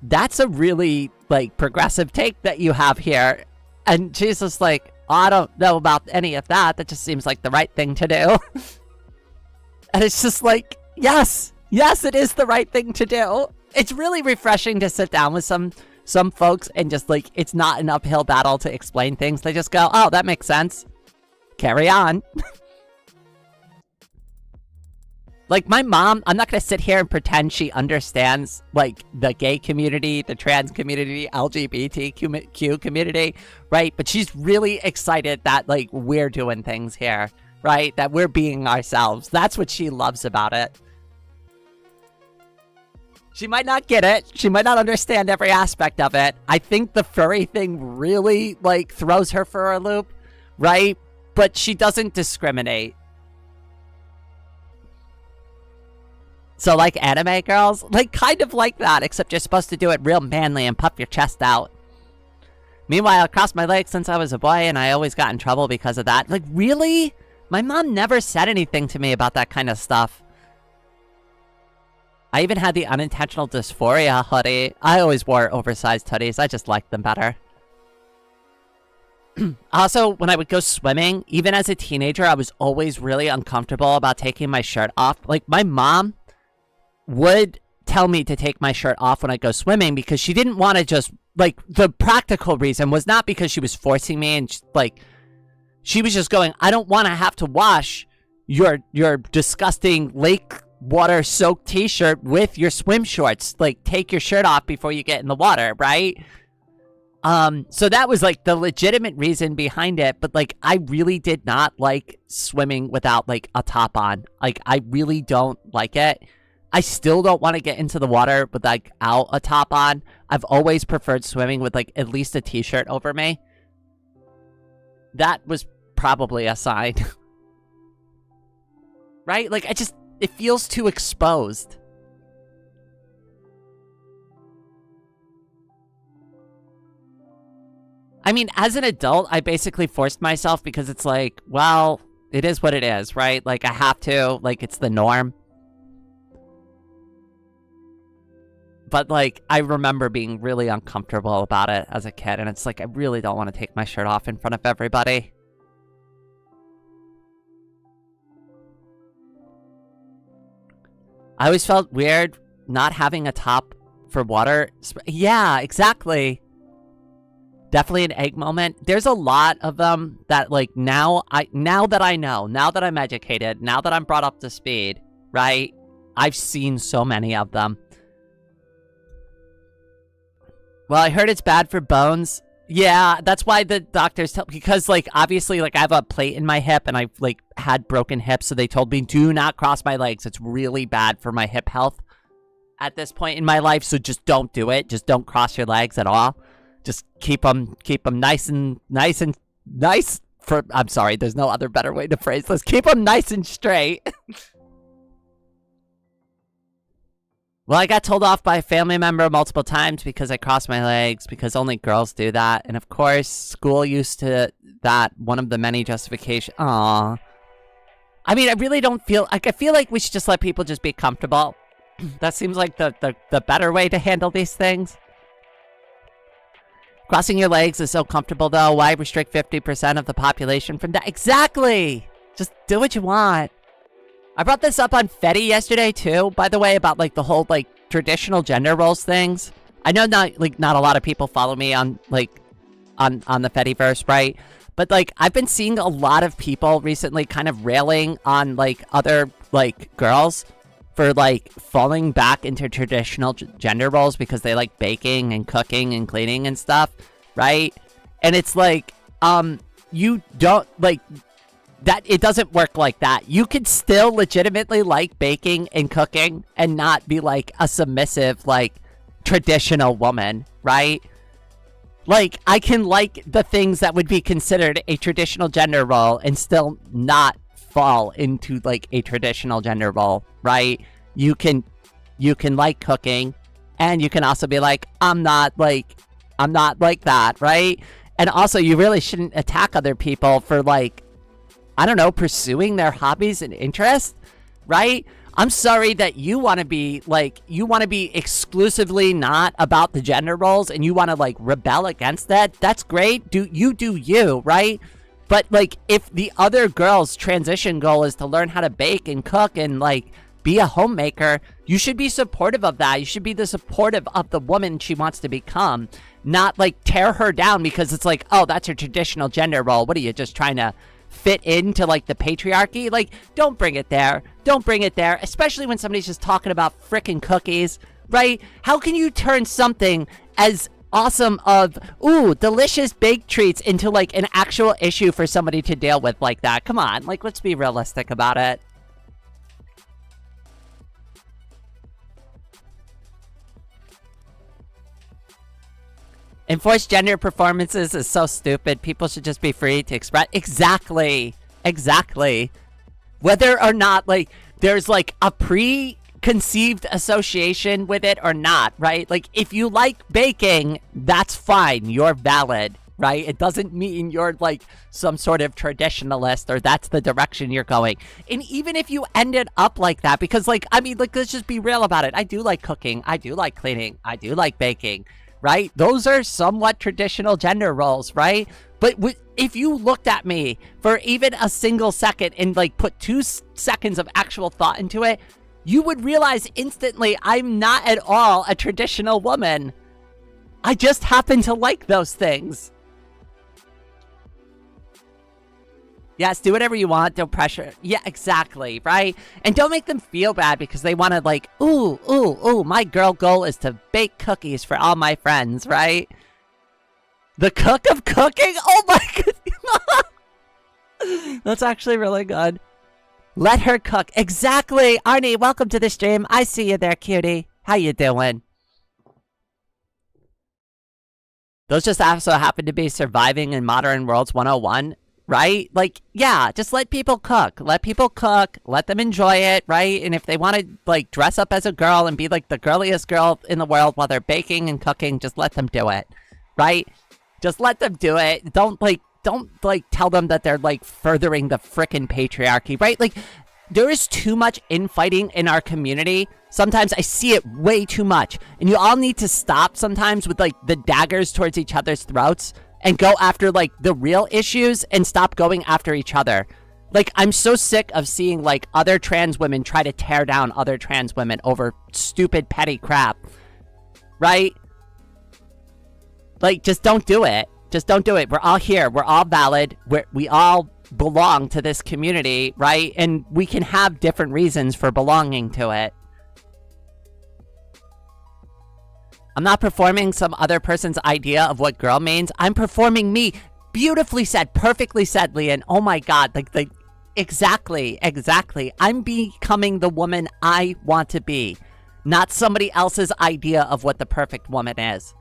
that's a really like progressive take that you have here. And she's just like, oh, I don't know about any of that. That just seems like the right thing to do. And it's just like, yes, it is the right thing to do. It's really refreshing to sit down with some folks and just like, it's not an uphill battle to explain things. They just go, oh, that makes sense. Carry on. Like my mom, I'm not going to sit here and pretend she understands like the gay community, the trans community, LGBTQ community, right? But she's really excited that like we're doing things here, right? That we're being ourselves. That's what she loves about it. She might not get it. She might not understand every aspect of it. I think the furry thing really like throws her for a loop, right? But she doesn't discriminate. So like anime girls, like kind of like that, except you're supposed to do it real manly and puff your chest out. Meanwhile, I crossed my legs since I was a boy and I always got in trouble because of that. Like really? My mom never said anything to me about that kind of stuff. I even had the unintentional dysphoria hoodie. I always wore oversized hoodies. I just liked them better. Also, when I would go swimming, even as a teenager, I was always really uncomfortable about taking my shirt off. Like my mom would tell me to take my shirt off when I go swimming because she didn't want to just, like, the practical reason was not because she was forcing me and, like, she was just going, I don't want to have to wash your disgusting lake water soaked t-shirt with your swim shorts. Like, take your shirt off before you get in the water, right? So that was, like, the legitimate reason behind it, but, like, I really did not like swimming without, like, a top on. Like, I really don't like it. I still don't want to get into the water with like out a top on. I've always preferred swimming with like at least a t-shirt over me. That was probably a sign. Right? Like it feels too exposed. I mean, as an adult, I basically forced myself because it's like, well, it is what it is, right? Like I have to, like it's the norm. But, like, I remember being really uncomfortable about it as a kid. And it's like, I really don't want to take my shirt off in front of everybody. I always felt weird not having a top for water. Yeah, exactly. Definitely an egg moment. There's a lot of them that, like, now that I know, now that I'm educated, now that I'm brought up to speed, right? I've seen so many of them. Well, I heard it's bad for bones. Yeah, that's why the doctors tell, because like obviously like I have a plate in my hip and I've like had broken hips, so they told me do not cross my legs. It's really bad for my hip health at this point in my life, so just don't do it. Just don't cross your legs at all. Just keep them nice for, I'm sorry, there's no other better way to phrase this. Keep them nice and straight. Well, I got told off by a family member multiple times because I crossed my legs, because only girls do that. And of course, school used to that, one of the many justifications. Aww. I mean, I really don't feel like, I feel like we should just let people just be comfortable. That seems like the better way to handle these things. Crossing your legs is so comfortable, though. Why restrict 50% of the population from that? Exactly! Just do what you want. I brought this up on Fetty yesterday, too, by the way, about, like, the whole, like, traditional gender roles things. I know not a lot of people follow me on, like, on the Fettyverse, right? But, like, I've been seeing a lot of people recently kind of railing on, like, other, like, girls for, like, falling back into traditional gender roles because they like baking and cooking and cleaning and stuff, right? And it's like, you don't, like, that, it doesn't work like that. You could still legitimately like baking and cooking and not be, like, a submissive, like, traditional woman, right? Like, I can like the things that would be considered a traditional gender role and still not fall into, like, a traditional gender role, right? You can like cooking, and you can also be like, I'm not like that, right? And also, you really shouldn't attack other people for, like, I don't know, pursuing their hobbies and interests, right? I'm sorry that you want to be, like, you want to be exclusively not about the gender roles and you want to, like, rebel against that. That's great. Do you, right? But, like, if the other girl's transition goal is to learn how to bake and cook and, like, be a homemaker, you should be supportive of that. You should be the supportive of the woman she wants to become, not, like, tear her down because it's like, oh, that's her traditional gender role. What are you, just trying to fit into, like, the patriarchy? Like, don't bring it there. Don't bring it there, especially when somebody's just talking about frickin' cookies, right? How can you turn something as awesome of, ooh, delicious baked treats into, like, an actual issue for somebody to deal with like that? Come on, like, let's be realistic about it. Enforced gender performances is so stupid. People should just be free to express. Exactly. Whether or not, like, there's, like, a preconceived association with it or not, right? Like, if you like baking, that's fine. You're valid, right? It doesn't mean you're, like, some sort of traditionalist or that's the direction you're going. And even if you ended up like that, because, like, I mean, like, let's just be real about it. I do like cooking. I do like cleaning. I do like baking. Right? Those are somewhat traditional gender roles, right? But if you looked at me for even a single second and, like, put 2 seconds of actual thought into it, you would realize instantly I'm not at all a traditional woman. I just happen to like those things. Yes, do whatever you want. Don't pressure. Yeah, exactly, right? And don't make them feel bad because they want to, like, ooh, my girl goal is to bake cookies for all my friends, right? The cook of cooking? Oh my goodness. That's actually really good. Let her cook. Exactly. Arnie, welcome to the stream. I see you there, cutie. How you doing? Those just also happen to be surviving in modern worlds 101. Right? Like, yeah, just let people cook. Let people cook. Let them enjoy it, right? And if they want to, like, dress up as a girl and be, like, the girliest girl in the world while they're baking and cooking, just let them do it, right? Just let them do it. Don't tell them that they're, like, furthering the frickin' patriarchy, right? Like, there is too much infighting in our community. Sometimes I see it way too much. And you all need to stop sometimes with, like, the daggers towards each other's throats and go after, like, the real issues and stop going after each other. Like, I'm so sick of seeing, like, other trans women try to tear down other trans women over stupid, petty crap. Right? Like, just don't do it. Just don't do it. We're all here. We're all valid. We all belong to this community, right? And we can have different reasons for belonging to it. I'm not performing some other person's idea of what girl means. I'm performing me. Beautifully said. Perfectly said, Leon. Oh my God. Like, exactly. I'm becoming the woman I want to be, not somebody else's idea of what the perfect woman is.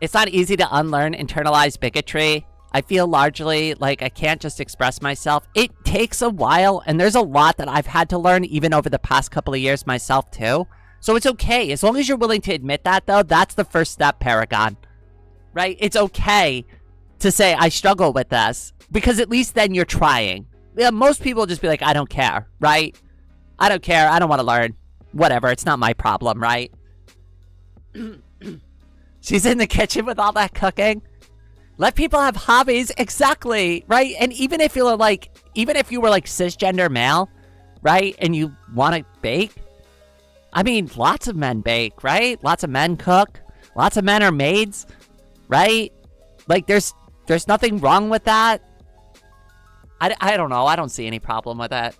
It's not easy to unlearn internalized bigotry. I feel largely like I can't just express myself. It takes a while, and there's a lot that I've had to learn even over the past couple of years myself too. So it's okay. As long as you're willing to admit that, though, that's the first step, Paragon. Right? It's okay to say, I struggle with this. Because at least then you're trying. Yeah, most people just be like, I don't care, right? I don't care. I don't want to learn. Whatever. It's not my problem, right? She's in the kitchen with all that cooking. Let people have hobbies. Exactly, right? And even if you were like cisgender male, right? And you want to bake. I mean, lots of men bake, right? Lots of men cook. Lots of men are maids, right? Like, there's nothing wrong with that. I don't know. I don't see any problem with that.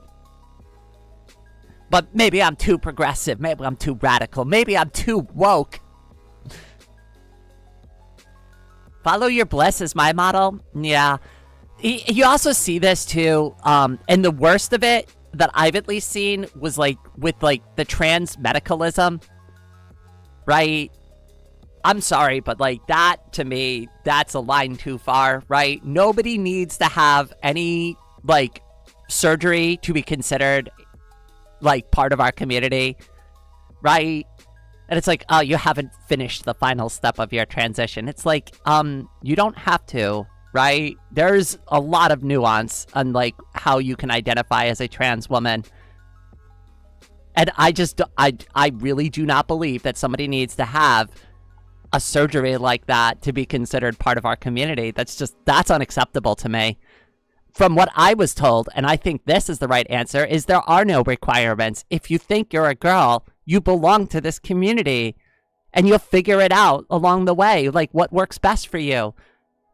But maybe I'm too progressive. Maybe I'm too radical. Maybe I'm too woke. Follow your bliss is my motto. Yeah. You also see this too. And the worst of it that I've at least seen was like with like the trans medicalism. Right? I'm sorry, but like that to me, that's a line too far, right? Nobody needs to have any like surgery to be considered like part of our community, right? And it's like, oh, you haven't finished the final step of your transition. It's like, you don't have to, right? There's a lot of nuance on like how you can identify as a trans woman. And I really do not believe that somebody needs to have a surgery like that to be considered part of our community. That's unacceptable to me. From what I was told, and I think this is the right answer, is there are no requirements. If you think you're a girl, you belong to this community, and you'll figure it out along the way, like what works best for you.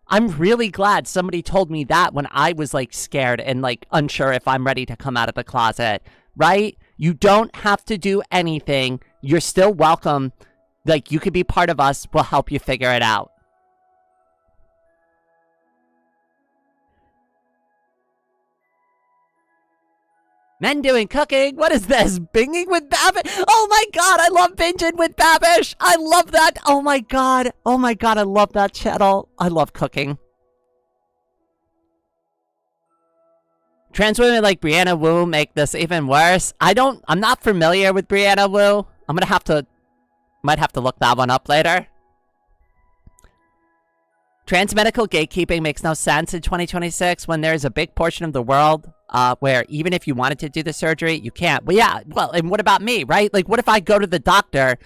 I'm really glad somebody told me that when I was like scared and like unsure if I'm ready to come out of the closet, right? You don't have to do anything. You're still welcome. Like, you could be part of us. We'll help you figure it out. Men doing cooking? What is this? Binging with Babish? Oh my god, I love binging with Babish. I love that. Oh my god. Oh my god, I love that channel. I love cooking. Trans women like Brianna Wu make this even worse. I'm not familiar with Brianna Wu. Might have to look that one up later. Trans medical gatekeeping makes no sense in 2026 when there's a big portion of the world where even if you wanted to do the surgery, you can't. Well, yeah, well, and what about me, right? Like, what if I go to the doctor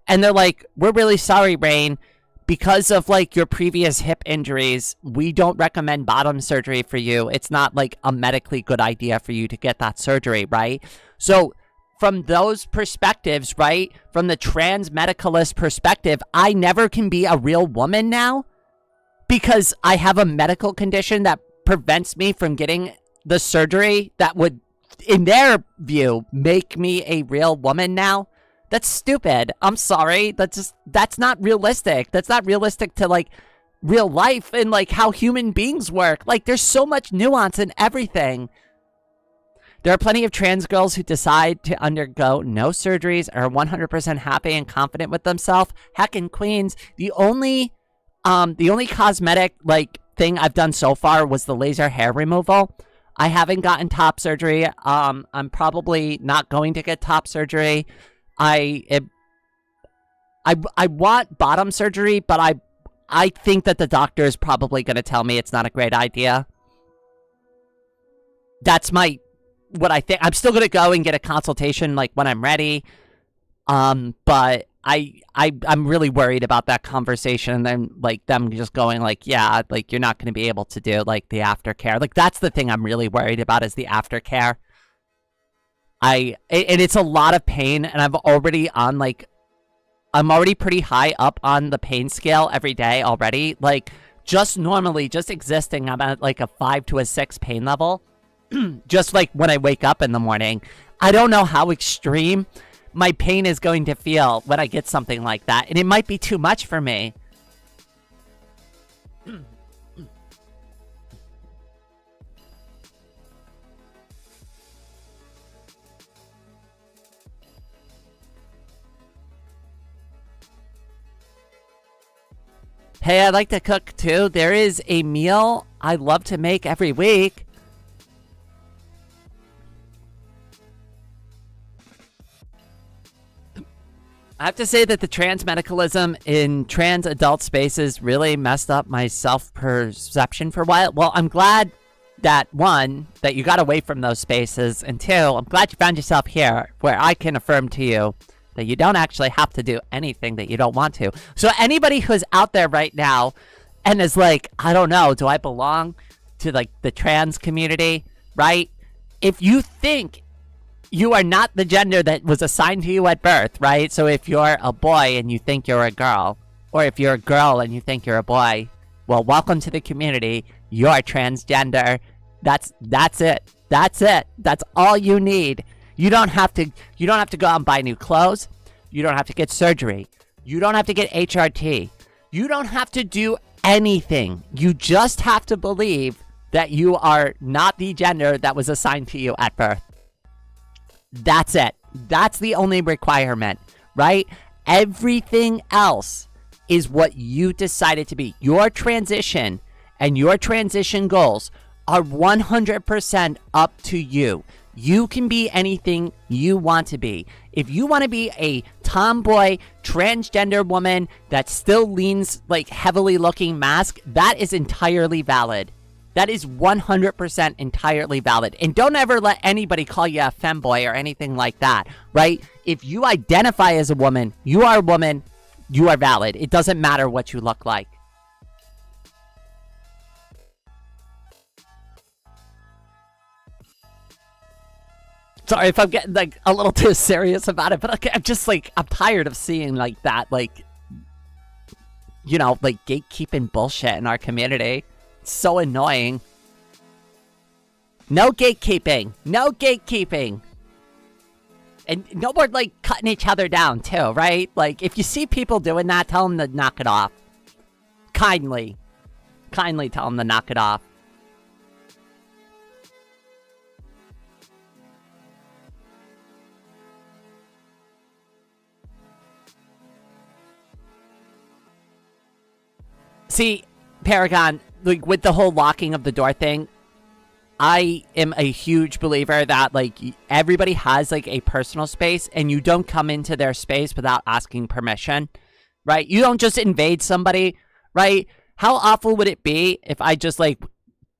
and they're like, we're really sorry, Rain, because of like your previous hip injuries, we don't recommend bottom surgery for you. It's not like a medically good idea for you to get that surgery, right? So from those perspectives, right, from the trans medicalist perspective, I never can be a real woman now because I have a medical condition that prevents me from getting the surgery that would, in their view, make me a real woman now. That's stupid. I'm sorry. That's not realistic. That's not realistic to like real life and like how human beings work. Like, there's so much nuance in everything. There are plenty of trans girls who decide to undergo no surgeries, are 100% happy and confident with themselves. Heckin' queens. The only cosmetic like thing I've done so far was the laser hair removal. I haven't gotten top surgery. I'm probably not going to get top surgery. I want bottom surgery, but I think that the doctor is probably going to tell me it's not a great idea. That's what I think. I'm still going to go and get a consultation like when I'm ready. But I'm really worried about that conversation and like them just going like, yeah, like you're not going to be able to do like the aftercare. Like, that's the thing I'm really worried about is the aftercare. And it's a lot of pain, and I'm already pretty high up on the pain scale every day already. Like, just normally, just existing, I'm at like a 5 to a 6 pain level. Just like when I wake up in the morning. I don't know how extreme my pain is going to feel when I get something like that, and it might be too much for me. Hey, I like to cook too. There is a meal I love to make every week. I have to say that the trans medicalism in trans adult spaces really messed up my self-perception for a while. Well, I'm glad that one, that you got away from those spaces, and two, I'm glad you found yourself here where I can affirm to you that you don't actually have to do anything that you don't want to. So anybody who's out there right now and is like, I don't know, do I belong to like the trans community, right? If you think you are not the gender that was assigned to you at birth, right? So if you're a boy and you think you're a girl, or if you're a girl and you think you're a boy, well, welcome to the community. You're transgender. That's it. That's it. That's all you need. You don't have to go out and buy new clothes. You don't have to get surgery. You don't have to get HRT. You don't have to do anything. You just have to believe that you are not the gender that was assigned to you at birth. That's it. That's the only requirement, right? Everything else is what you decided to be. Your transition and your transition goals are 100% up to you. You can be anything you want to be. If you want to be a tomboy, transgender woman that still leans like heavily looking mask, that is entirely valid. That is 100% entirely valid. And don't ever let anybody call you a femboy or anything like that, right? If you identify as a woman, you are a woman, you are valid. It doesn't matter what you look like. Sorry if I'm getting like a little too serious about it, but I'm just like, I'm tired of seeing like that, like, you know, like gatekeeping bullshit in our community. It's so annoying. No gatekeeping. No gatekeeping. And no more like cutting each other down too, right? Like if you see people doing that, tell them to knock it off. Kindly. Kindly tell them to knock it off. See, Paragon, like with the whole locking of the door thing, I am a huge believer that like everybody has like a personal space and you don't come into their space without asking permission, right? You don't just invade somebody, right? How awful would it be if I just like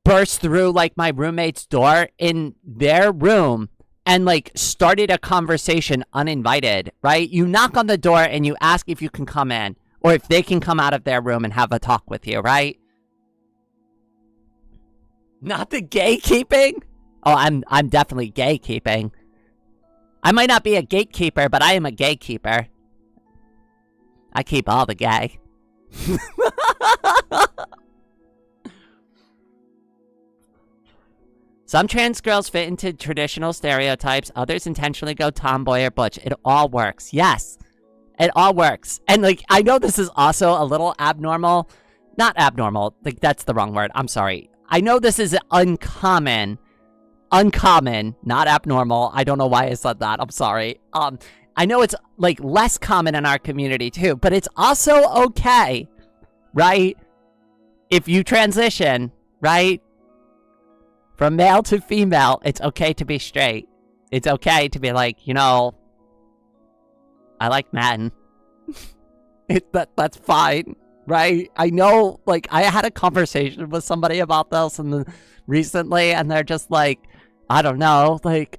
burst through like my roommate's door in their room and like started a conversation uninvited, right? You knock on the door and you ask if you can come in or if they can come out of their room and have a talk with you, right? Not the gatekeeping? Oh, I'm definitely gatekeeping. I might not be a gatekeeper, but I am a gatekeeper. I keep all the gay. Some trans girls fit into traditional stereotypes. Others intentionally go tomboy or butch. It all works. Yes. It all works. And like, I know this is also a little abnormal. Not abnormal. Like, that's the wrong word. I'm sorry. I know this is uncommon, not abnormal. I don't know why I said that. I'm sorry. I know it's like less common in our community too, but it's also okay, right? If you transition, right? From male to female, it's okay to be straight. It's okay to be like, you know, I like men. That's fine. Right? I know, like, I had a conversation with somebody about this recently, and they're just like, I don't know, like,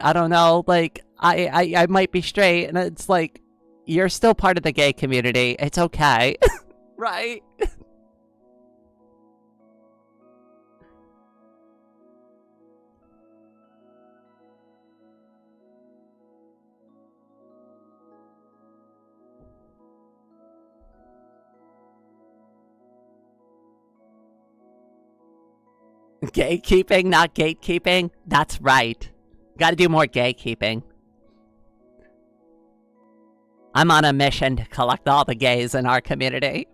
I might be straight, and it's like, you're still part of the gay community. It's okay. Right? Gatekeeping, not gatekeeping? That's right. Gotta do more gatekeeping. I'm on a mission to collect all the gays in our community.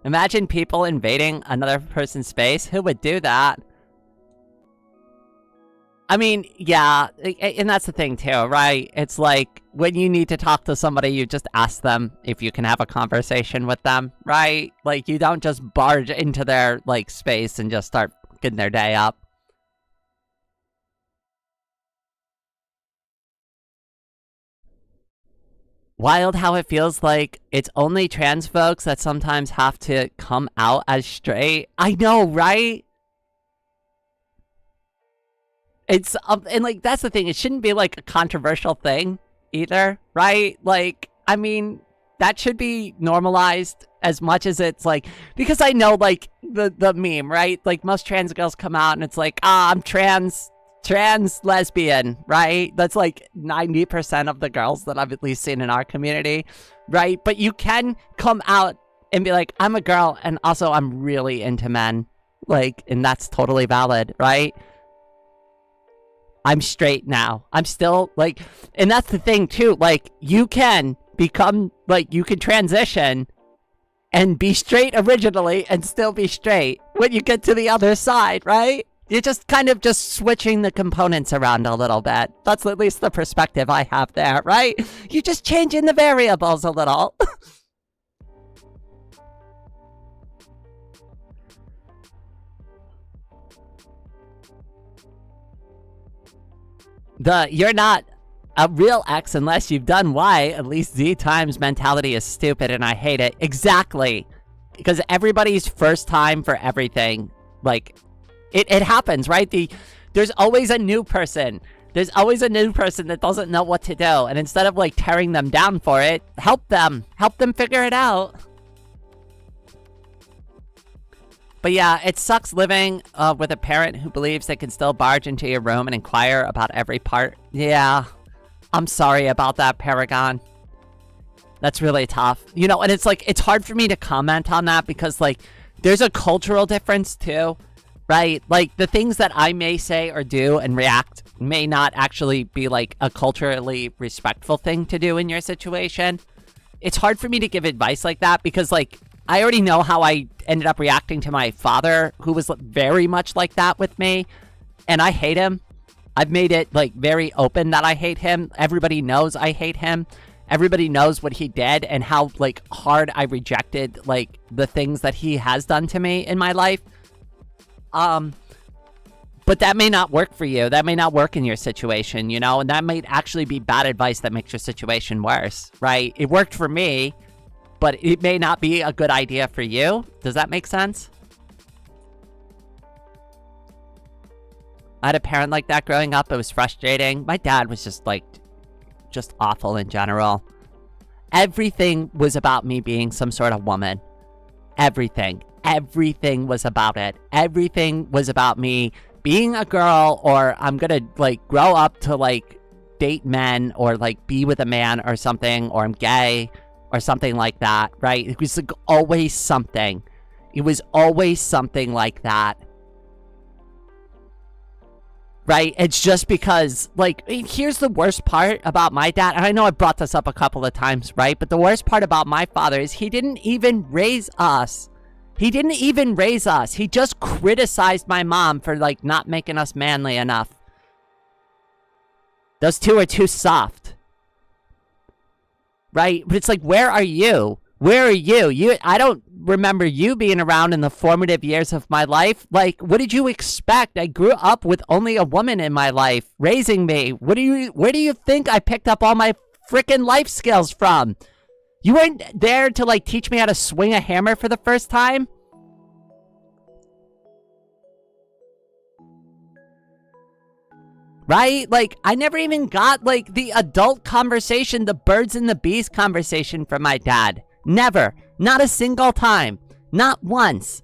Imagine people invading another person's space. Who would do that? I mean, yeah, and that's the thing too, right? It's like, when you need to talk to somebody, you just ask them if you can have a conversation with them, right? Like, you don't just barge into their, like, space and just start getting their day up. Wild how it feels like it's only trans folks that sometimes have to come out as straight. I know, right? It's and like that's the thing. It shouldn't be like a controversial thing either, right? Like, I mean, that should be normalized as much as it's like, because I know like the meme, right? Like most trans girls come out and it's like, I'm trans lesbian, right? That's like 90% of the girls that I've at least seen in our community, right? But you can come out and be like, I'm a girl and also I'm really into men, like, and that's totally valid, right? I'm straight now. I'm still like, and that's the thing too, like you can become, like you can transition and be straight originally and still be straight when you get to the other side, right? You're just kind of just switching the components around a little bit. That's at least the perspective I have there, right? You're just changing the variables a little. You're not a real X unless you've done Y. At least Z times mentality is stupid and I hate it. Exactly. Because everybody's first time for everything. Like, it happens, right? There's always a new person. There's always a new person that doesn't know what to do. And instead of, like, tearing them down for it, help them. Help them figure it out. But yeah, it sucks living with a parent who believes they can still barge into your room and inquire about every part. Yeah, I'm sorry about that, Paragon. That's really tough. You know, and it's like, it's hard for me to comment on that because, like, there's a cultural difference too, right? Like, the things that I may say or do and react may not actually be, like, a culturally respectful thing to do in your situation. It's hard for me to give advice like that because, like, I already know how I ended up reacting to my father, who was very much like that with me, and I hate him. I've made it, like, very open that I hate him. Everybody knows I hate him. Everybody knows what he did and how, like, hard I rejected, like, the things that he has done to me in my life. But that may not work for you. That may not work in your situation, you know? And that might actually be bad advice that makes your situation worse, right? It worked for me, but it may not be a good idea for you. Does that make sense? I had a parent like that growing up. It was frustrating. My dad was just awful in general. Everything was about me being some sort of woman. Everything was about it. Everything was about me being a girl, or I'm gonna, like, grow up to, like, date men, or, like, be with a man or something, or I'm gay or something like that, right? It was, like, always something. It was always something like that. Right? It's just because, like, here's the worst part about my dad, and I know I brought this up a couple of times, right? But the worst part about my father is he didn't even raise us. He didn't even raise us. He just criticized my mom for, like, not making us manly enough. Those two are too soft. Right? But it's like, where are you? Where are you? I don't remember you being around in the formative years of my life. Like, what did you expect? I grew up with only a woman in my life raising me. Where do you think I picked up all my freaking life skills from? You weren't there to, like, teach me how to swing a hammer for the first time? Right? Like, I never even got, like, the adult conversation, the birds and the bees conversation from my dad. Never. Not a single time. Not once.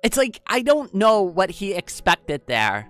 It's like, I don't know what he expected there.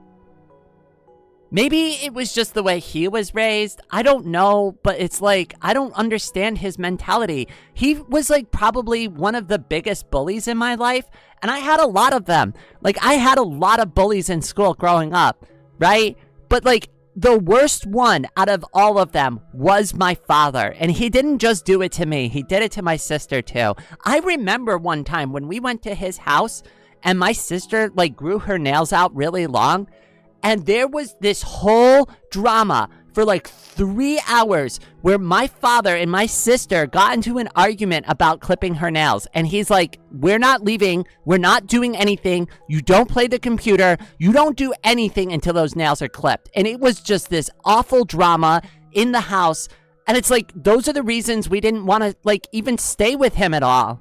Maybe it was just the way he was raised. I don't know, but it's like, I don't understand his mentality. He was, like, probably one of the biggest bullies in my life, and I had a lot of them. Like, I had a lot of bullies in school growing up, right? But, like, the worst one out of all of them was my father, and he didn't just do it to me. He did it to my sister, too. I remember one time when we went to his house, and my sister, like, grew her nails out really long, and there was this whole drama for like 3 hours where my father and my sister got into an argument about clipping her nails. And he's like, we're not leaving. We're not doing anything. You don't play the computer. You don't do anything until those nails are clipped. And it was just this awful drama in the house. And it's like, those are the reasons we didn't want to like even stay with him at all.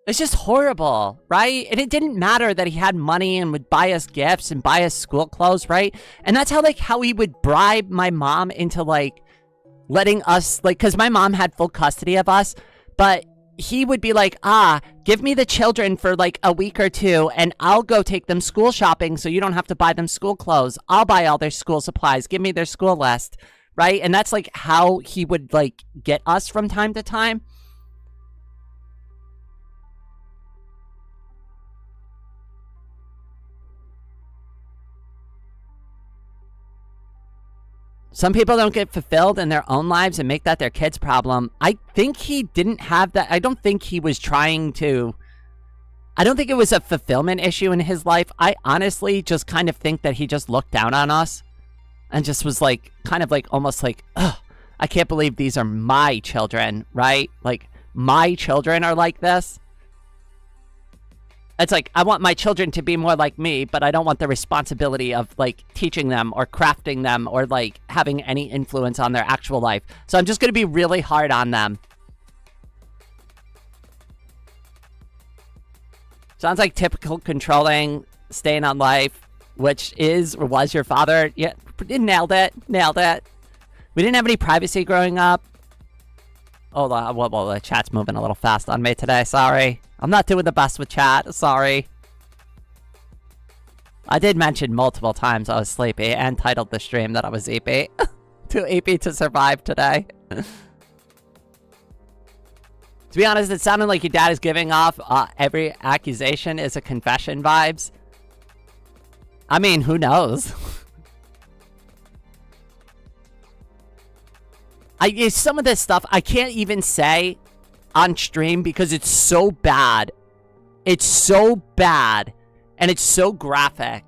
It's just horrible, right? And it didn't matter that he had money and would buy us gifts and buy us school clothes, right? And that's how he would bribe my mom into like letting us, like, because my mom had full custody of us, but he would be like, give me the children for like a week or two and I'll go take them school shopping so you don't have to buy them school clothes. I'll buy all their school supplies. Give me their school list, right? And that's like how he would like get us from time to time. Some people don't get fulfilled in their own lives and make that their kid's problem. I think he didn't have that. I don't think he was trying to. I don't think it was a fulfillment issue in his life. I honestly just kind of think that he just looked down on us and just was like, kind of like, almost like, ugh, I can't believe these are my children, right? Like, my children are like this. It's like, I want my children to be more like me, but I don't want the responsibility of, like, teaching them or crafting them or, like, having any influence on their actual life. So I'm just going to be really hard on them. Sounds like typical controlling, staying on life, which is or was your father. Yeah, nailed it. Nailed it. We didn't have any privacy growing up. Oh, well, the chat's moving a little fast on me today. Sorry. I'm not doing the best with chat. Sorry. I did mention multiple times I was sleepy and titled the stream that I was eepy. Too eepy to survive today. To be honest, it sounded like your dad is giving off every accusation is a confession vibes. I mean, who knows? Some of this stuff I can't even say on stream because it's so bad. It's so bad and it's so graphic.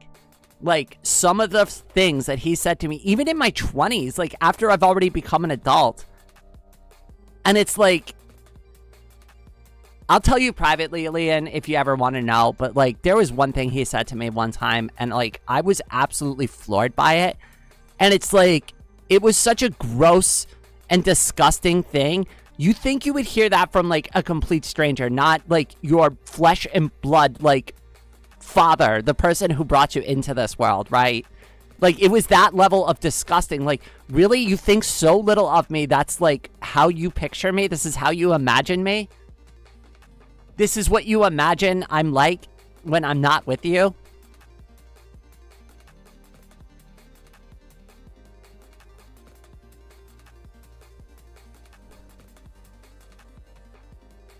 Like, some of the things that he said to me, even in my 20s, like after I've already become an adult. And it's like, I'll tell you privately, Leon, if you ever want to know, but like there was one thing he said to me one time and like I was absolutely floored by it. And it's like, it was such a gross and disgusting thing. You think you would hear that from like a complete stranger, not like your flesh and blood, like father, the person who brought you into this world, right? Like, it was that level of disgusting. Like, really? You think so little of me? That's like how you picture me? This is how you imagine me? This is what you imagine I'm like when I'm not with you?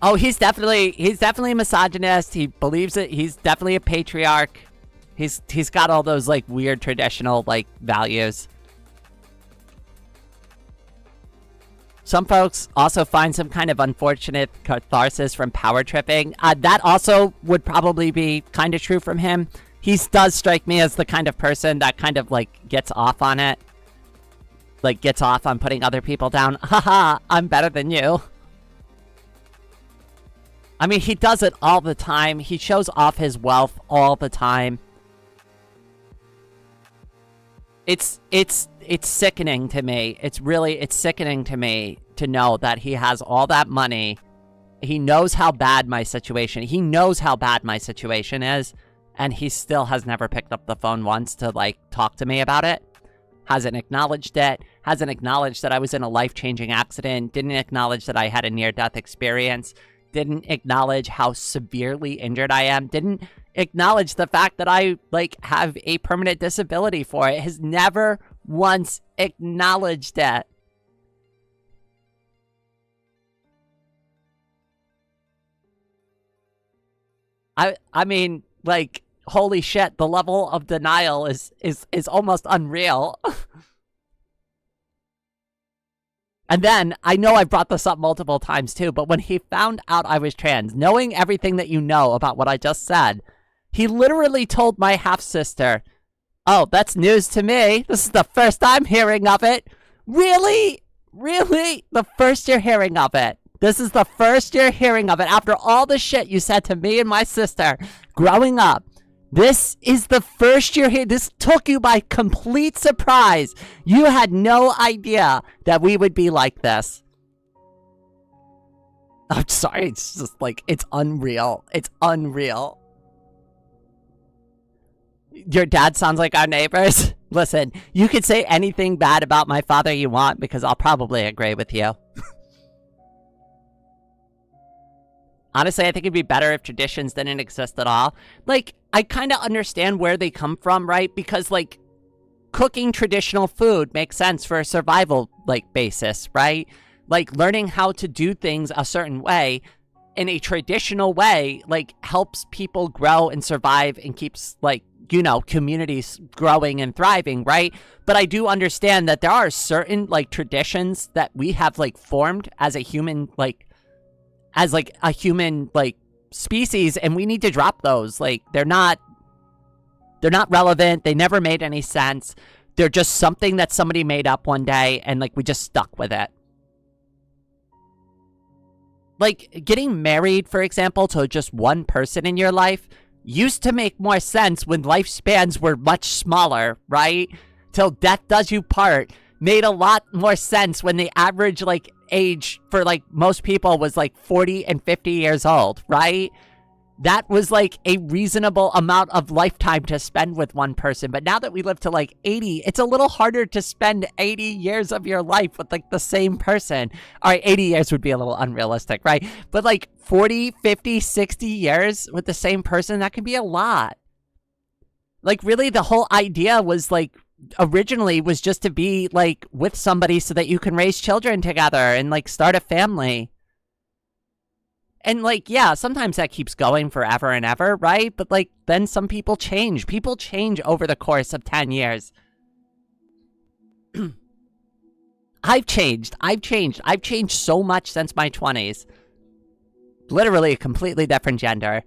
Oh, he's definitely a misogynist. He believes it. He's definitely a patriarch. He's got all those like weird traditional like values. Some folks also find some kind of unfortunate catharsis from power tripping. That also would probably be kind of true from him. He does strike me as the kind of person that kind of like gets off on it. Like gets off on putting other people down. Haha, I'm better than you. I mean, he does it all the time. He shows off his wealth all the time. It's sickening to me. It's sickening to me to know that he has all that money. He knows how bad my situation. He knows how bad my situation is, and he still has never picked up the phone once to like talk to me about it. Hasn't acknowledged it. Hasn't acknowledged that I was in a life-changing accident. Didn't acknowledge that I had a near-death experience. Didn't acknowledge how severely injured I am. Didn't acknowledge the fact that I, like, have a permanent disability for it. Has never once acknowledged it. I mean, like, holy shit, the level of denial is almost unreal. And then, I know I've brought this up multiple times too, but when he found out I was trans, knowing everything that you know about what I just said, He literally told my half-sister, "Oh, that's news to me. This is the first I'm hearing of it." Really? Really? The first you're hearing of it? This is the first you're hearing of it after all the shit you said to me and my sister growing up. This is the first you're hearing. This took you by complete surprise. You had no idea that we would be like this. I'm sorry. It's just like, it's unreal. It's unreal. Your dad sounds like our neighbors. Listen, you could say anything bad about my father you want because I'll probably agree with you. Honestly, I think it'd be better if traditions didn't exist at all. Like, I kind of understand where they come from, right? Because, like, cooking traditional food makes sense for a survival, like, basis, right? Like, learning how to do things a certain way in a traditional way, like, helps people grow and survive and keeps, like, you know, communities growing and thriving, right? But I do understand that there are certain, like, traditions that we have, like, formed as a human, like, species, and we need to drop those. Like, they're not relevant. They never made any sense. They're just something that somebody made up one day, and, like, we just stuck with it. Like, getting married, for example, to just one person in your life used to make more sense when lifespans were much smaller, right? Till death does you part made a lot more sense when the average, like, age for, like, most people was, like, 40 and 50 years old, right? That was, like, a reasonable amount of lifetime to spend with one person. But now that we live to, like, 80, it's a little harder to spend 80 years of your life with, like, the same person. All right, 80 years would be a little unrealistic, right? But, like, 40, 50, 60 years with the same person, that can be a lot. Like, really, the whole idea was, like, originally was just to be, like, with somebody so that you can raise children together and, like, start a family. And, like, yeah, sometimes that keeps going forever and ever, right? But, like, then some people change. People change over the course of 10 years. I've changed. I've changed so much since my 20s. Literally a completely different gender.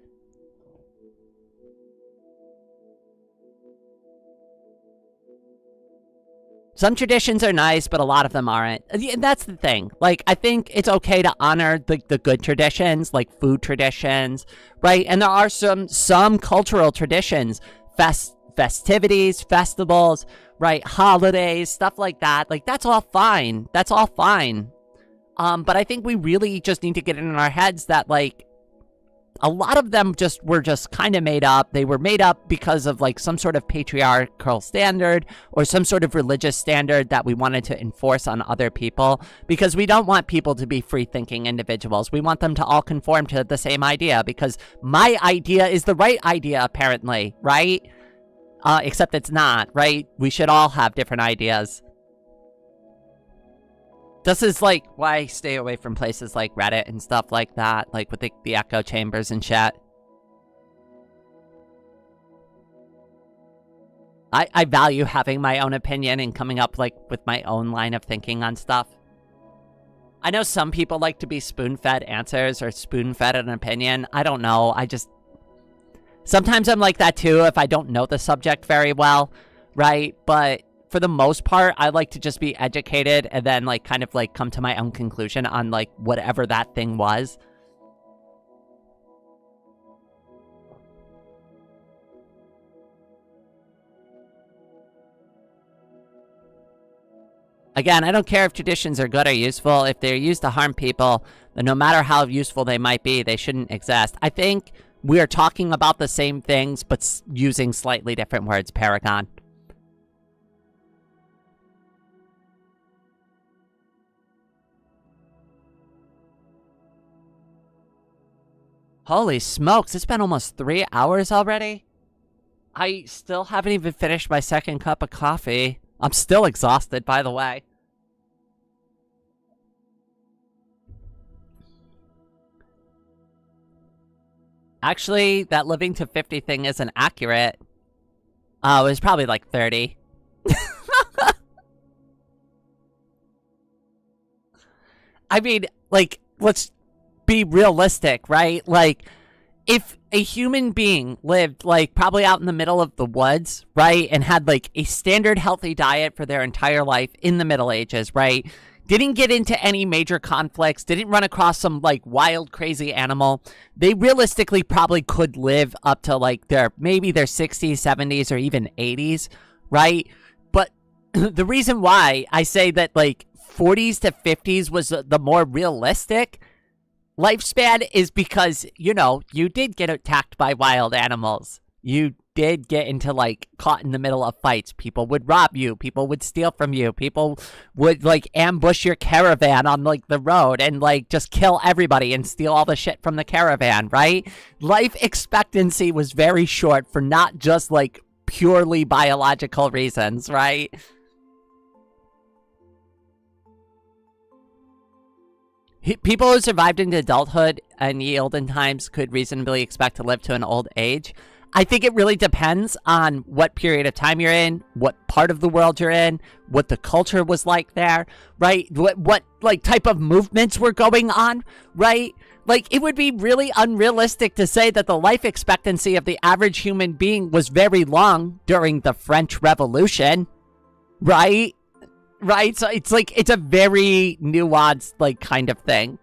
Some traditions are nice, but a lot of them aren't. And that's the thing. Like, I think it's okay to honor the good traditions, like food traditions, right? And there are some cultural traditions, festivities, festivals, right? Holidays, stuff like that. Like, that's all fine. That's all fine. But I think we really just need to get in our heads that, like, a lot of them were just kind of made up. They were made up because of, like, some sort of patriarchal standard or some sort of religious standard that we wanted to enforce on other people, because we don't want people to be free-thinking individuals. We want them to all conform to the same idea, because my idea is the right idea, apparently, right? Except it's not, right? We should all have different ideas. This is, like, why I stay away from places like Reddit and stuff like that, like with the echo chambers and shit. I value having my own opinion and coming up, like, with my own line of thinking on stuff. I know some people like to be spoon-fed answers or spoon-fed an opinion. I don't know. Sometimes I'm like that too if I don't know the subject very well, right? But for the most part, I like to just be educated and then, like, kind of, like, come to my own conclusion on, like, whatever that thing was. Again, I don't care if traditions are good or useful. If they're used to harm people, then no matter how useful they might be, they shouldn't exist. I think we are talking about the same things, but using slightly different words, Paragon. Holy smokes, it's been almost 3 hours already? I still haven't even finished my second cup of coffee. I'm still exhausted, by the way. Actually, that living to 50 thing isn't accurate. It was probably like 30. I mean, like, let's be realistic, right? Like, if a human being lived like probably out in the middle of the woods, right, and had like a standard healthy diet for their entire life in the Middle Ages, right, didn't get into any major conflicts, didn't run across some like wild, crazy animal, they realistically probably could live up to like maybe their 60s, 70s, or even 80s, right? But the reason why I say that like 40s to 50s was the more realistic lifespan is because, you know, you did get attacked by wild animals. You did get into like caught in the middle of fights. People would rob you. People would steal from you. People would like ambush your caravan on like the road and like just kill everybody and steal all the shit from the caravan, right? Life expectancy was very short for not just like purely biological reasons, right? People who survived into adulthood in the olden times could reasonably expect to live to an old age. I think it really depends on what period of time you're in, what part of the world you're in, what the culture was like there, right? What like type of movements were going on, right? Like, it would be really unrealistic to say that the life expectancy of the average human being was very long during the French Revolution, right? Right? So it's like, it's a very nuanced, like, kind of thing.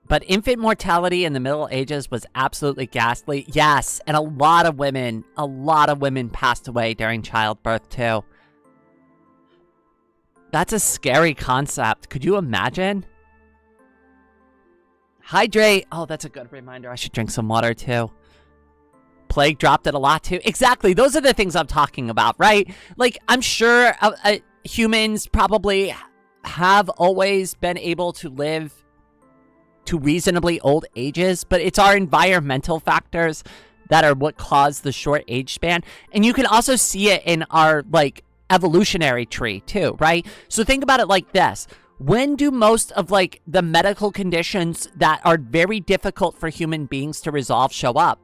But infant mortality in the Middle Ages was absolutely ghastly. Yes, and a lot of women passed away during childbirth, too. That's a scary concept. Could you imagine? Hydrate. Oh, that's a good reminder. I should drink some water, too. Plague dropped it a lot, too. Exactly. Those are the things I'm talking about, right? Like, I'm sure humans probably have always been able to live to reasonably old ages, but it's our environmental factors that are what cause the short age span. And you can also see it in our, like, evolutionary tree too, right? So think about it like this. When do most of like the medical conditions that are very difficult for human beings to resolve show up?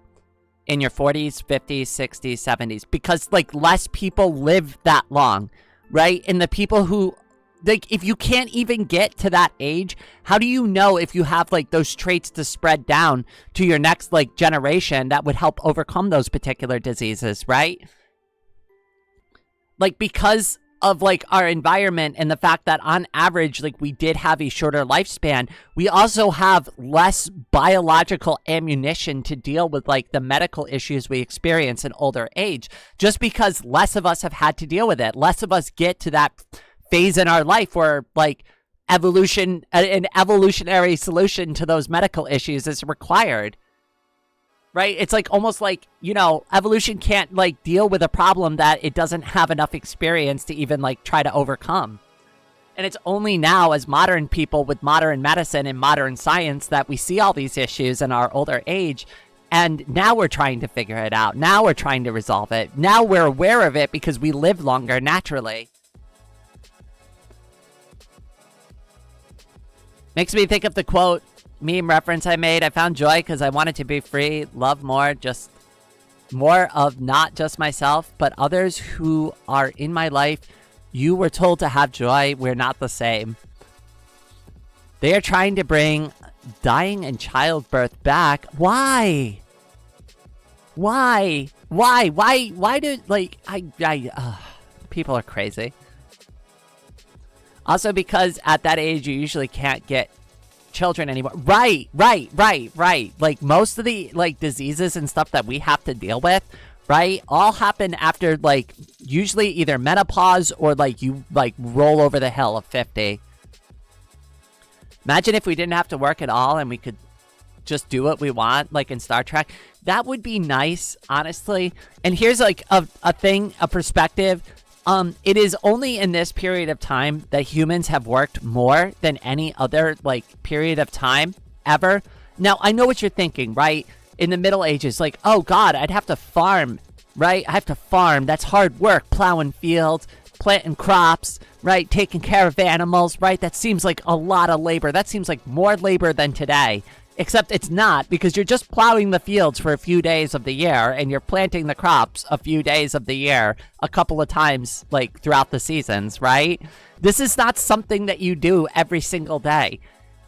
In your 40s, 50s, 60s, 70s, because like less people live that long, right? And the people who, like, if you can't even get to that age, how do you know if you have like those traits to spread down to your next like generation that would help overcome those particular diseases, right? Like, because of like our environment and the fact that on average, like, we did have a shorter lifespan, we also have less biological ammunition to deal with like the medical issues we experience in older age, just because less of us have had to deal with it. Less of us get to that phase in our life where like an evolutionary solution to those medical issues is required. Right? It's like almost like, you know, evolution can't like deal with a problem that it doesn't have enough experience to even like try to overcome. And it's only now as modern people with modern medicine and modern science that we see all these issues in our older age. And now we're trying to figure it out. Now we're trying to resolve it. Now we're aware of it because we live longer naturally. Makes me think of the quote, meme reference I made. I found joy because I wanted to be free, love more, just more of not just myself, but others who are in my life. You were told to have joy. We're not the same. They are trying to bring dying and childbirth back. Why? Why do, like, people are crazy. Also because at that age, you usually can't get children anymore. Right. Like, most of the like diseases and stuff that we have to deal with, right, all happen after like usually either menopause or like you like roll over the hill of 50. Imagine if we didn't have to work at all and we could just do what we want, like in Star Trek. That would be nice, honestly. And here's like a perspective. It is only in this period of time that humans have worked more than any other, like, period of time ever. Now, I know what you're thinking, right? In the Middle Ages, like, oh, God, I'd have to farm, right? I have to farm. That's hard work. Plowing fields, planting crops, right? Taking care of animals, right? That seems like a lot of labor. That seems like more labor than today. Except it's not, because you're just plowing the fields for a few days of the year, and you're planting the crops a few days of the year, a couple of times, like, throughout the seasons, right? This is not something that you do every single day.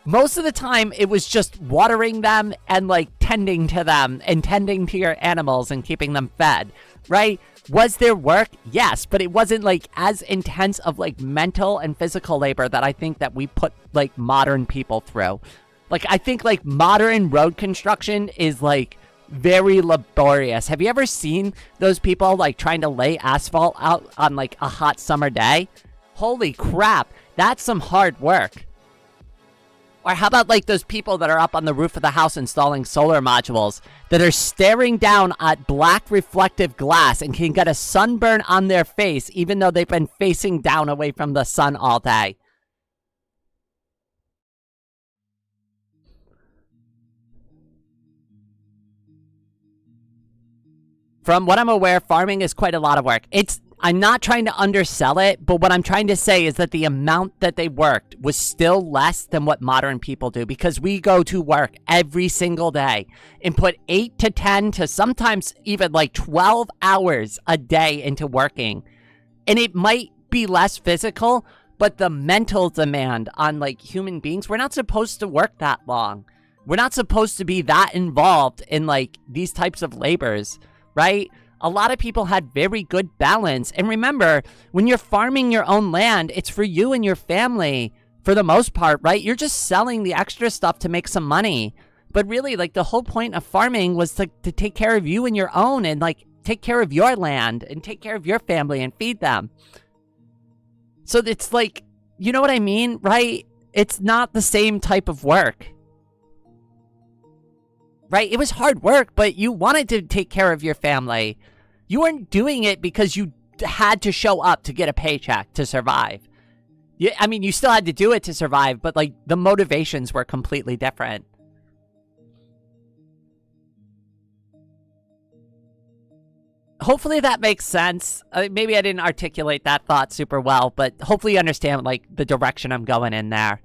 Most of the time, it was just watering them and, like, tending to them and tending to your animals and keeping them fed, right? Was there work? Yes, but it wasn't, like, as intense of, like, mental and physical labor that I think that we put, like, modern people through. Like, I think, like, modern road construction is, like, very laborious. Have you ever seen those people, like, trying to lay asphalt out on, like, a hot summer day? Holy crap, that's some hard work. Or how about, like, those people that are up on the roof of the house installing solar modules that are staring down at black reflective glass and can get a sunburn on their face even though they've been facing down away from the sun all day? From what I'm aware, farming is quite a lot of work. I'm not trying to undersell it, but what I'm trying to say is that the amount that they worked was still less than what modern people do, because we go to work every single day and put 8 to 10 to sometimes even like 12 hours a day into working. And it might be less physical, but the mental demand on like human beings, we're not supposed to work that long. We're not supposed to be that involved in like these types of labors, right? A lot of people had very good balance. And remember, when you're farming your own land, it's for you and your family for the most part, right? You're just selling the extra stuff to make some money. But really, like, the whole point of farming was to take care of you and your own and, like, take care of your land and take care of your family and feed them. So it's like, you know what I mean, right? It's not the same type of work. Right? It was hard work, but you wanted to take care of your family. You weren't doing it because you had to show up to get a paycheck to survive. I mean, you still had to do it to survive, but like the motivations were completely different. Hopefully that makes sense. Maybe I didn't articulate that thought super well, but hopefully you understand like the direction I'm going in there.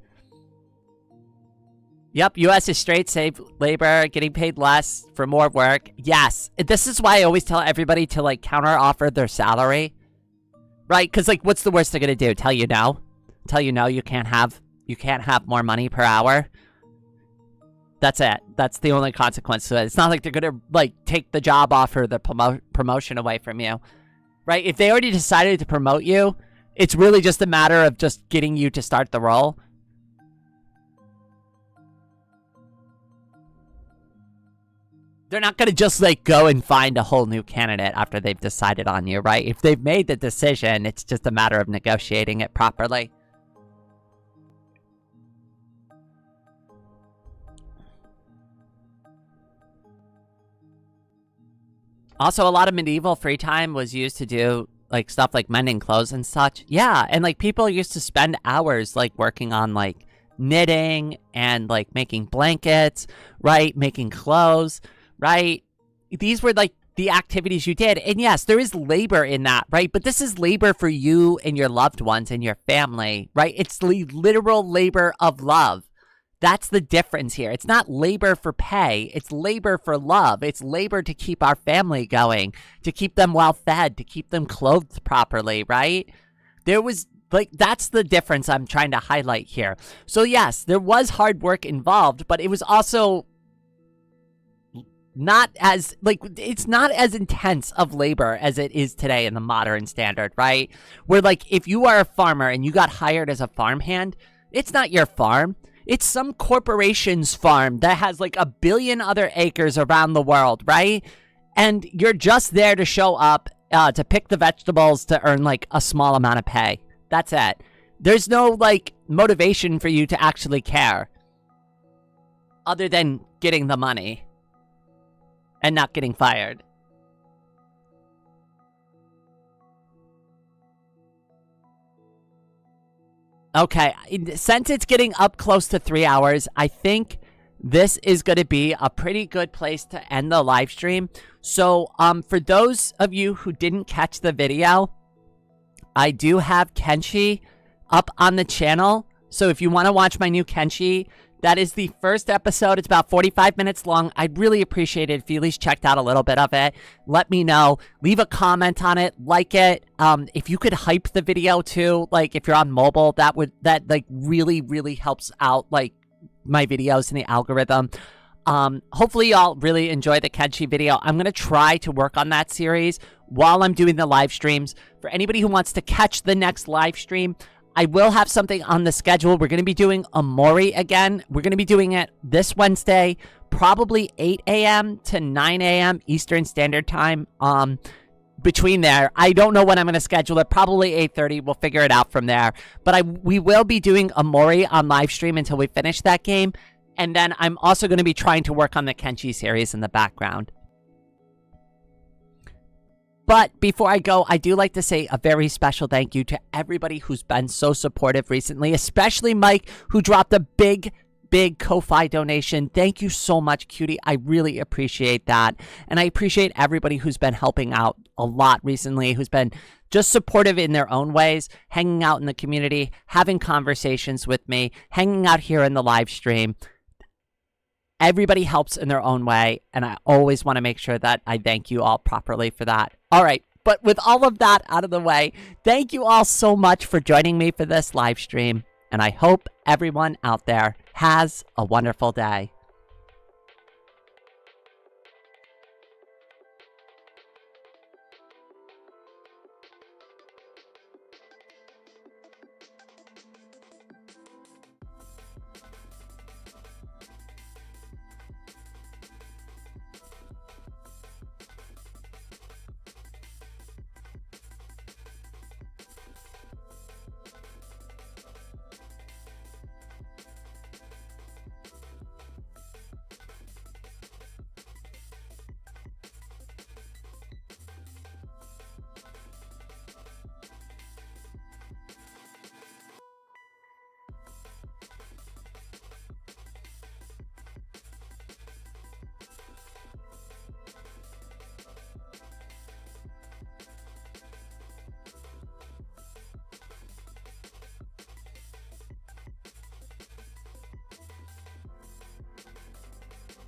Yep, U.S. is straight slave labor, getting paid less for more work. Yes, this is why I always tell everybody to, like, counter-offer their salary. Right? Because, like, what's the worst they're going to do? Tell you no? Tell you no, you can't have more money per hour? That's it. That's the only consequence to it. It's not like they're going to, like, take the job offer, the promotion away from you. Right? If they already decided to promote you, it's really just a matter of just getting you to start the role. They're not going to just, like, go and find a whole new candidate after they've decided on you, right? If they've made the decision, it's just a matter of negotiating it properly. Also, a lot of medieval free time was used to do, like, stuff like mending clothes and such. Yeah, and, like, people used to spend hours, like, working on, like, knitting and, like, making blankets, right? Making clothes. Right? These were like the activities you did. And yes, there is labor in that, right? But this is labor for you and your loved ones and your family, right? It's the literal labor of love. That's the difference here. It's not labor for pay. It's labor for love. It's labor to keep our family going, to keep them well fed, to keep them clothed properly, right? There was like, that's the difference I'm trying to highlight here. So yes, there was hard work involved, but it was also not as, like, it's not as intense of labor as it is today in the modern standard, right? Where, like, if you are a farmer and you got hired as a farmhand, it's not your farm. It's some corporation's farm that has, like, 1 billion other acres around the world, right? And you're just there to show up, to pick the vegetables to earn, like, a small amount of pay. That's it. There's no, like, motivation for you to actually care. Other than getting the money. And not getting fired. Okay, since it's getting up close to 3 hours, I think this is going to be a pretty good place to end the live stream. So, for those of you who didn't catch the video, I do have Kenshi up on the channel. So if you want to watch my new Kenshi, That is the first episode. It's about 45 minutes long. I'd really appreciate it if you at least checked out a little bit of it. Let me know. Leave a comment on it. Like it. If you could hype the video too, like if you're on mobile, that like really, really helps out like my videos in the algorithm. Hopefully y'all really enjoy the Kenshi video. I'm going to try to work on that series while I'm doing the live streams. For anybody who wants to catch the next live stream, I will have something on the schedule. We're going to be doing Amori again. We're going to be doing it this Wednesday, probably 8 a.m. to 9 a.m. Eastern Standard Time. Between there, I don't know when I'm going to schedule it. Probably 8:30. We'll figure it out from there. But we will be doing Amori on live stream until we finish that game. And then I'm also going to be trying to work on the Kenshi series in the background. But before I go, I do like to say a very special thank you to everybody who's been so supportive recently, especially Mike, who dropped a big Ko-Fi donation. Thank you so much, cutie. I really appreciate that. And I appreciate everybody who's been helping out a lot recently, who's been just supportive in their own ways, hanging out in the community, having conversations with me, hanging out here in the live stream. Everybody helps in their own way, and I always want to make sure that I thank you all properly for that. All right, but with all of that out of the way, thank you all so much for joining me for this live stream, and I hope everyone out there has a wonderful day.